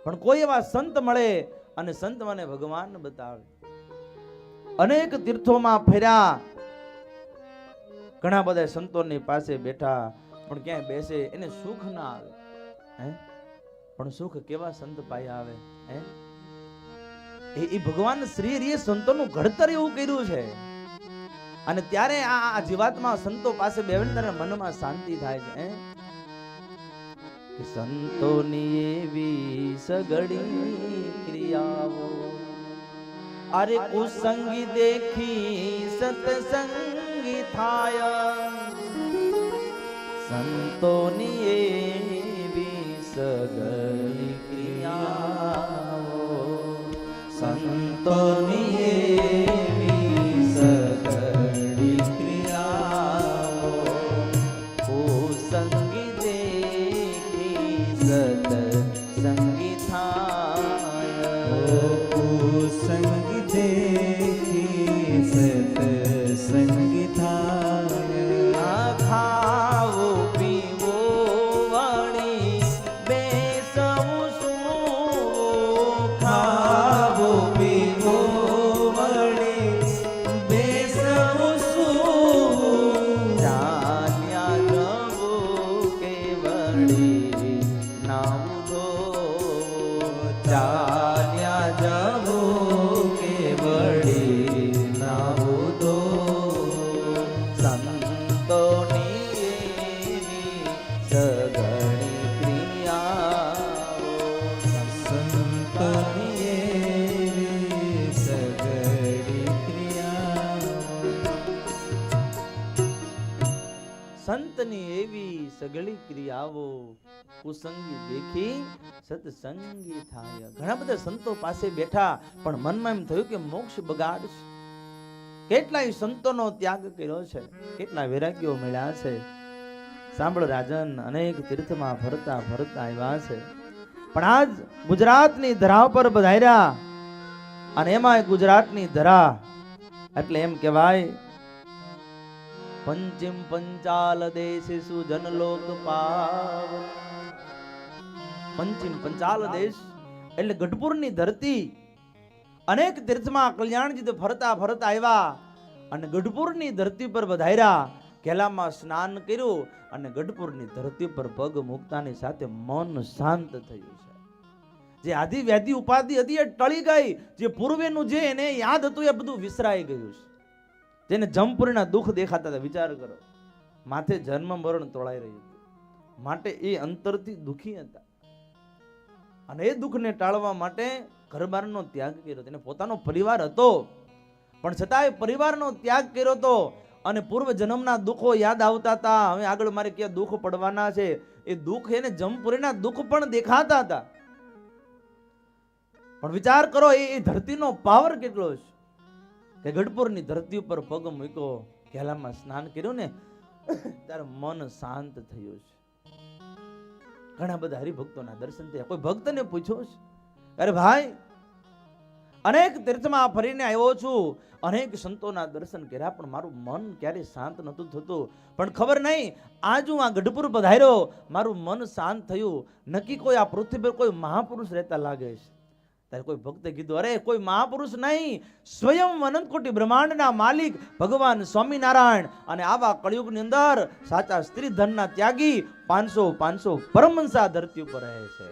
S3: પણ કોઈ એવા સંત મળે અને સંત મને ભગવાન બતાવે. અનેક તીર્થોમાં ફર્યા, ઘણા બધા સંતોની પાસે બેઠા, પણ ક્યાંય બેસે એને સુખ ના આવે. પણ સુખ કેવા સંત પાયા આવે? એ ભગવાન શ્રી હરિએ સંતોનું ઘડતર એવું કર્યું છે. અને ત્યારે આ જીવાત્મા સંતો પાસે બેસીને ત્યારે મનમાં શાંતિ થાય છે. સંતોની એવી સગડી ક્રિયાઓ, અરે કુસંગી દેખી સતસંગી થાય. સંતોની એવી સગડી ક્રિયાઓ, સંતોની એવી સગડી ક્રિયાઓ, કુસંગી સતસંગી થાય.
S4: કુસંગી દેખી સતસંગી થાય.
S3: ખાવું પીવું વળી બેસવું શું,
S4: ખાવું પીવું વળી બેસવું શું.
S3: ચાલ્યા જવું કે વળી નાવું ધોવું,
S4: ચાલ્યા જવું કે વળી નાવું ધોવું.
S3: સંતોની એવી સઘળી ક્રિયાઓ,
S4: સંતોની એવી સઘળી ક્રિયાઓ.
S3: સંતની એવી સઘળી ક્રિયાઓ, કુસંગી દેખી સત્સંગી થાય. ઘણા બધા સંતો પાસે બેઠા, પણ મનમાં એમ થયું કે મોક્ષ બગાડશે. કેટલાય સંતોનો ત્યાગ કર્યો છે, કેટલા વૈરાગ્યો મળ્યા છે, સાંભળ રાજન, અનેક તીર્થમાં ફરતા ફરતા આવ્યા છે, પણ આજ ગુજરાતની ધરા પર પધાર્યા, અને એમાં ગુજરાતની ધરા એટલે એમ કહેવાય પંચિમ પંચાલ દેશેષુ જનલોક પાવન. પંચિમ પંચાલ દેશ એટલે ગઢપુરની ધરતી. અનેક તીર્થમાં કલ્યાણજી ફરતા ફરતા આવ્યા અને ગઢપુરની ધરતી પર વધાર્યા, ઘેલામાં સ્નાન કર્યું અને ગઢપુરની ધરતી પર પગ મૂકતાની સાથે મન શાંત થયું છે. જે આદિ વ્યાધિ ઉપાધિ હતી એ ટળી ગઈ, જે પૂર્વેનું જે એને યાદ હતું એ બધું વિસરાઈ ગયું છે. જેને જમપુરીના દુઃખ દેખાતા હતા, વિચાર કરો, માથે જન્મ મરણ તોળાઈ રહ્યું હતું, માટે એ અંતરથી દુઃખી હતા અને એ દુઃખને ટાળવા માટે ઘરબારનો ત્યાગ કર્યો. તેને પોતાનો પરિવાર હતો પણ છતાંય પરિવારનો ત્યાગ કર્યો હતો અને પૂર્વ જન્મના દુઃખો યાદ આવતા હતા. હવે આગળ મારે ક્યાં દુઃખ પડવાના છે, એ દુઃખ એને જમપુરીના દુઃખ પણ દેખાતા હતા. પણ વિચાર કરો એ ધરતીનો પાવર કેટલો છે કે ગઢપુરની ધરતી ઉપર પગ મૂક્યો, ઘેલામાં સ્નાન કર્યું ને ત્યારે મન શાંત થયું છે. ઘણા બધા હરિભક્તોના દર્શન થયા. કોઈ ભક્તને પૂછ્યું છે, અરે ભાઈ અનેક તીર્થમાં ફરીને આવ્યો છું, અનેક સંતોના દર્શન કર્યા, પણ મારું મન ક્યારે શાંત નતું થતું. પણ ખબર નહીં, આજ હું આ ગઢપુર પધાર્યો, મારું મન શાંત થયું. નક્કી કોઈ આ પૃથ્વી પર કોઈ મહાપુરુષ રહેતા લાગે છે. ત્યારે કોઈ ભક્તે કીધું, અરે કોઈ મહાપુરુષ નહીં, સ્વયં અનંતકોટી બ્રહ્માંડના માલિક ભગવાન સ્વામિનારાયણ. અને આવા કળિયુગની અંદર સાચા સ્ત્રી ધનના ત્યાગી 500 પરમહંસા ધરતી ઉપર રહે છે.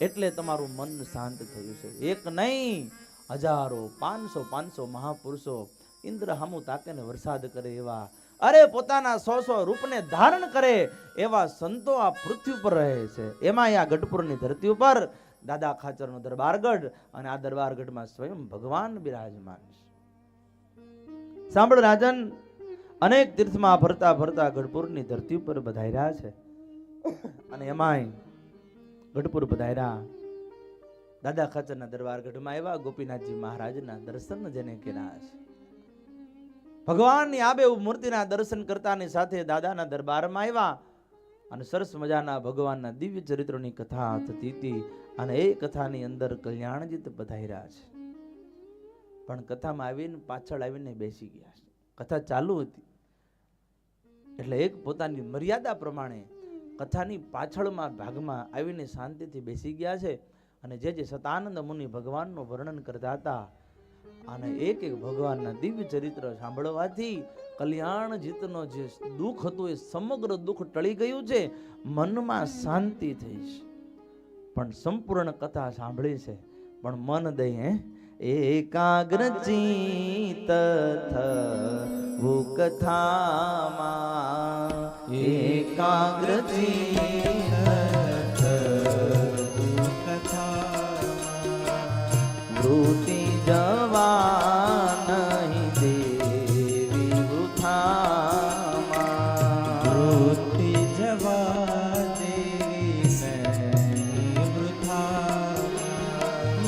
S3: એટલે તમારું મન શાંત થયું છે. એક નહીં, હજારો 500 મહાપુરુષો ઇન્દ્ર હામું તાકે ને વરસાદ કરે એવા, અરે પોતાના 100 રૂપને ધારણ કરે એવા સંતો આ પૃથ્વી પર રહે છે. એમાં આ ગઢપુરની ધરતી ઉપર દાદા ખાચરનો દરબારગઢ, અને આ દરબારગઢમાં સ્વયં ભગવાન બિરાજમાન છે. સાંભળ રાજન, અનેક તીર્થમાં ફરતા ફરતા ગઢપુરની ધરતી ઉપર પધાર્યા છે, અને એમાંય ગઢપુર પધાર્યા, દાદા ખાચરના દરબારગઢમાં આવ્યા, ગોપીનાથજી મહારાજના દર્શન જેને કર્યા છે. ભગવાનની આબે મૂર્તિના દર્શન કરતાની સાથે દાદાના દરબારમાં આવ્યા અને સરસ મજાના ભગવાનના દિવ્ય ચરિત્રોની કથા થતી હતી. અને એ કથાની અંદર કલ્યાણજીત પધાર્યા છે, પણ કથામાં આવીને પાછળ આવીને બેસી ગયા છે. કથા ચાલુ હતી એટલે એક પોતાની મર્યાદા પ્રમાણે કથાની પાછળમાં ભાગમાં આવીને શાંતિથી બેસી ગયા છે. અને જે સતાનંદ મુનિ ભગવાનનું વર્ણન કરતા હતા, અને એક એક ભગવાનના દિવ્ય ચરિત્ર સાંભળવાથી કલ્યાણજીતનો જે દુઃખ હતું એ સમગ્ર દુઃખ ટળી ગયું છે, મનમાં શાંતિ થઈ છે. પણ સંપૂર્ણ કથા સાંભળી છે, પણ મન દઈ એકાગ્ર ચિત્ત થવું કથામાં, એકાગ્ર ચિત્ત થવું કથામાં, વૃત્તિ જવા નહીં દેવી વૃથામાં, વૃત્તિ જવા દેવી નહીં વૃથામાં,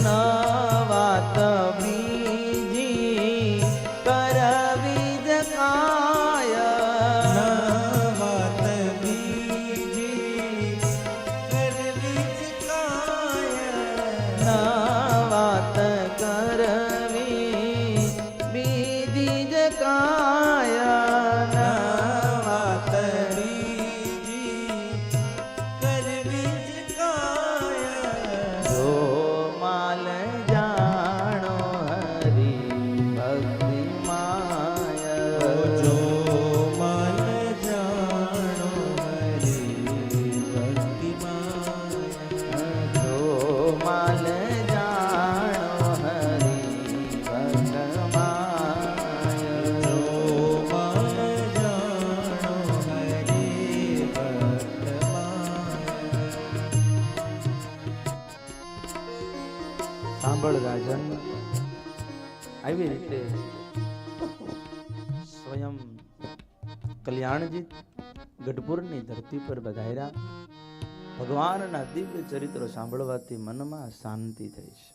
S3: નવાત બીજી કરવી જ કાય, નવાત બીજી કરવી જ કાય, નવાત કરવી બીજી જ કાય, નવાત બીજી કરવી જ કાય. જો માલ જાણો હરી ભક્તિ માય, જો માલ જાણો હરી ભક્તિ માય, જો માલ જાણો હરી ભક્ત માય, જો માલ જાણો હરી ભક્ત માય. સાંભળ રાજન, આવી રીતે સ્વયં કલ્યાણજી ગઢપુરની ધરતી પર પધાર્યા. ભગવાનના દિવ્ય ચરિત્રો સાંભળવાથી મનમાં શાંતિ થઈ છે,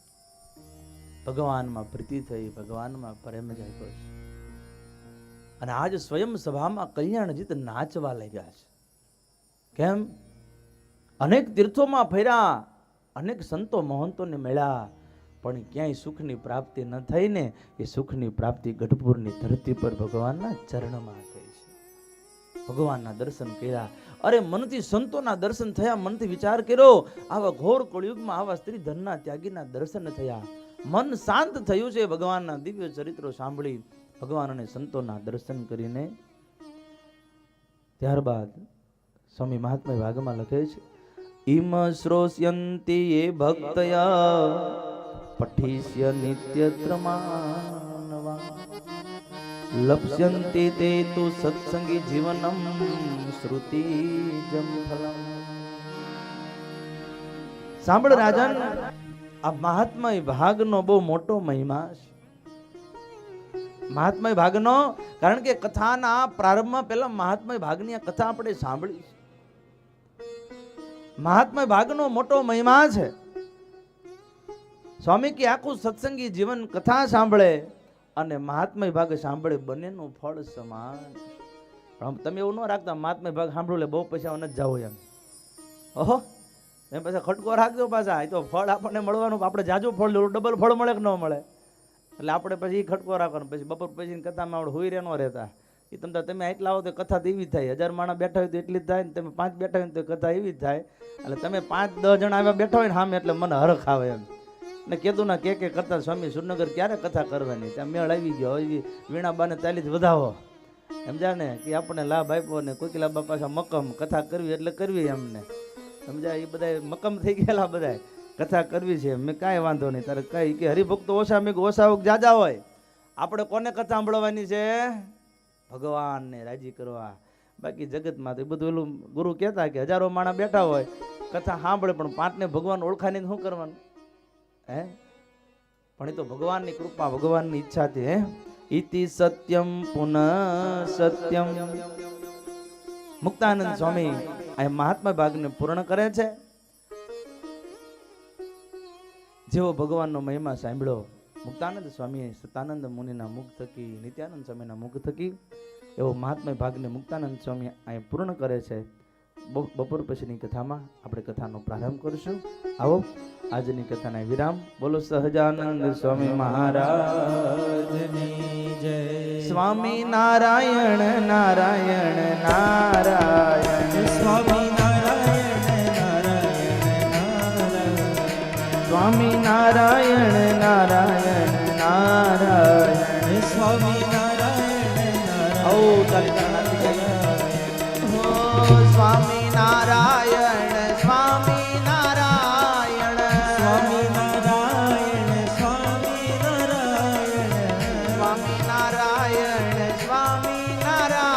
S3: ભગવાનમાં પ્રીતિ થઈ, ભગવાનમાં પ્રેમ જાગ્યો છે. અને આજ સ્વયં સભામાં કલ્યાણજીત નાચવા લાગ્યા છે. કેમ? અનેક તીર્થોમાં ફર્યા, અનેક સંતો મહંતોને મળ્યા, પણ ક્યાંય સુખની પ્રાપ્તિ ન થઈને એ સુખની પ્રાપ્તિ ગઢપુરની ધરતી પર ભગવાનના ચરણમાં થઈ છે. ભગવાનના દર્શન કર્યા. અરે મનથી સંતોના દર્શન થયા. મનથી વિચાર કર્યો, આવા ઘોર કળિયુગમાં આવા સ્ત્રી ધનના ત્યાગીના દર્શન થયા. મન શાંત થયું છે ભગવાનના દિવ્ય ચરિત્રો સાંભળી, ભગવાન અને સંતોના દર્શન કરીને. ત્યારબાદ સ્વામી મહાત્મા ભાગમાં લખે છે, ઇમ શ્રોષ્યંતિ એ ભક્તયા પઠિષ્ય નિત્યત્રમાનવા લપ્સ્યંતિ તે તુ સત્સંગી જીવનમ શ્રુતિજમ ફલમ. સાંભળ રાજન, આ મહાત્મા ભાગનો બહુ મોટો મહિમા છે. મહાત્મા ભાગનો, કારણ કે કથાના પ્રારંભમાં પહેલા મહાત્મા ભાગની આ કથા આપણે સાંભળી છે. મહાત્મા ભાગનો મોટો મહિમા છે. સ્વામી કે આખું સત્સંગી જીવન કથા સાંભળે અને મહાત્મા ભાગ સાંભળે, બંનેનું ફળ સમાન. પણ તમે એવું ન રાખતા મહાત્મા ભાગ સાંભળો એટલે બહુ પૈસા નથી જાવ એમ. ઓહો, એમ પાછા ખટકો રાખજો પાછા. એ તો ફળ આપણને મળવાનું, આપણે જાજુ ફળ લેવું, ડબલ ફળ મળે કે ન મળે. એટલે આપણે પછી ખટકો રાખવાનો. પછી બપોર પછી કથામાં આપણે હુઈ ન રહેતા. એ તમે એટલા આવો તો કથા તો એવી જ થાય. 1000 માણસ બેઠા હોય તો એટલી જ થાય ને, તમે 5 બેઠા હોય તો કથા એવી જ થાય. એટલે તમે 5-10 જણા આવ્યા બેઠા હોય ને સામે, એટલે મને હરખ આવે એમ. ને કીધું ના કે કરતા સ્વામી સુરનગર ક્યારે કથા કરવાની, ત્યાં મેળ આવી ગયો. વીણાબાને ચાલીસ વધાવો સમજ્યા ને, કે આપણને લાભ આપ્યો ને કોકિલા બા પાછા મક્કમ કથા કરવી એટલે કરવી એમને સમજ્યા. એ બધા મક્કમ થઈ ગયેલા, બધા કથા કરવી છે. મેં કાંઈ વાંધો નહીં, તારે કઈ કે હરિભક્તો ઓછા, મેં ઓછા જાજા હોય. આપણે કોને કથા સાંભળવાની છે? ભગવાનને રાજી કરવા. બાકી જગતમાં તો બધું એલું ગુરુ કહેતા કે 1000 માણસ બેઠા હોય, કથા સાંભળે, પણ 5ને ભગવાન ઓળખાને શું કરવાનું હે? પણ એ તો ભગવાનની કૃપા, ભગવાનની ઈચ્છાથી. હે ઇતિ સત્યમ પુનઃ સત્યમ. મુક્તાનંદ સ્વામી આ મહાત્મા ભાગને પૂર્ણ કરે છે. જેવો ભગવાનનો મહિમા સાંભળ્યો મુક્તાનંદ સ્વામીએ સતાનંદ મુનિના મુખ થકી, નિત્યાનંદ સ્વામીના મુખ થકી, એવો મહાત્મા ભાગને મુક્તાનંદ સ્વામી અહીં પૂર્ણ કરે છે. બપોર પછીની કથામાં આપણે કથાનો પ્રારંભ કરીશું. આવો આજની કથાના વિરામ. બોલો સહજાનંદ સ્વામી મહારાજની જય. સ્વામી નારાયણ નારાયણ નારાયણ, સ્વામી નારાયણ નારાયણ નારાયણ, સ્વામી નારાયણ નારાયણ નારાયણ, સ્વામી નારાયણ નારાયણ. સ્વામી નારાયણ સ્વામી નારાયણ, સ્વામી નારાયણ સ્વામી નારાયણ, સ્વામી નારાયણ સ્વામી નારાયણ,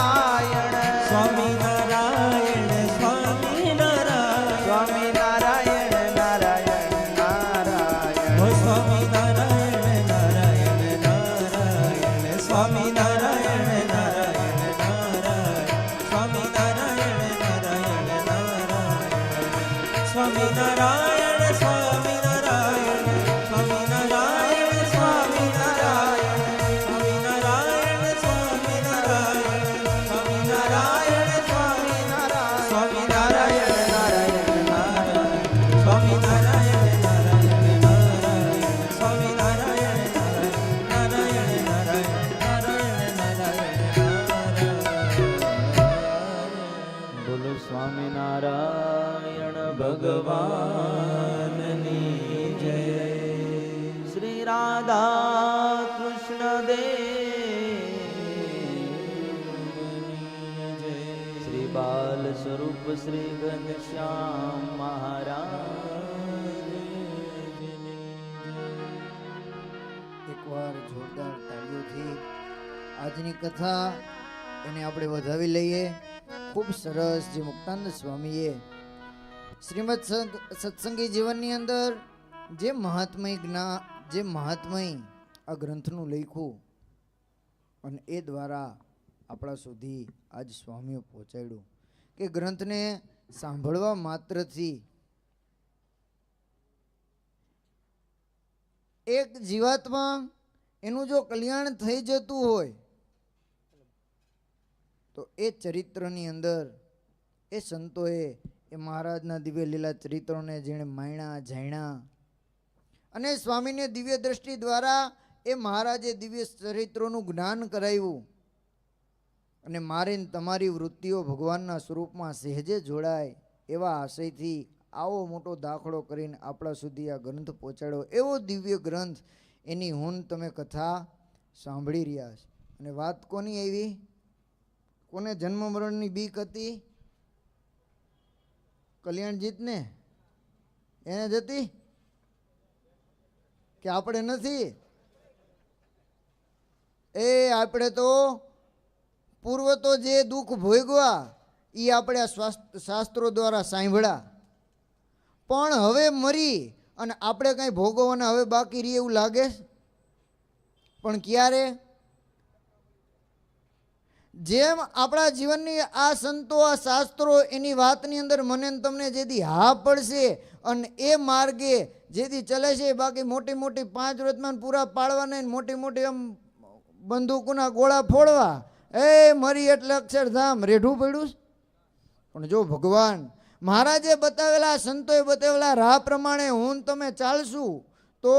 S3: સ્વામી નારાયણ સ્વામી નારાયણ, સ્વામી નારાયણ નારાયણ નારાયણ, સ્વામી નારાયણ નારાયણ નારાયણ, સ્વામી નારાયણ નારાયણ નારાયણ, સ્વામી નારાયણ સ્વામિનારાયણ સ્વામિનારાયણ સ્વામિનારાયણ સ્વામિનારાયણ સ્વામિનારાયણ સ્વામિનારાયણ સ્વામિનારાયણ સ્વામિનારાયણ સ્વામિનારાયણ નારાયણ નારાયણ, સ્વામિનારાયણ નારાયણ નારાયણ, સ્વામિનારાયણ નારાયણ નારાયણ નારાયણ નારાયણ. બોલો સ્વામિનારાયણ ભગવાનની જય. શ્રી રાધા કૃષ્ણ દેવની જય. શ્રી બાલ સ્વરૂપ શ્રી ઘનશ્યામ મહારાજ.
S2: એકવાર જોરદાર તાળીઓથી આજની કથા એને આપણે વધાવી લઈએ. ખૂબ સરસ જે મુક્તાનંદ સ્વામીએ શ્રીમદ સત્સંગી જીવનની અંદર જે મહાત્મય આ ગ્રંથનું લખ્યું અને એ દ્વારા આપણા સુધી આજ સ્વામીએ પહોંચાડ્યું કે ગ્રંથને સાંભળવા માત્રથી એક જીવાત્મા એનું જો કલ્યાણ થઈ જતું હોય તો એ ચરિત્રની અંદર એ સંતોએ એ મહારાજના દિવ્ય લીલા ચરિત્રોને જેણે માણ્યા જાણ્યા અને સ્વામીને દિવ્ય દ્રષ્ટિ દ્વારા એ મહારાજે દિવ્ય ચરિત્રોનું જ્ઞાન કરાવ્યું અને મારે ને તમારી વૃત્તિઓ ભગવાનના સ્વરૂપમાં સહેજે જોડાય એવા આશયથી આવો મોટો દાખલો કરીને આપણા સુધી આ ગ્રંથ પહોંચાડ્યો. એવો દિવ્ય ગ્રંથ, એની હું તમે કથા સાંભળી રહ્યા છે. અને વાત કોની આવી? કોને જન્મ મરણની બીક હતી? કલ્યાણજીતને. એને જતી કે આપણે નથી? એ આપણે તો પૂર્વ તો જે દુઃખ ભોગવા એ આપણે આ શાસ્ત્રો દ્વારા સાંભળ્યા, પણ હવે મરી અને આપણે કંઈ ભોગવવાના હવે બાકી રહી એવું લાગે? પણ ક્યારે? જેમ આપણા જીવનની આ સંતો આ શાસ્ત્રો એની વાતની અંદર મને તમને જેથી હા પડશે અને એ માર્ગે જેથી ચલે છે, બાકી મોટી મોટી 5 વ્રતમાન પૂરા પાડવાના મોટી મોટી આમ બંદૂકોના ગોળા ફોડવા, એ મરી એટલે અક્ષરધામ રેઢું પડ્યું. પણ જો ભગવાન મહારાજે બતાવેલા સંતોએ બતાવેલા રાહ પ્રમાણે હું તમે ચાલશું તો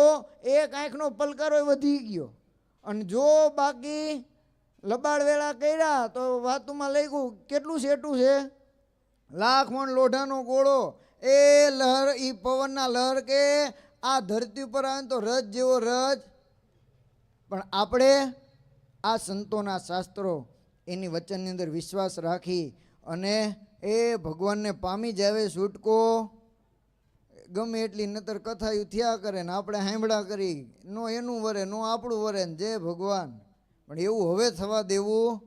S2: એક આંખનો પલકારો વધી ગયો. અને જો બાકી લબાડ વેળા કર્યા તો વાતુમાં લઈ ગયું કેટલું સેટું છે? 1,00,000 મણ લોઢાનો ગોળો, એ લહેર, એ પવનના લહેર કે આ ધરતી ઉપર આવે તો રજ જેવો રજ. પણ આપણે આ સંતોના શાસ્ત્રો એની વચનની અંદર વિશ્વાસ રાખી અને એ ભગવાનને પામી જાવે છૂટકો. ગમે એટલી નતર કથાયું થયા કરે ને આપણે સાંભળા કરી, નો એનું વરે નો આપણું વરે ને જય ભગવાન. પણ એવું હવે થવા દેવું.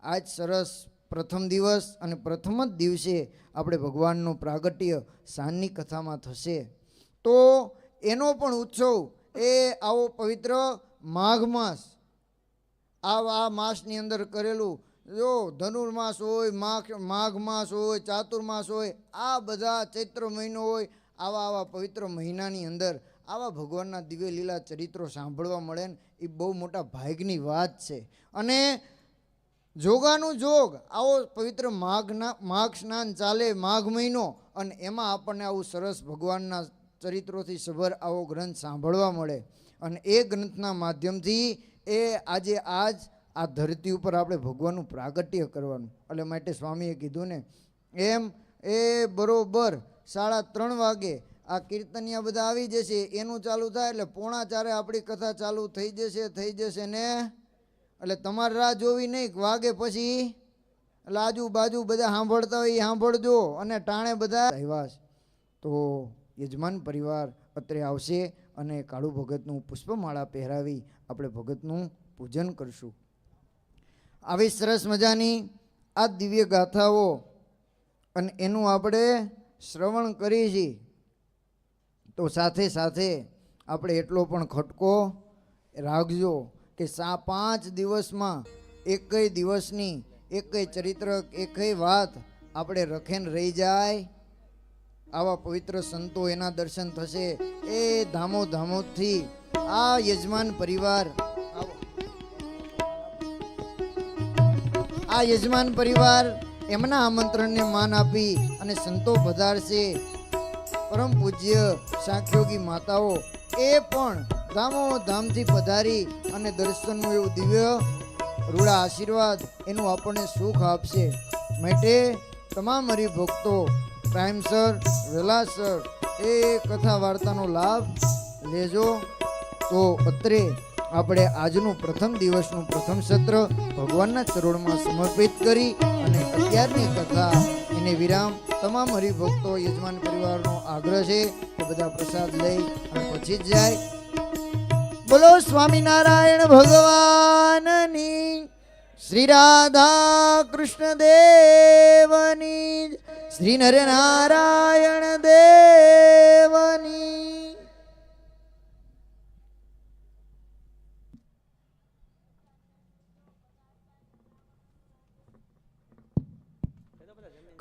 S2: આજ સરસ પ્રથમ દિવસ અને પ્રથમ જ દિવસે આપણે ભગવાનનું પ્રાગટ્ય સાંજની કથામાં થશે. તો એનો પણ ઉત્સવ એ આવો પવિત્ર માઘ માસ, આ માસની અંદર કરેલું. જો ધનુર્માસ હોય, માઘ માસ હોય, ચાતુર્માસ હોય, આ બધા ચૈત્ર મહિનો હોય, આવા પવિત્ર મહિનાની અંદર આવા ભગવાનના દિવ્ય લીલા ચરિત્રો સાંભળવા મળે ને એ બહુ મોટા ભાગ્યની વાત છે. અને જોગાનું જોગ આવો પવિત્ર માઘ સ્નાન ચાલે, માઘ મહિનો, અને એમાં આપણને આવું સરસ ભગવાનના ચરિત્રોથી સભર આવો ગ્રંથ સાંભળવા મળે. અને એ ગ્રંથના માધ્યમથી એ આજે આ ધરતી ઉપર આપણે ભગવાનનું પ્રાગટ્ય કરવાનું. એટલે માટે સ્વામીએ કીધું ને એમ એ બરોબર 3:30 વાગે આ કીર્તનિયા બધા આવી જશે, એનું ચાલુ થાય એટલે 3:45 આપણી કથા ચાલુ થઈ જશે ને. એટલે તમારે રાહ જોવી નહીં, વાગે પછી એટલે આજુબાજુ બધા સાંભળતા હોય એ સાંભળજો. અને ટાણે બધા આવ્યા તો યજમાન પરિવાર અત્રે આવશે અને કાળુ ભગતનું પુષ્પમાળા પહેરાવી આપણે ભગતનું પૂજન કરશું. આવી સરસ મજાની આ દિવ્ય ગાથાઓ અને એનું આપણે શ્રવણ કરીએ છીએ. તો સાથે સાથે આપણે એટલો પણ ખટકો રાખજો કે 5 દિવસમાં એકય દિવસની એકય ચરિત્ર એકય વાત આપણે રખેને રહી જાય. આવા પવિત્ર સંતો એના દર્શન થશે. એ ધામોથી આ યજમાન પરિવાર એમના આમંત્રણને માન આપી અને સંતો પધારશે. પરમ પૂજ્ય સાંખ્યોગી માતાઓ એ પણ ધામોધામથી પધારી અને દર્શનનું એવું દિવ્ય રૂડા આશીર્વાદ એનું આપણને સુખ આપશે. માટે તમામ હરિભક્તો ટાઈમસર વહેલાસર એ કથા વાર્તાનો લાભ લેજો. તો અત્રે આપણે આજનું પ્રથમ દિવસનું પ્રથમ સત્ર ભગવાનના ચરણમાં સમર્પિત કરી અને અત્યારની કથા એને વિરામ. તમામ હરિભક્તો યજમાન પરિવારનો આગ્રહ છે કે બધા પ્રસાદ લઈ અને પછી જ જાય. બોલો સ્વામિનારાયણ ભગવાનની, શ્રી રાધા કૃષ્ણ દેવની, શ્રી નરનારાયણ દેવની.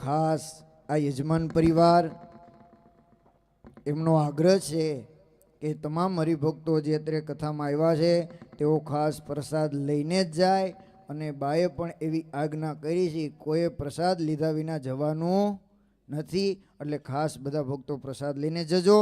S2: ખાસ આ યજમાન પરિવાર એમનો આગ્રહ છે કે તમામ હરિભક્તો જે અત્યારે કથામાં આવ્યા છે તેઓ ખાસ પ્રસાદ લઈને જ જાય અને બાએ પણ એવી આજ્ઞા કરી છે, કોઈએ પ્રસાદ લીધા વિના જવાનું નથી. એટલે ખાસ બધા ભક્તો પ્રસાદ લઈને જજો.